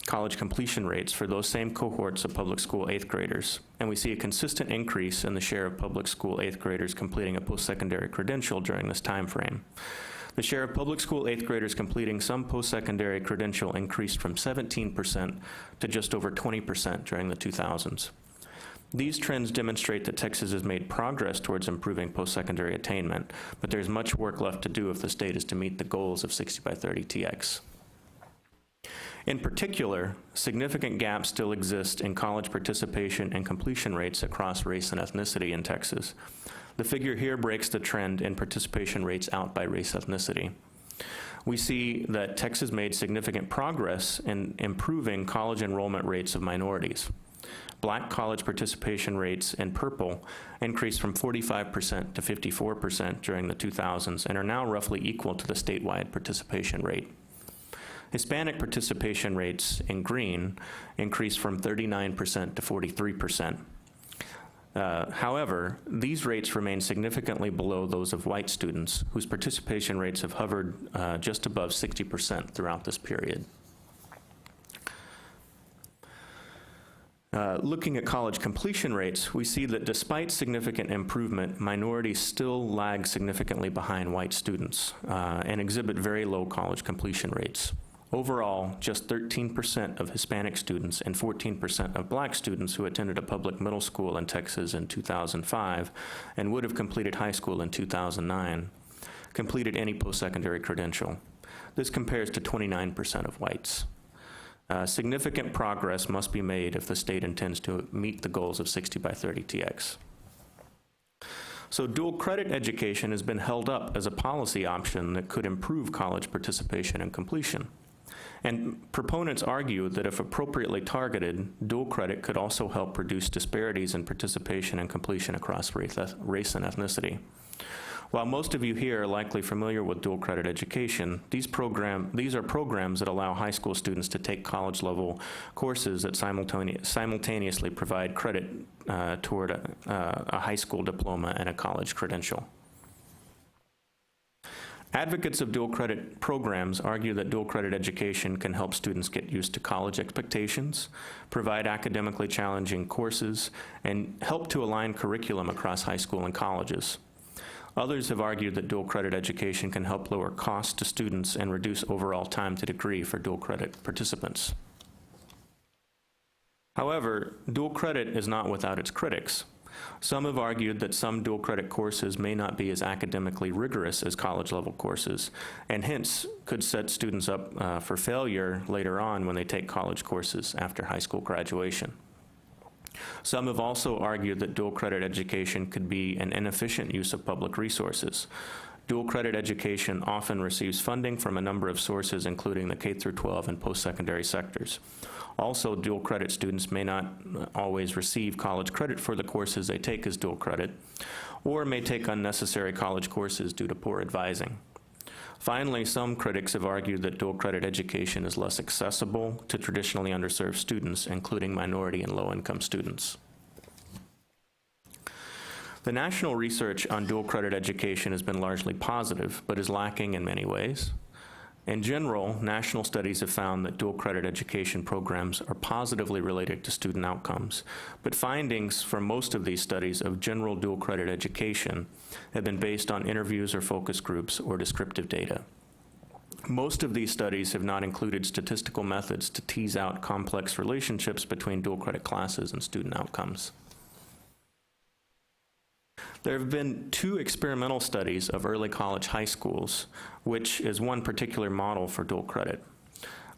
college completion rates for those same cohorts of public school 8th graders, and we see a consistent increase in the share of public school 8th graders completing a post-secondary credential during this time frame. The share of public school 8th graders completing some post-secondary credential increased from 17% to just over 20% during the 2000s. These trends demonstrate that Texas has made progress towards improving post-secondary attainment, but there's much work left to do if the state is to meet the goals of 60 by 30 TX. In particular, significant gaps still exist in college participation and completion rates across race and ethnicity in Texas. The figure here breaks the trend in participation rates out by race ethnicity. We see that Texas made significant progress in improving college enrollment rates of minorities. Black college participation rates in purple increased from 45% to 54% during the 2000s and are now roughly equal to the statewide participation rate. Hispanic participation rates in green increased from 39% to 43%. However, these rates remain significantly below those of white students, whose participation rates have hovered just above 60% throughout this period. Looking at college completion rates, we see that despite significant improvement, minorities still lag significantly behind white students and exhibit very low college completion rates. Overall, just 13% of Hispanic students and 14% of black students who attended a public middle school in Texas in 2005 and would have completed high school in 2009 completed any post-secondary credential. This compares to 29% of whites. Significant progress must be made if the state intends to meet the goals of 60 by 30 TX. So dual credit education has been held up as a policy option that could improve college participation and completion. And proponents argue that if appropriately targeted, dual credit could also help reduce disparities in participation and completion across race and ethnicity. While most of you here are likely familiar with dual credit education, these are programs that allow high school students to take college-level courses that simultaneously provide credit toward a high school diploma and a college credential. Advocates of dual credit programs argue that dual credit education can help students get used to college expectations, provide academically challenging courses, and help to align curriculum across high school and colleges. Others have argued that dual credit education can help lower costs to students and reduce overall time to degree for dual credit participants. However, dual credit is not without its critics. Some have argued that some dual credit courses may not be as academically rigorous as college-level courses, and hence could set students up for failure later on when they take college courses after high school graduation. Some have also argued that dual credit education could be an inefficient use of public resources. Dual credit education often receives funding from a number of sources, including the K-12 and post-secondary sectors. Also, dual credit students may not always receive college credit for the courses they take as dual credit, or may take unnecessary college courses due to poor advising. Finally, some critics have argued that dual credit education is less accessible to traditionally underserved students, including minority and low-income students. The national research on dual credit education has been largely positive, but is lacking in many ways. In general, national studies have found that dual credit education programs are positively related to student outcomes, but findings from most of these studies of general dual credit education have been based on interviews or focus groups or descriptive data. Most of these studies have not included statistical methods to tease out complex relationships between dual credit classes and student outcomes. There have been 2 experimental studies of early college high schools, which is one particular model for dual credit.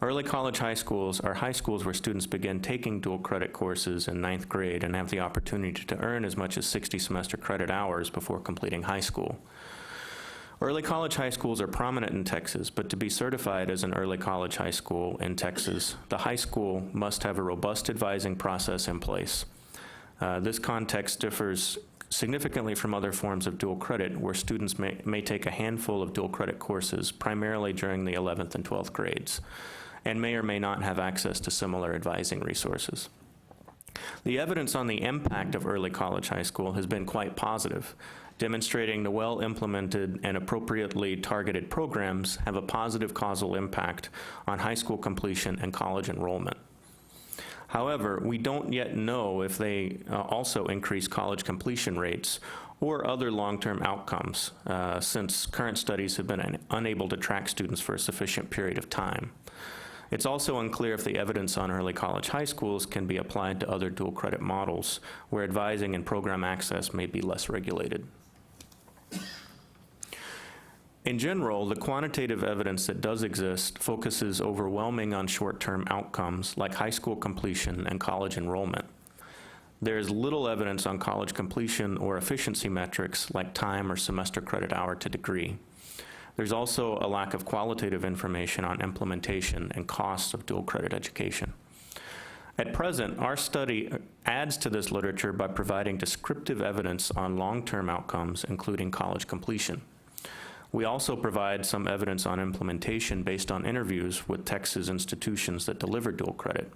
Early college high schools are high schools where students begin taking dual credit courses in 9th grade and have the opportunity to earn as much as 60 semester credit hours before completing high school. Early college high schools are prominent in Texas, but to be certified as an early college high school in Texas, the high school must have a robust advising process in place. This context differs significantly from other forms of dual credit, where students may take a handful of dual credit courses, primarily during the 11th and 12th grades, and may or may not have access to similar advising resources. The evidence on the impact of early college high school has been quite positive, demonstrating the well-implemented and appropriately targeted programs have a positive causal impact on high school completion and college enrollment. However, we don't yet know if they also increase college completion rates or other long-term outcomes, since current studies have been unable to track students for a sufficient period of time. It's also unclear if the evidence on early college high schools can be applied to other dual credit models, where advising and program access may be less regulated. In general, the quantitative evidence that does exist focuses overwhelming on short-term outcomes like high school completion and college enrollment. There is little evidence on college completion or efficiency metrics like time or semester credit hour to degree. There's also a lack of qualitative information on implementation and costs of dual credit education. At present, our study adds to this literature by providing descriptive evidence on long-term outcomes, including college completion. We also provide some evidence on implementation based on interviews with Texas institutions that deliver dual credit.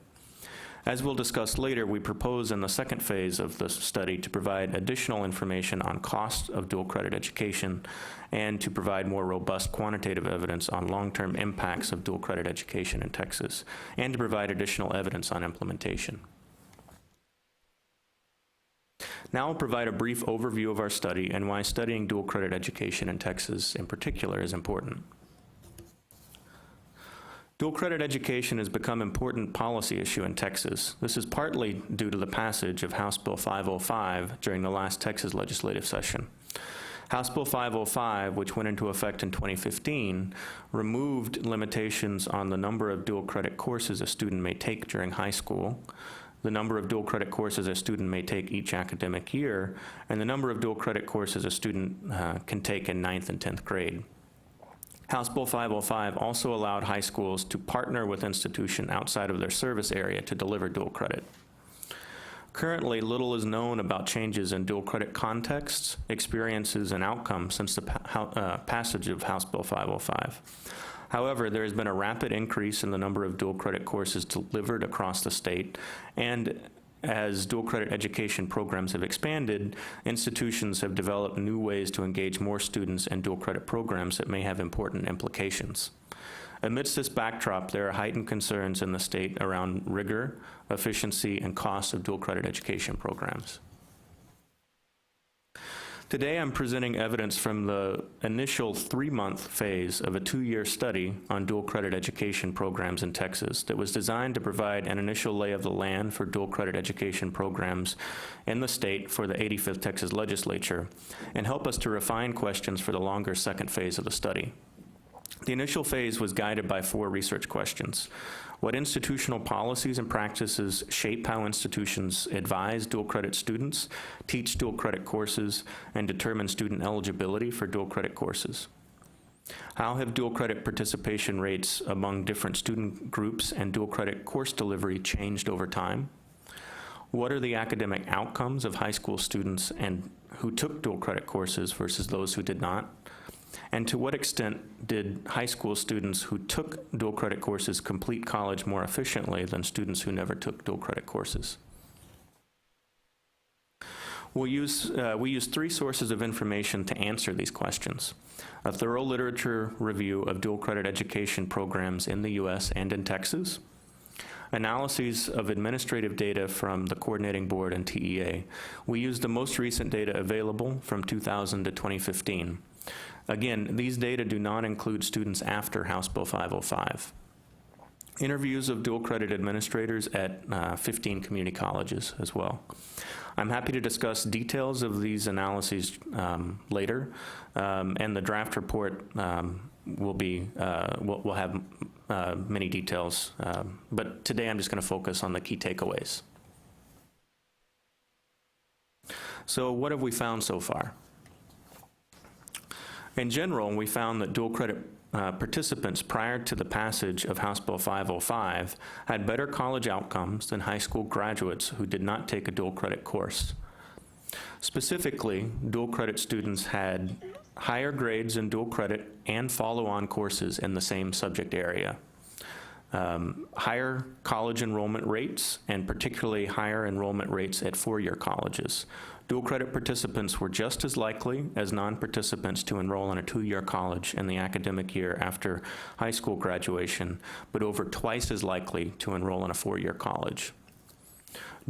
As we'll discuss later, we propose in the second phase of the study to provide additional information on costs of dual credit education and to provide more robust quantitative evidence on long-term impacts of dual credit education in Texas, and to provide additional evidence on implementation. Now I'll provide a brief overview of our study and why studying dual credit education in Texas in particular is important. Dual credit education has become an important policy issue in Texas. This is partly due to the passage of House Bill 505 during the last Texas legislative session. House Bill 505, which went into effect in 2015, removed limitations on the number of dual credit courses a student may take during high school, the number of dual credit courses a student may take each academic year, and the number of dual credit courses a student can take in 9th and 10th grade. House Bill 505 also allowed high schools to partner with institutions outside of their service area to deliver dual credit. Currently, little is known about changes in dual credit contexts, experiences, and outcomes since the passage of House Bill 505. However, there has been a rapid increase in the number of dual credit courses delivered across the state, and as dual credit education programs have expanded, institutions have developed new ways to engage more students in dual credit programs that may have important implications. Amidst this backdrop, there are heightened concerns in the state around rigor, efficiency, and cost of dual credit education programs. Today, I'm presenting evidence from the initial 3-month phase of a 2-year study on dual credit education programs in Texas that was designed to provide an initial lay of the land for dual credit education programs in the state for the 85th Texas Legislature and help us to refine questions for the longer second phase of the study. The initial phase was guided by 4 research questions. What institutional policies and practices shape how institutions advise dual credit students, teach dual credit courses, and determine student eligibility for dual credit courses? How have dual credit participation rates among different student groups and dual credit course delivery changed over time? What are the academic outcomes of high school students and who took dual credit courses versus those who did not? And to what extent did high school students who took dual credit courses complete college more efficiently than students who never took dual credit courses? We use 3 sources of information to answer these questions: a thorough literature review of dual credit education programs in the U.S. and in Texas, analyses of administrative data from the Coordinating Board and TEA. We used the most recent data available from 2000 to 2015. Again, these data do not include students after House Bill 505. Interviews of dual credit administrators at 15 community colleges as well. I'm happy to discuss details of these analyses later, and the draft report will have many details, but today I'm just going to focus on the key takeaways. So what have we found so far? In general, we found that dual credit participants prior to the passage of House Bill 505 had better college outcomes than high school graduates who did not take a dual credit course. Specifically, dual credit students had higher grades in dual credit and follow-on courses in the same subject area. Higher college enrollment rates, and particularly higher enrollment rates at four-year colleges. Dual credit participants were just as likely as non-participants to enroll in a two-year college in the academic year after high school graduation, but over twice as likely to enroll in a four-year college.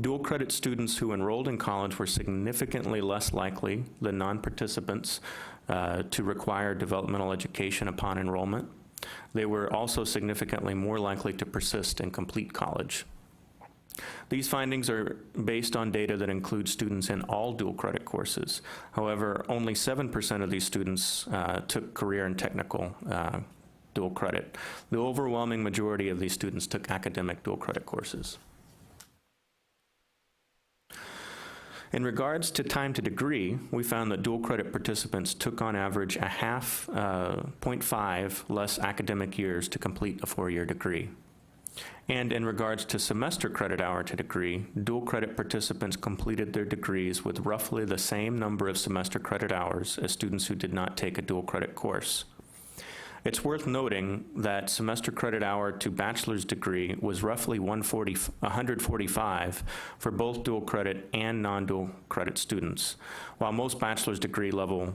Dual credit students who enrolled in college were significantly less likely than non-participants to require developmental education upon enrollment. They were also significantly more likely to persist and complete college. These findings are based on data that includes students in all dual credit courses. However, only 7% of these students took career and technical dual credit. The overwhelming majority of these students took academic dual credit courses. In regards to time to degree, we found that dual credit participants took on average a 0.5 less academic years to complete a four-year degree. And in regards to semester credit hour to degree, dual credit participants completed their degrees with roughly the same number of semester credit hours as students who did not take a dual credit course. It's worth noting that semester credit hour to bachelor's degree was roughly 145 for both dual credit and non-dual credit students, while most bachelor's degree level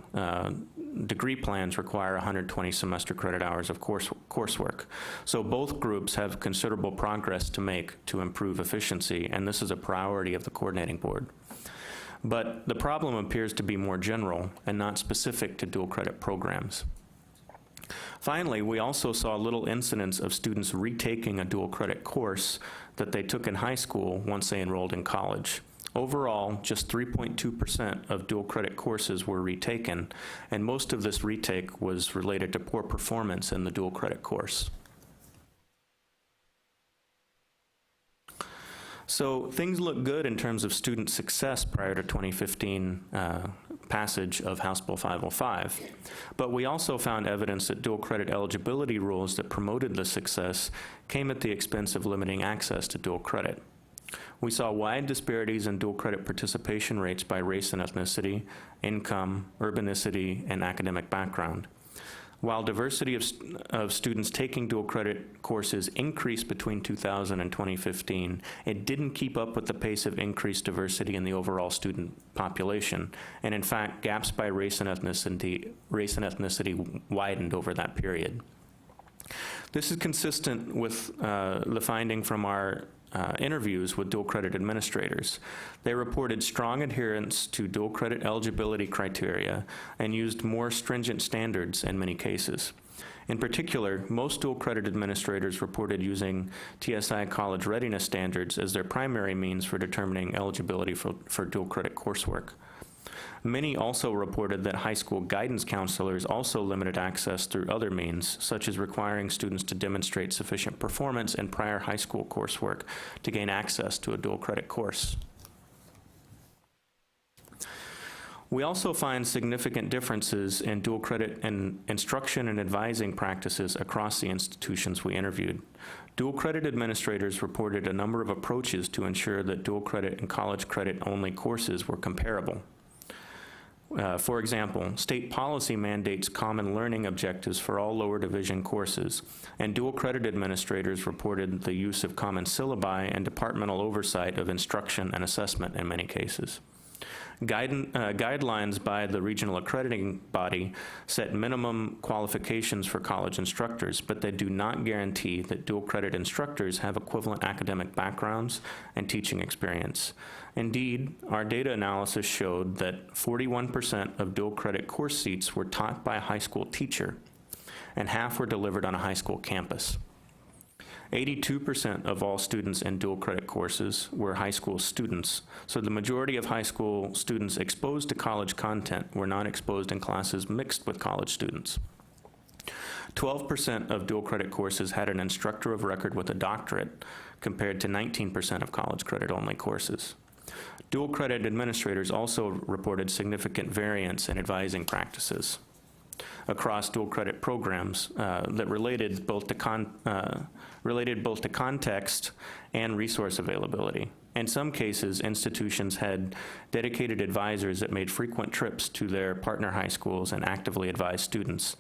degree plans require 120 semester credit hours of coursework. So both groups have considerable progress to make to improve efficiency, and this is a priority of the coordinating board. But the problem appears to be more general and not specific to dual credit programs. Finally, we also saw little incidence of students retaking a dual credit course that they took in high school once they enrolled in college. Overall, just 3.2% of dual credit courses were retaken, and most of this retake was related to poor performance in the dual credit course. So things look good in terms of student success prior to 2015 passage of House Bill 505. But we also found evidence that dual credit eligibility rules that promoted the success came at the expense of limiting access to dual credit. We saw wide disparities in dual credit participation rates by race and ethnicity, income, urbanicity, and academic background. While diversity of students taking dual credit courses increased between 2000 and 2015, it didn't keep up with the pace of increased diversity in the overall student population. And in fact, gaps by race and ethnicity widened over that period. This is consistent with the finding from our interviews with dual credit administrators. They reported strong adherence to dual credit eligibility criteria and used more stringent standards in many cases. In particular, most dual credit administrators reported using TSI college readiness standards as their primary means for determining eligibility for dual credit coursework. Many also reported that high school guidance counselors also limited access through other means, such as requiring students to demonstrate sufficient performance in prior high school coursework to gain access to a dual credit course. We also find significant differences in dual credit and instruction and advising practices across the institutions we interviewed. Dual credit administrators reported a number of approaches to ensure that dual credit and college credit only courses were comparable. For example, state policy mandates common learning objectives for all lower division courses, and dual credit administrators reported the use of common syllabi and departmental oversight of instruction and assessment in many cases. Guidelines by the regional accrediting body set minimum qualifications for college instructors, but they do not guarantee that dual credit instructors have equivalent academic backgrounds and teaching experience. Indeed, our data analysis showed that 41% of dual credit course seats were taught by a high school teacher, and half were delivered on a high school campus. 82% of all students in dual credit courses were high school students, so the majority of high school students exposed to college content were not exposed in classes mixed with college students. 12% of dual credit courses had an instructor of record with a doctorate, compared to 19% of college credit-only courses. Dual credit administrators also reported significant variance in advising practices across dual credit programs that related both to context and resource availability. In some cases, institutions had dedicated advisors that made frequent trips to their partner high schools and actively advised students.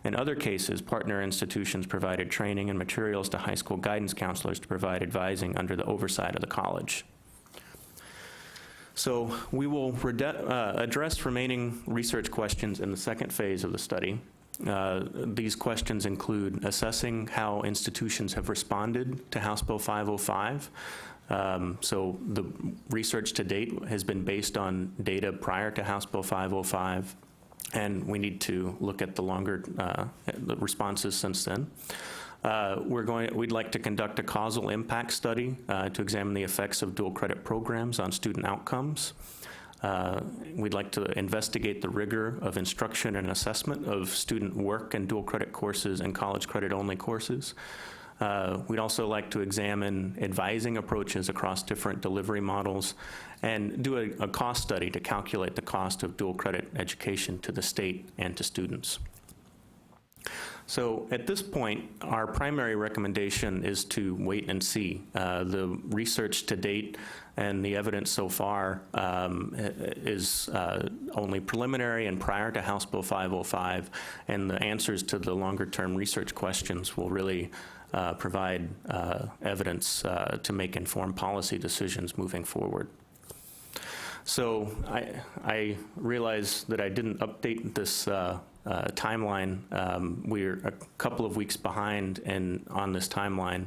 In other cases, partner institutions provided training and materials to high school guidance counselors to provide advising under the oversight of the college. So we will address remaining research questions in the second phase of the study. These questions include assessing how institutions have responded to House Bill 505. So the research to date has been based on data prior to House Bill 505, and we need to look at the longer the responses since then. We'd like to conduct a causal impact study to examine the effects of dual credit programs on student outcomes. We'd like to investigate the rigor of instruction and assessment of student work and dual credit courses and college credit-only courses. We'd also like to examine advising approaches across different delivery models and do a cost study to calculate the cost of dual credit education to the state and to students. So at this point, our primary recommendation is to wait and see. The research to date and the evidence so far is only preliminary and prior to House Bill 505, and the answers to the longer-term research questions will really provide evidence to make informed policy decisions moving forward. So I realize that I didn't update this timeline. We're a couple of weeks behind on this timeline,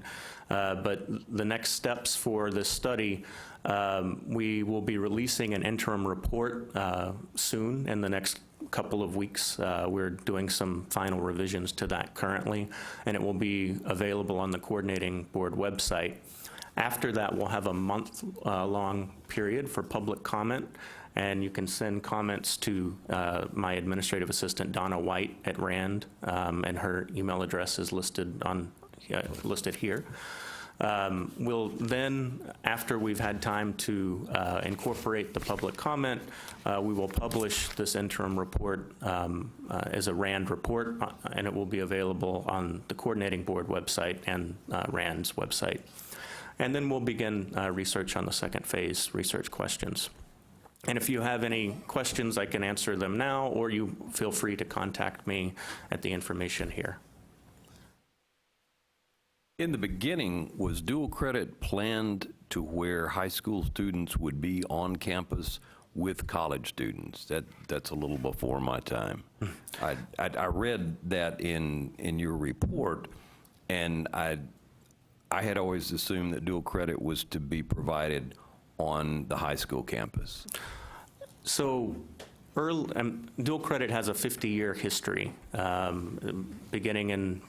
but the next steps for this study, we will be releasing an interim report soon in the next couple of weeks. We're doing some final revisions to that currently, and it will be available on the coordinating board website. After that, we'll have a month-long period for public comment, and you can send comments to my administrative assistant, Donna White at RAND, and her email address is listed here. We'll then, after we've had time to incorporate the public comment, we will publish this interim report as a RAND report, and it will be available on the coordinating board website and RAND's website. And then we'll begin research on the second phase, research questions. And if you have any questions, I can answer them now, or you feel free to contact me at the information here. In the beginning, was dual credit planned to where high school students would be on campus with college students? That's a little before my time. I read that in your report, and I had always assumed that dual credit was to be provided on the high school campus. So dual credit has a 50-year history, beginning in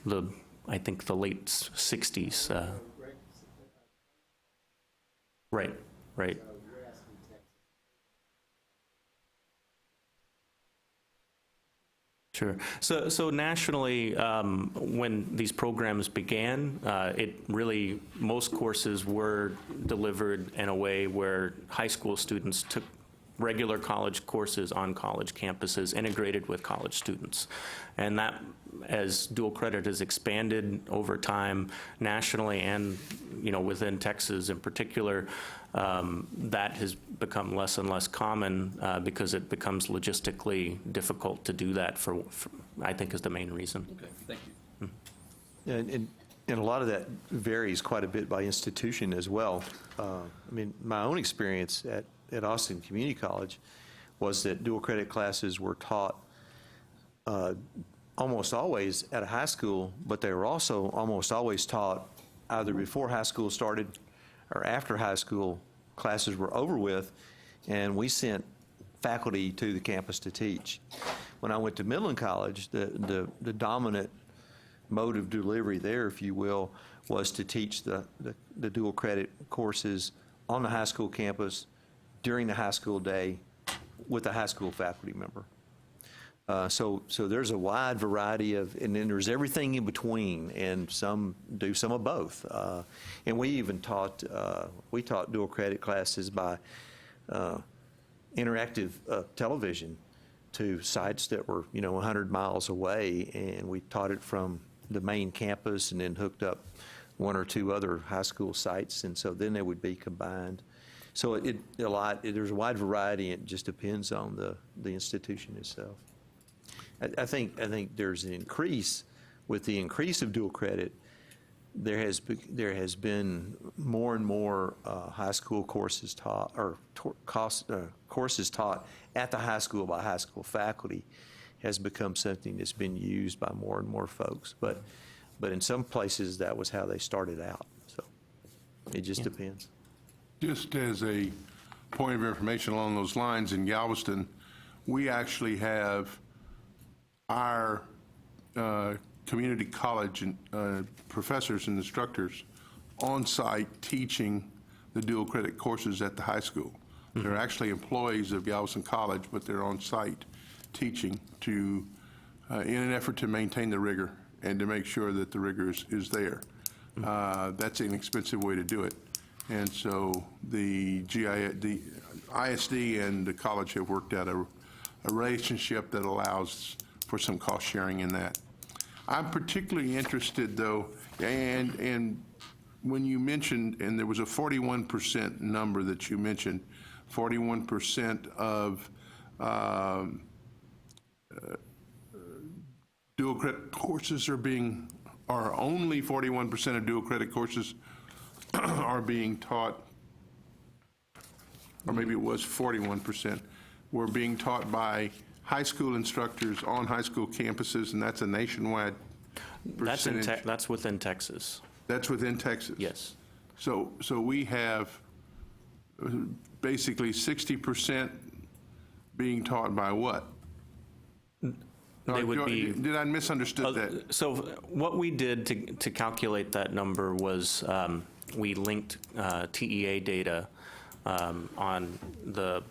I think the late 60s. Right. Sure. So nationally, when these programs began, most courses were delivered in a way where high school students took regular college courses on college campuses integrated with college students. And that, as dual credit has expanded over time nationally and within Texas in particular, that has become less and less common because it becomes logistically difficult to do that for I think is the main reason. Okay, thank you. And a lot of that varies quite a bit by institution as well. My own experience at Austin Community College was that dual credit classes were taught almost always at a high school, but they were also almost always taught either before high school started or after high school classes were over with, and we sent faculty to the campus to teach. When I went to Midland College, the dominant mode of delivery there, if you will, was to teach the dual credit courses on the high school campus during the high school day with a high school faculty member. So there's a wide variety of, and then there's everything in between, and some do some of both. And we even taught dual credit classes by interactive television to sites that were, 100 miles away, and we taught it from the main campus and then hooked up one or two other high school sites, and so then they would be combined. So there's a wide variety. It just depends on the institution itself. I think there's an increase. With the increase of dual credit, there has been more and more high school courses taught, or courses taught at the high school by high school faculty has become something that's been used by more and more folks. But in some places, that was how they started out. So it just depends. Just as a point of information along those lines, in Galveston, we actually have our community college professors and instructors on site teaching the dual credit courses at the high school. They're actually employees of Galveston College, but they're on site teaching in an effort to maintain the rigor and to make sure that the rigor is there. That's an expensive way to do it. And so the ISD and the college have worked out a relationship that allows for some cost sharing in that. I'm particularly interested, though, and when you mentioned, and there was a 41% number that you mentioned, 41% of dual credit courses are only 41% of dual credit courses are being taught, or maybe it was 41%, were being taught by high school instructors on high school campuses, and that's a nationwide percentage. That's within Texas. That's within Texas? Yes. So we have basically 60% being taught by what? They would be. Did I misunderstood that? So what we did to calculate that number was we linked TEA data on the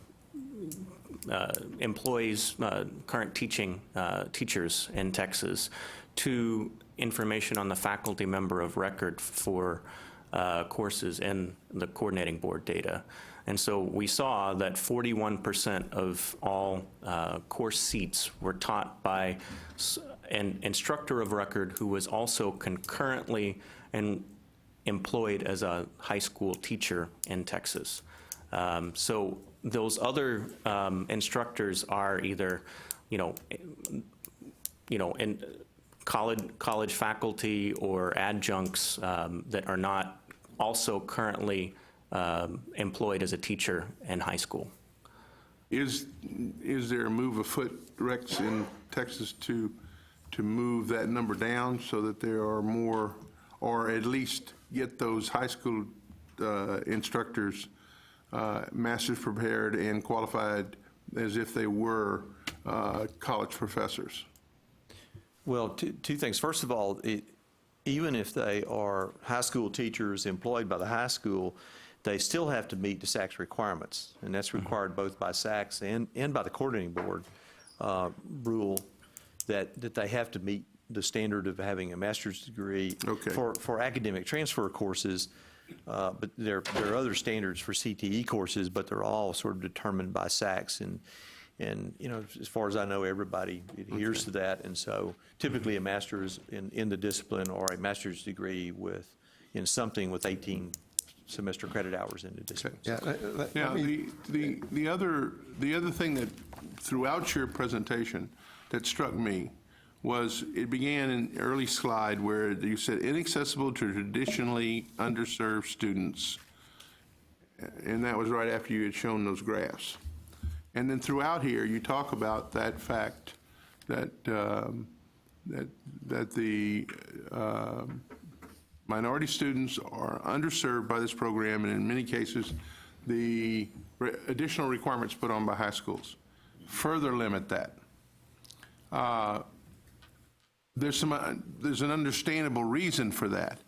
employees, current teachers in Texas, to information on the faculty member of record for courses in the coordinating board data. And so we saw that 41% of all course seats were taught by an instructor of record who was also concurrently employed as a high school teacher in Texas. So those other instructors are either, in college faculty or adjuncts that are not also currently employed as a teacher in high school. Is there a move afoot, Rex, in Texas to move that number down so that there are more, or at least get those high school instructors master's prepared and qualified as if they were college professors? Well, two things. First of all, even if they are high school teachers employed by the high school, they still have to meet the SACS requirements, and that's required both by SACS and by the coordinating board rule that they have to meet the standard of having a master's degree for academic transfer courses. But there are other standards for CTE courses, but they're all sort of determined by SACS, and as far as I know, everybody adheres to that. And so typically a master's in the discipline, or a master's degree in something with 18 semester credit hours in the discipline. Now, the other thing that throughout your presentation that struck me was it began in an early slide where you said inaccessible to traditionally underserved students, and that was right after you had shown those graphs. And then throughout here, you talk about that fact that that the minority students are underserved by this program, and in many cases, the additional requirements put on by high schools further limit that. There's an understandable reason for that.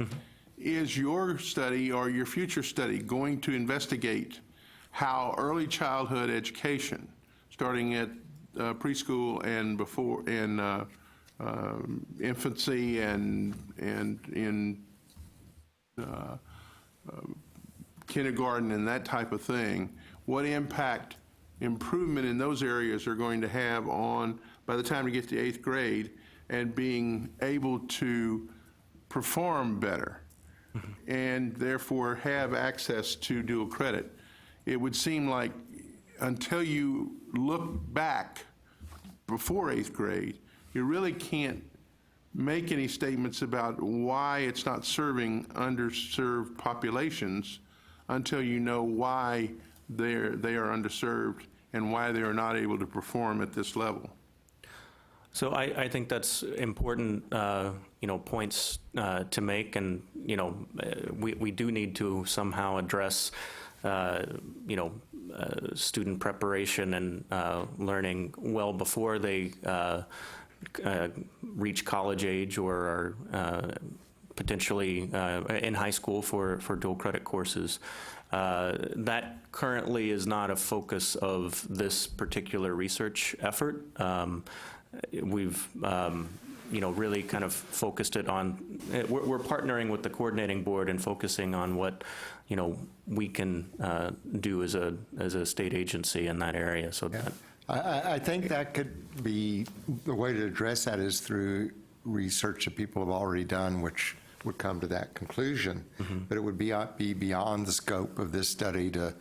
Is your study or your future study going to investigate how early childhood education, starting at preschool and before, in infancy and in kindergarten and that type of thing, what impact improvement in those areas are going to have on, by the time you get to 8th grade, and being able to perform better and therefore have access to dual credit. It would seem like until you look back before 8th grade, you really can't make any statements about why it's not serving underserved populations until you know why they are underserved and why they are not able to perform at this level. So I think that's important, points to make, and we do need to somehow address, student preparation and learning well before they reach college age or are potentially in high school for dual credit courses. That currently is not a focus of this particular research effort. We've really kind of focused it on, we're partnering with the coordinating board and focusing on what, we can do as a state agency in that area. So that. I think that could be, the way to address that is through research that people have already done, which would come to that conclusion. But it would be beyond the scope of this study to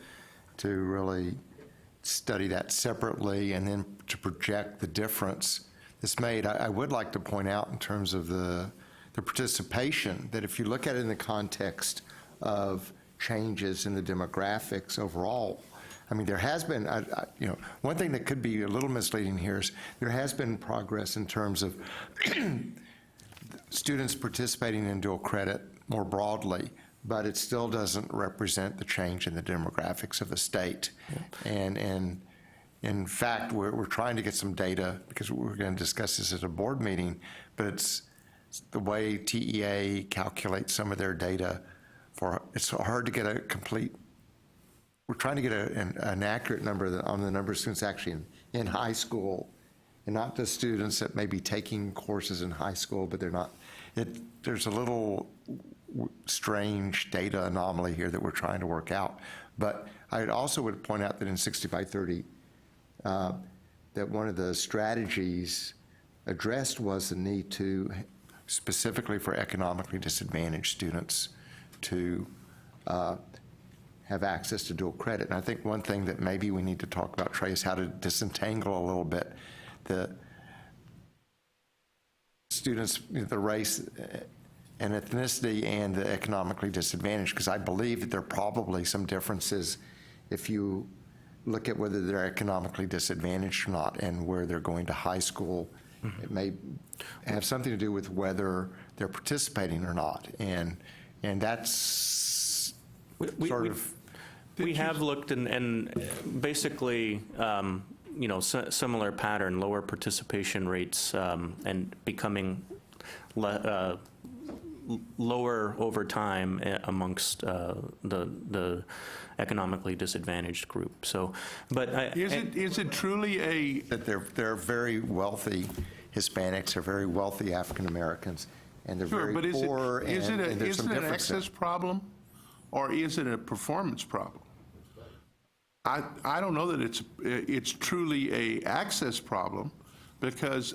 really study that separately and then to project the difference that's made. I would like to point out in terms of the participation, that if you look at it in the context of changes in the demographics overall, I mean, there has been, one thing that could be a little misleading here is there has been progress in terms of students participating in dual credit more broadly, but it still doesn't represent the change in the demographics of the state. And in fact, we're trying to get some data, because we're going to discuss this at a board meeting, but it's the way TEA calculates some of their data. It's hard to get a complete, we're trying to get an accurate number on the number of students actually in high school, and not just students that may be taking courses in high school, but they're not. There's a little strange data anomaly here that we're trying to work out. But I also would point out that in 60 by 30, that one of the strategies addressed was the need to, specifically for economically disadvantaged students, to have access to dual credit. And I think one thing that maybe we need to talk about, Trey, is how to disentangle a little bit the students, the race and ethnicity and the economically disadvantaged, because I believe that there are probably some differences if you look at whether they're economically disadvantaged or not and where they're going to high school. It may have something to do with whether they're participating or not. And that's we have looked and basically, similar pattern, lower participation rates and becoming lower over time amongst the economically disadvantaged group. So, but is it truly that they're very wealthy Hispanics, are very wealthy African Americans, and they're very poor. Is it an access problem, or is it a performance problem? I don't know that it's truly a access problem, because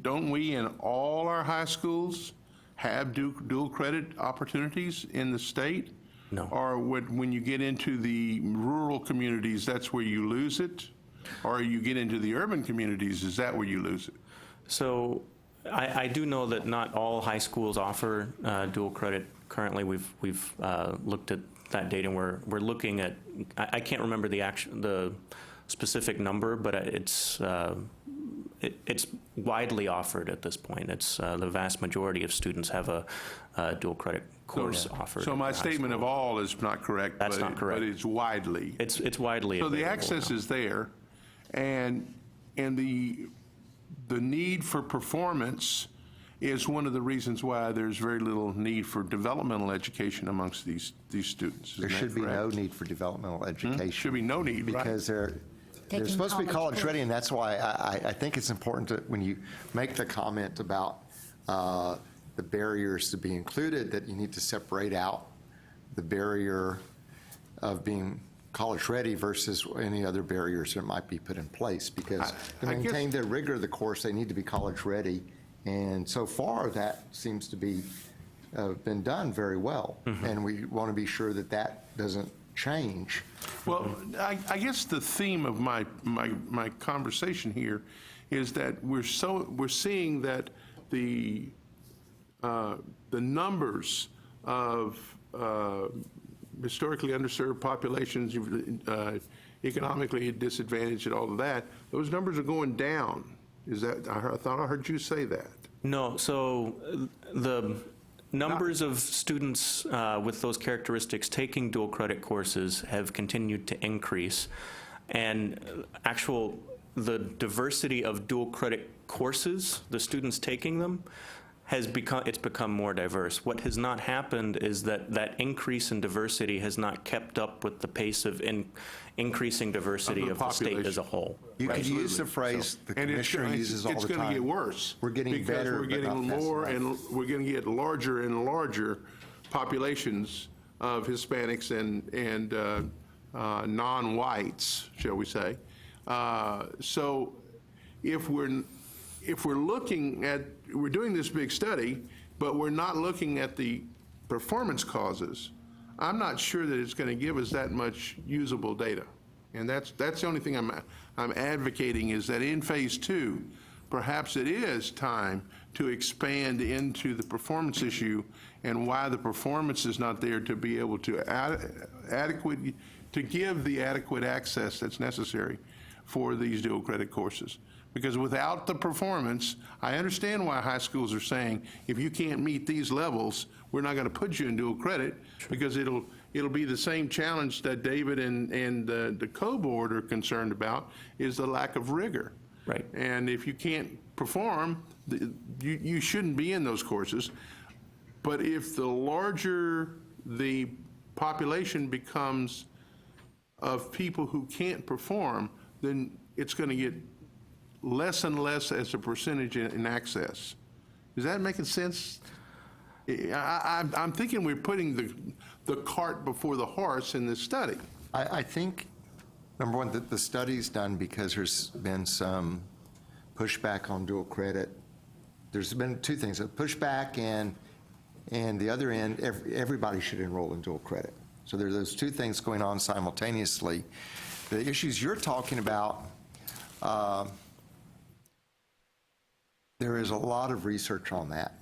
don't we in all our high schools have dual credit opportunities in the state? No. Or when you get into the rural communities, that's where you lose it? Or you get into the urban communities, is that where you lose it? So I do know that not all high schools offer dual credit. Currently, we've looked at that data, and we're looking at, I can't remember the specific number, but it's widely offered at this point. It's the vast majority of students have a dual credit course offered. So my statement of all is not correct. That's not correct. But it's widely. It's widely So available the access now. is there, and the need for performance is one of the reasons why there's very little need for developmental education amongst these students. There should be no need for developmental education. Should be no need, right? Because They're Taking supposed to be college courses. ready, and that's why I think it's important to, when you make the comment about the barriers to be included, that you need to separate out the barrier of being college ready versus any other barriers that might be put in place, because to I guess- maintain the rigor of the course, they need to be college ready. And so far, that seems to be been done very well. And we want to be sure that that doesn't change. Well, I guess the theme of my conversation here is that we're seeing that the numbers of historically underserved populations, economically disadvantaged and all of that, those numbers are going down. Is that, I thought I heard you say that. No, so the numbers of students with those characteristics taking dual credit courses have continued to increase. And the diversity of dual credit courses, the students taking them, it's become more diverse. What has not happened is that increase in diversity has not kept up with the pace of increasing diversity of the state as a whole. You could use the phrase the And commissioner uses all the time. It's going to get worse. We're getting better, Because we're but not getting fast more, enough. and we're going to get larger and larger populations of Hispanics and non-whites, shall we say. So if we're looking at, we're doing this big study, but we're not looking at the performance causes, I'm not sure that it's going to give us that much usable data. And that's the only thing I'm advocating, is that in phase 2, perhaps it is time to expand into the performance issue and why the performance is not there to be able to to give the adequate access that's necessary for these dual credit courses. Because without the performance, I understand why high schools are saying, if you can't meet these levels, we're not going to put you in dual credit, because it'll be the same challenge that David and the co-board are concerned about, is the lack of rigor. Right. And if you can't perform, you shouldn't be in those courses. But if the larger the population becomes of people who can't perform, then it's going to get less and less as a percentage in access. Is that making sense? I'm thinking we're putting the cart before the horse in this study. I think, number one, that the study's done because there's been some pushback on dual credit. There's been two things, a pushback and the other end, everybody should enroll in dual credit. So there are those two things going on simultaneously. The issues you're talking about, there is a lot of research on that.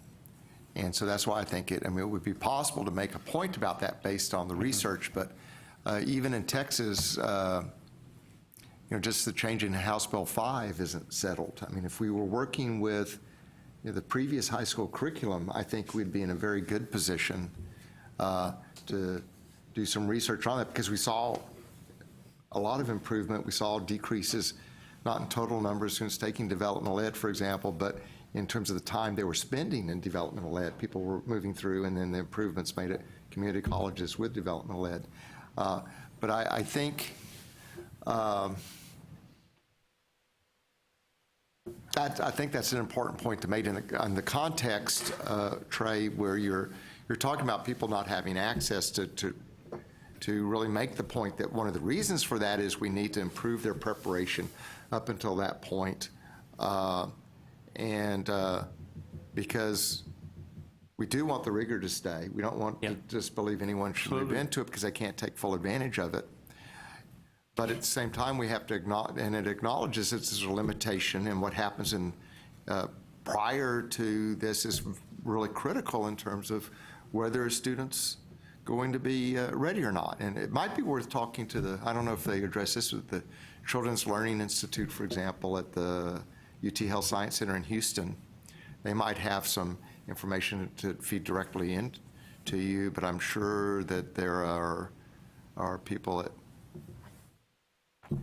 And so that's why I think it would be possible to make a point about that based on the research. But even in Texas, just the change in House Bill 5 isn't settled. I mean, if we were working with the previous high school curriculum, I think we'd be in a very good position to do some research on that, because we saw a lot of improvement. We saw decreases, not in total numbers, students taking developmental ed, for example, but in terms of the time they were spending in developmental ed. People were moving through, and then the improvements made at community colleges with developmental ed. But I think I think that's an important point to make in the context, Trey, where you're talking about people not having access to really make the point that one of the reasons for that is we need to improve their preparation up until that point. Because we do want the rigor to stay. We don't want to just believe anyone should move into it because they can't take full advantage of it. But at the same time, we have to acknowledge, and it acknowledges it's a limitation, and what happens prior to this is really critical in terms of whether a student's going to be ready or not. And it might be worth talking to I don't know if they address this with the Children's Learning Institute, for example, at the UT Health Science Center in Houston. They might have some information to feed directly into you, but I'm sure that there are people at,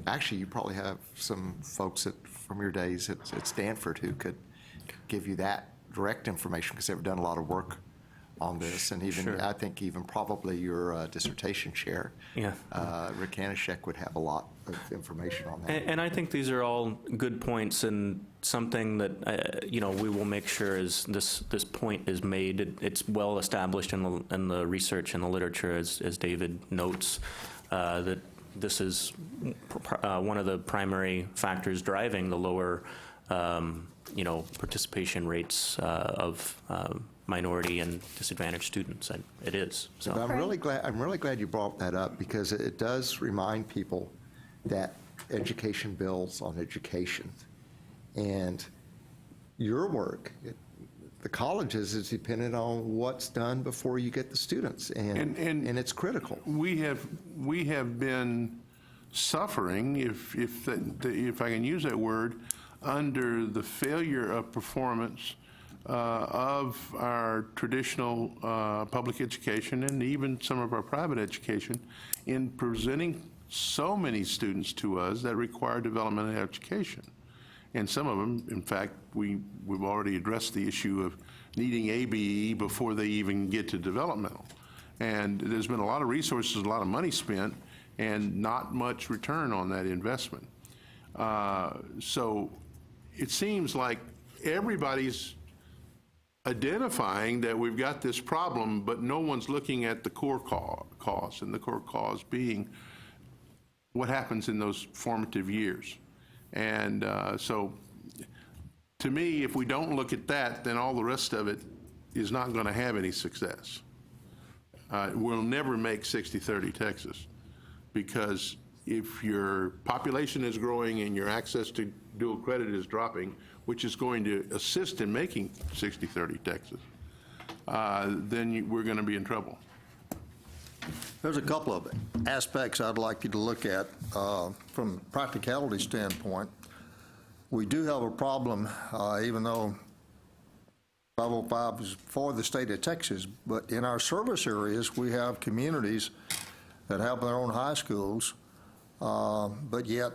actually, you probably have some folks from your days at Stanford who could give you that direct information, because they've done a lot of work on this, and even, Sure. I think even probably your dissertation chair. Yeah. Rick Hanishek would have a lot of information on that. And I think these are all good points, and something that, we will make sure is this point is made. It's well established in the research and the literature, as David notes, that this is one of the primary factors driving the lower, participation rates of minority and disadvantaged students. And it is. So. But I'm really glad you brought that up, because it does remind people that education builds on education. And your work, the colleges, is dependent on what's done before you get the students, and it's critical. We have been suffering, if I can use that word, under the failure of performance of our traditional public education and even some of our private education in presenting so many students to us that require developmental education. And some of them, in fact, we've already addressed the issue of needing ABE before they even get to developmental. And there's been a lot of resources, a lot of money spent, and not much return on that investment. So it seems like everybody's identifying that we've got this problem, but no one's looking at the core cause, and the core cause being what happens in those formative years. And so to me, if we don't look at that, then all the rest of it is not going to have any success. We'll never make 60/30 Texas, because if your population is growing and your access to dual credit is dropping, which is going to assist in making 60/30 Texas, then we're going to be in trouble. There's a couple of aspects I'd like you to look at from a practicality standpoint. We do have a problem, even though 505 is for the state of Texas, but in our service areas, we have communities that have their own high schools, but yet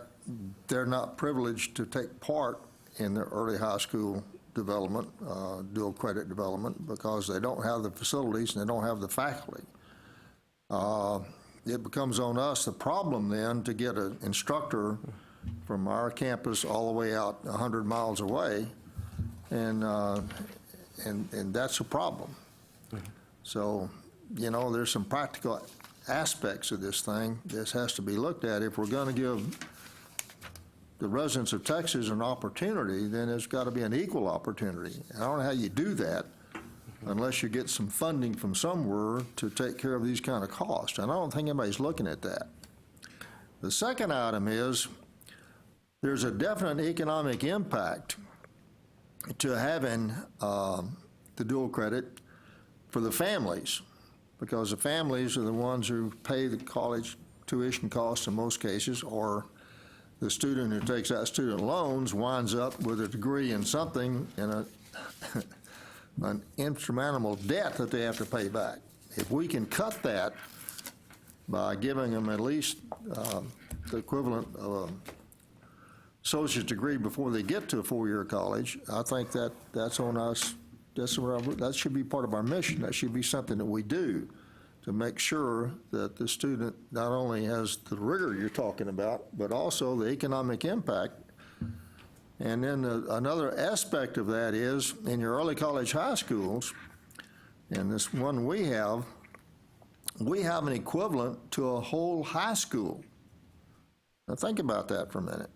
they're not privileged to take part in the early high school development, dual credit development, because they don't have the facilities and they don't have the faculty. It becomes on us the problem then to get an instructor from our campus all the way out 100 miles away, and that's a problem. So, there's some practical aspects of this thing. This has to be looked at. If we're going to give the residents of Texas an opportunity, then there's got to be an equal opportunity. I don't know how you do that unless you get some funding from somewhere to take care of these kind of costs. And I don't think anybody's looking at that. The second item is there's a definite economic impact to having the dual credit for the families, because the families are the ones who pay the college tuition costs in most cases, or the student who takes out student loans winds up with a degree in something in an insurmountable debt that they have to pay back. If we can cut that by giving them at least the equivalent of a associate's degree before they get to a four-year college, I think that's on us. That should be part of our mission. That should be something that we do to make sure that the student not only has the rigor you're talking about, but also the economic impact. And then another aspect of that is in your early college high schools, and this one we have an equivalent to a whole high school. Now think about that for a minute.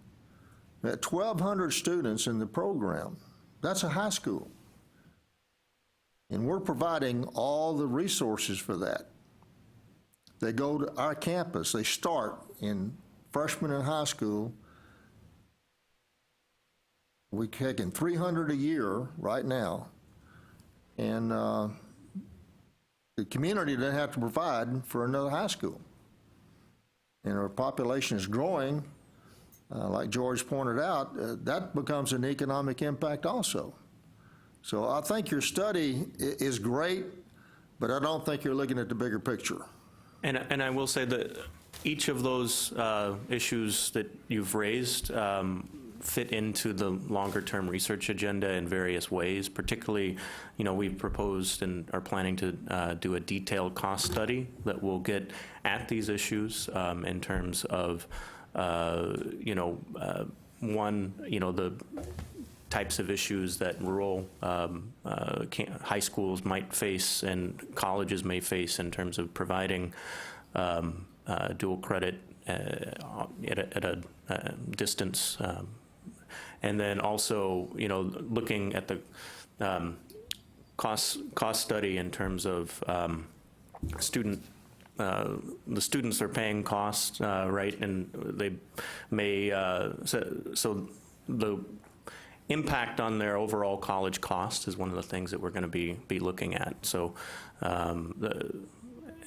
We had 1,200 students in the program. That's a high school. And we're providing all the resources for that. They go to our campus. They start in freshman in high school. We're taking 300 a year right now. And the community doesn't have to provide for another high school. And our population is growing. Like George pointed out, that becomes an economic impact also. So I think your study is great, but I don't think you're looking at the bigger picture. And I will say that each of those issues that you've raised, fit into the longer-term research agenda in various ways. Particularly, we've proposed and are planning to do a detailed cost study that will get at these issues in terms of, the types of issues that rural high schools might face and colleges may face in terms of providing dual credit at a distance. And then also, looking at the cost study in terms of the students are paying costs, right, and they may, so the impact on their overall college cost is one of the things that we're going to be looking at. So,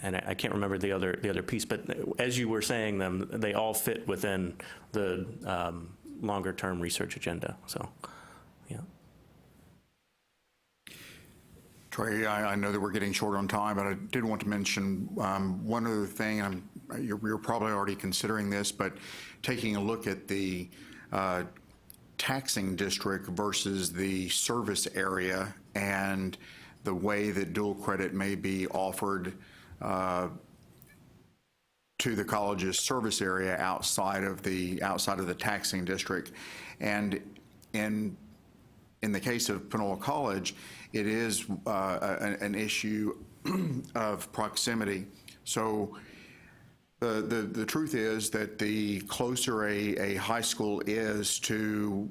and I can't remember the other piece, but as you were saying them, they all fit within the longer-term research agenda. So, yeah. Trey, I know that we're getting short on time, but I did want to mention one other thing. You're probably already considering this, but taking a look at the taxing district versus the service area and the way that dual credit may be offered to the college's service area outside of the taxing district. And in the case of Panola College, it is an issue of proximity. So the truth is that the closer a high school is to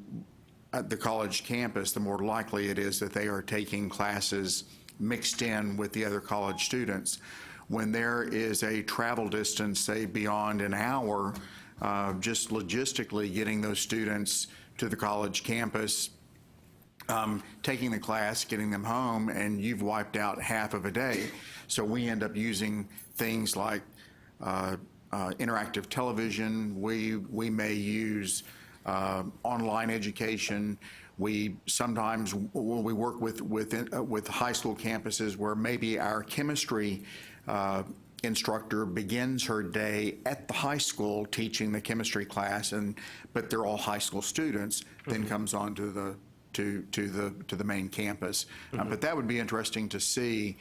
the college campus, the more likely it is that they are taking classes mixed in with the other college students. When there is a travel distance, say beyond an hour, just logistically getting those students to the college campus, taking the class, getting them home, and you've wiped out half of a day. So we end up using things like interactive television. We may use online education. We sometimes we work with high school campuses where maybe our chemistry instructor begins her day at the high school teaching the chemistry class, but they're all high school students. Then comes on to the main campus. But that would be interesting to see.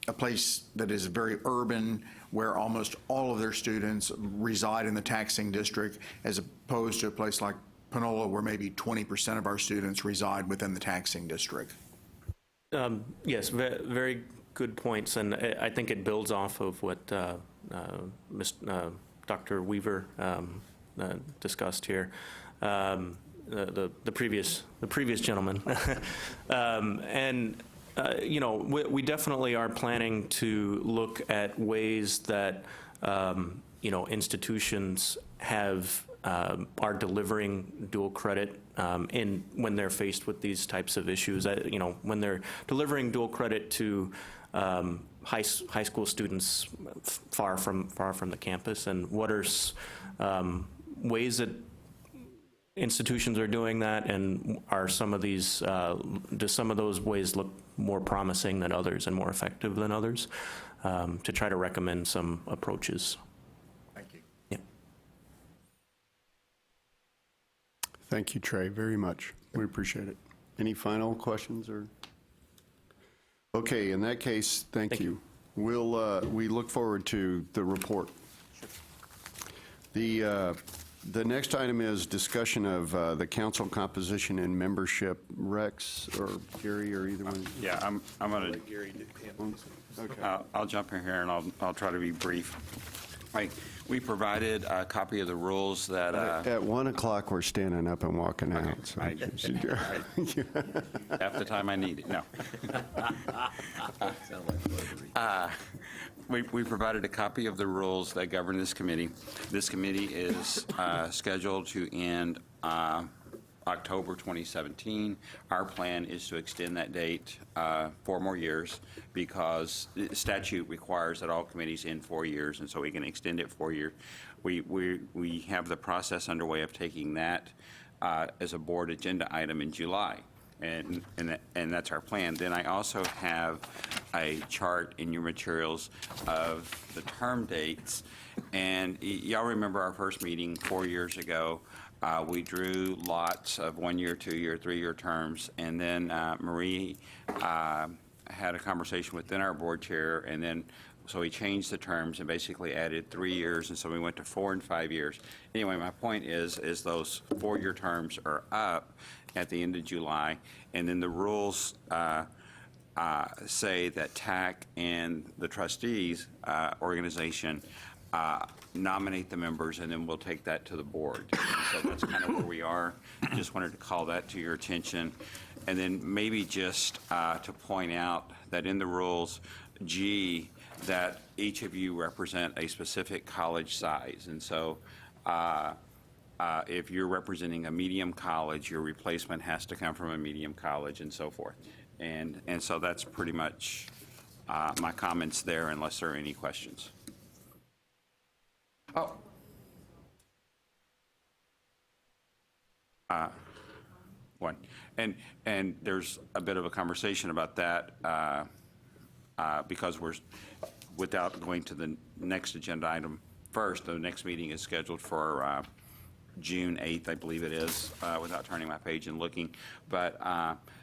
A place that is very urban, where almost all of their students reside in the taxing district, as opposed to a place like Panola, where maybe 20% of our students reside within the taxing district. Yes, very good points, and I think it builds off of what Dr. Weaver discussed here, the previous gentleman, and. We definitely are planning to look at ways that, institutions are delivering dual credit when they're faced with these types of issues. When they're delivering dual credit to high school students far from the campus, and what are ways that institutions are doing that, and are some of these, do some of those ways look more promising than others and more effective than others, to try to recommend some approaches. Thank you. Yeah. Thank you, Trey, very much. We appreciate it. Any final questions or? Okay, in that case, thank you. We look forward to the report. The next item is discussion of the council composition and membership. Rex or Gary or either one? Yeah, I'm going to. Okay. I'll jump in here and I'll try to be brief. We provided a copy of the rules that. At 1 o'clock, we're standing up and walking out. So. Half the time I need it. No. We provided a copy of the rules that govern this committee. This committee is scheduled to end October 2017. Our plan is to extend that date 4 more years, because statute requires that all committees end 4 years, and so we can extend it 4 years. We have the process underway of taking that as a board agenda item in July. And that's our plan. Then I also have a chart in your materials of the term dates. And y'all remember our first meeting 4 years ago. We drew lots of 1-year, 2-year, 3-year terms, and then Marie had a conversation within our board chair, and then, so we changed the terms and basically added 3 years, and so we went to 4 and 5 years. Anyway, my point is those 4-year terms are up at the end of July, and then the rules say that TAC and the trustees organization nominate the members, and then we'll take that to the board. And so that's kind of where we are. Just wanted to call that to your attention. And then maybe just to point out that in the rules, G, that each of you represent a specific college size. And so if you're representing a medium college, your replacement has to come from a medium college and so forth. And so that's pretty much my comments there, unless there are any questions. Oh. One. And there's a bit of a conversation about that because we're, without going to the next agenda item first, the next meeting is scheduled for June 8th, I believe it is, without turning my page and looking. But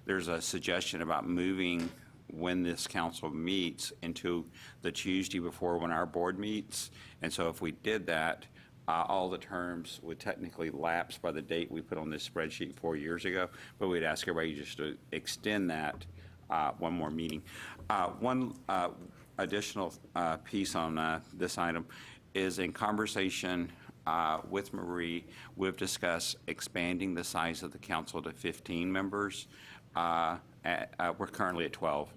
there's a suggestion about moving when this council meets into the Tuesday before when our board meets. And so if we did that, all the terms would technically lapse by the date we put on this spreadsheet 4 years ago, but we'd ask everybody just to extend that one more meeting. One additional piece on this item is in conversation with Marie, we've discussed expanding the size of the council to 15 members. We're currently at 12.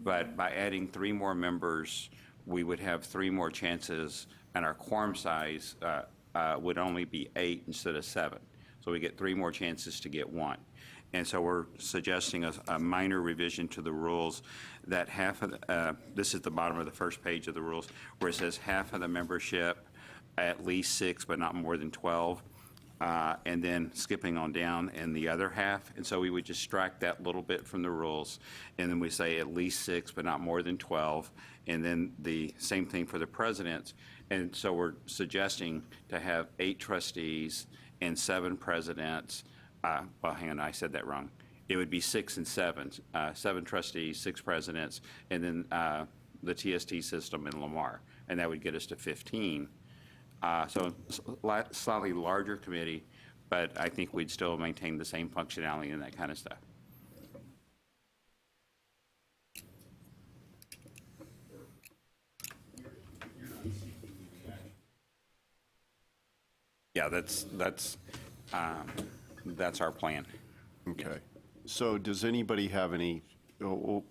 But by adding 3 more members, we would have 3 more chances, and our quorum size would only be 8 instead of 7. So we get 3 more chances to get 1. And so we're suggesting a minor revision to the rules that half of the, this is the bottom of the first page of the rules, where it says half of the membership, at least 6, but not more than 12. And then skipping on down in the other half. And so we would just strike that little bit from the rules. And then we say at least 6, but not more than 12. And then the same thing for the presidents. And so we're suggesting to have 8 trustees and 7 presidents. Well, hang on, I said that wrong. It would be 6 and 7, 7 trustees, 6 presidents, and then the TST system in Lamar. And that would get us to 15. So slightly larger committee, but I think we'd still maintain the same functionality and that kind of stuff. Yeah, that's our plan. Okay. So does anybody have any, do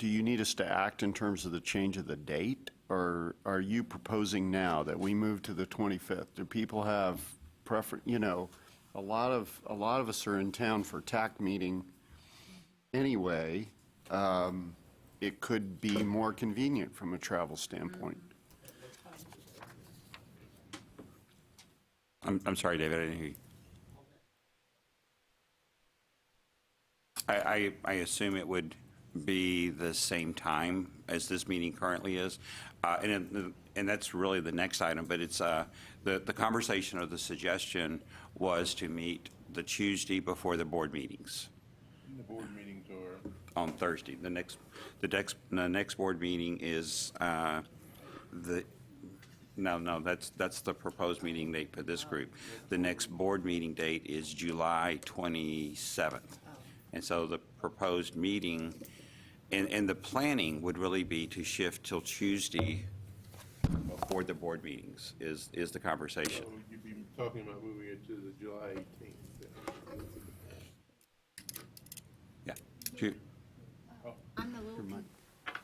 you need us to act in terms of the change of the date? Or are you proposing now that we move to the 25th? Do people have preference? You know, a lot of us are in town for TAC meeting anyway. It could be more convenient from a travel standpoint. I'm sorry, David, I didn't hear you. I assume it would be the same time as this meeting currently is. And that's really the next item, but it's the conversation or the suggestion was to meet the Tuesday before the board meetings. The board meetings are on Thursday. The next board meeting is that's the proposed meeting date for this group. The next board meeting date is July 27th. And so the proposed meeting and the planning would really be to shift till Tuesday before the board meetings is the conversation. So you'd be talking about moving it to the July 18th. Yeah. I'm a little.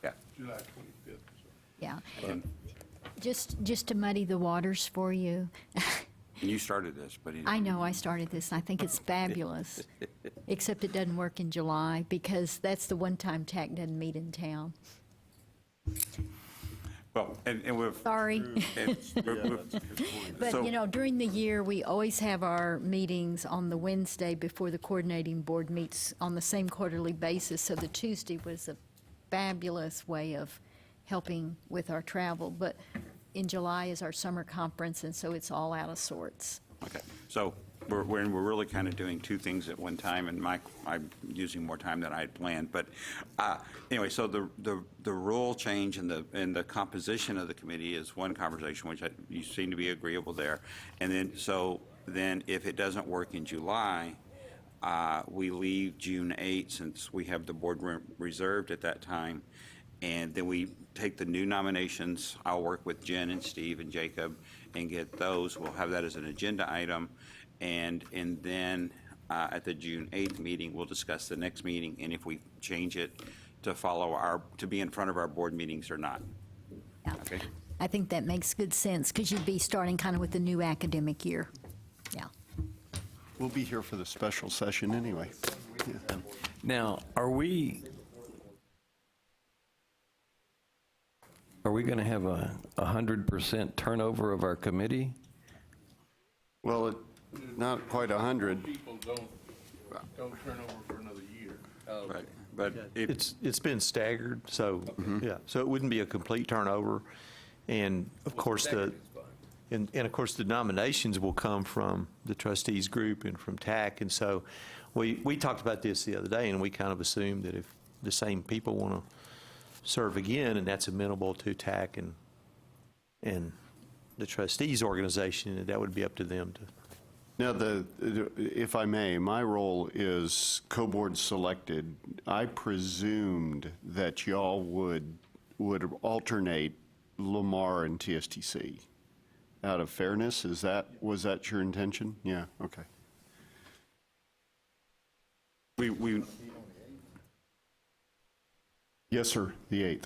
Yeah. July 25th. Yeah. Just to muddy the waters for you. And you started this, but I know I started this, and I think it's fabulous, except it doesn't work in July because that's the one time TAC doesn't meet in town. Well, and we've. Sorry. But, So- you know, during the year, we always have our meetings on the Wednesday before the coordinating board meets on the same quarterly basis, so the Tuesday was a fabulous way of helping with our travel. But in July is our summer conference, and so it's all out of sorts. Okay, so we're really kind of doing two things at one time, and I'm using more time than I had planned. But anyway, so the rule change and the composition of the committee is one conversation, which you seem to be agreeable there. And then if it doesn't work in July, we leave June 8th, since we have the board reserved at that time, and then we take the new nominations. I'll work with Jen and Steve and Jacob and get those. We'll have that as an agenda item, and then at the June 8th meeting, we'll discuss the next meeting and if we change it to be in front of our board meetings or not. Yeah. Okay. I think that makes good sense, because you'd be starting kind of with the new academic year. Yeah. We'll be here for the special session anyway. Yeah. Now, are we going to have a 100% turnover of our committee? Well, not quite 100. People don't turn over for another year. Right. But It's been staggered, so, yeah, so it wouldn't be a complete turnover. And of course, of course, the nominations will come from the trustees group and from TAC. And so we talked about this the other day, and we kind of assumed that if the same people want to serve again, and that's amenable to TAC and the trustees organization, that would be up to them to. Now, if I may, my role is co-board selected. I presumed that y'all would alternate Lamar and TSTC. Out of fairness, was that your intention? Yeah, okay. Yes, sir, the 8th.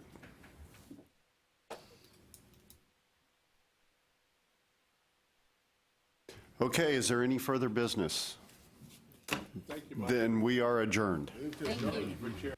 Okay, is there any further business? Then we are adjourned. Thank you.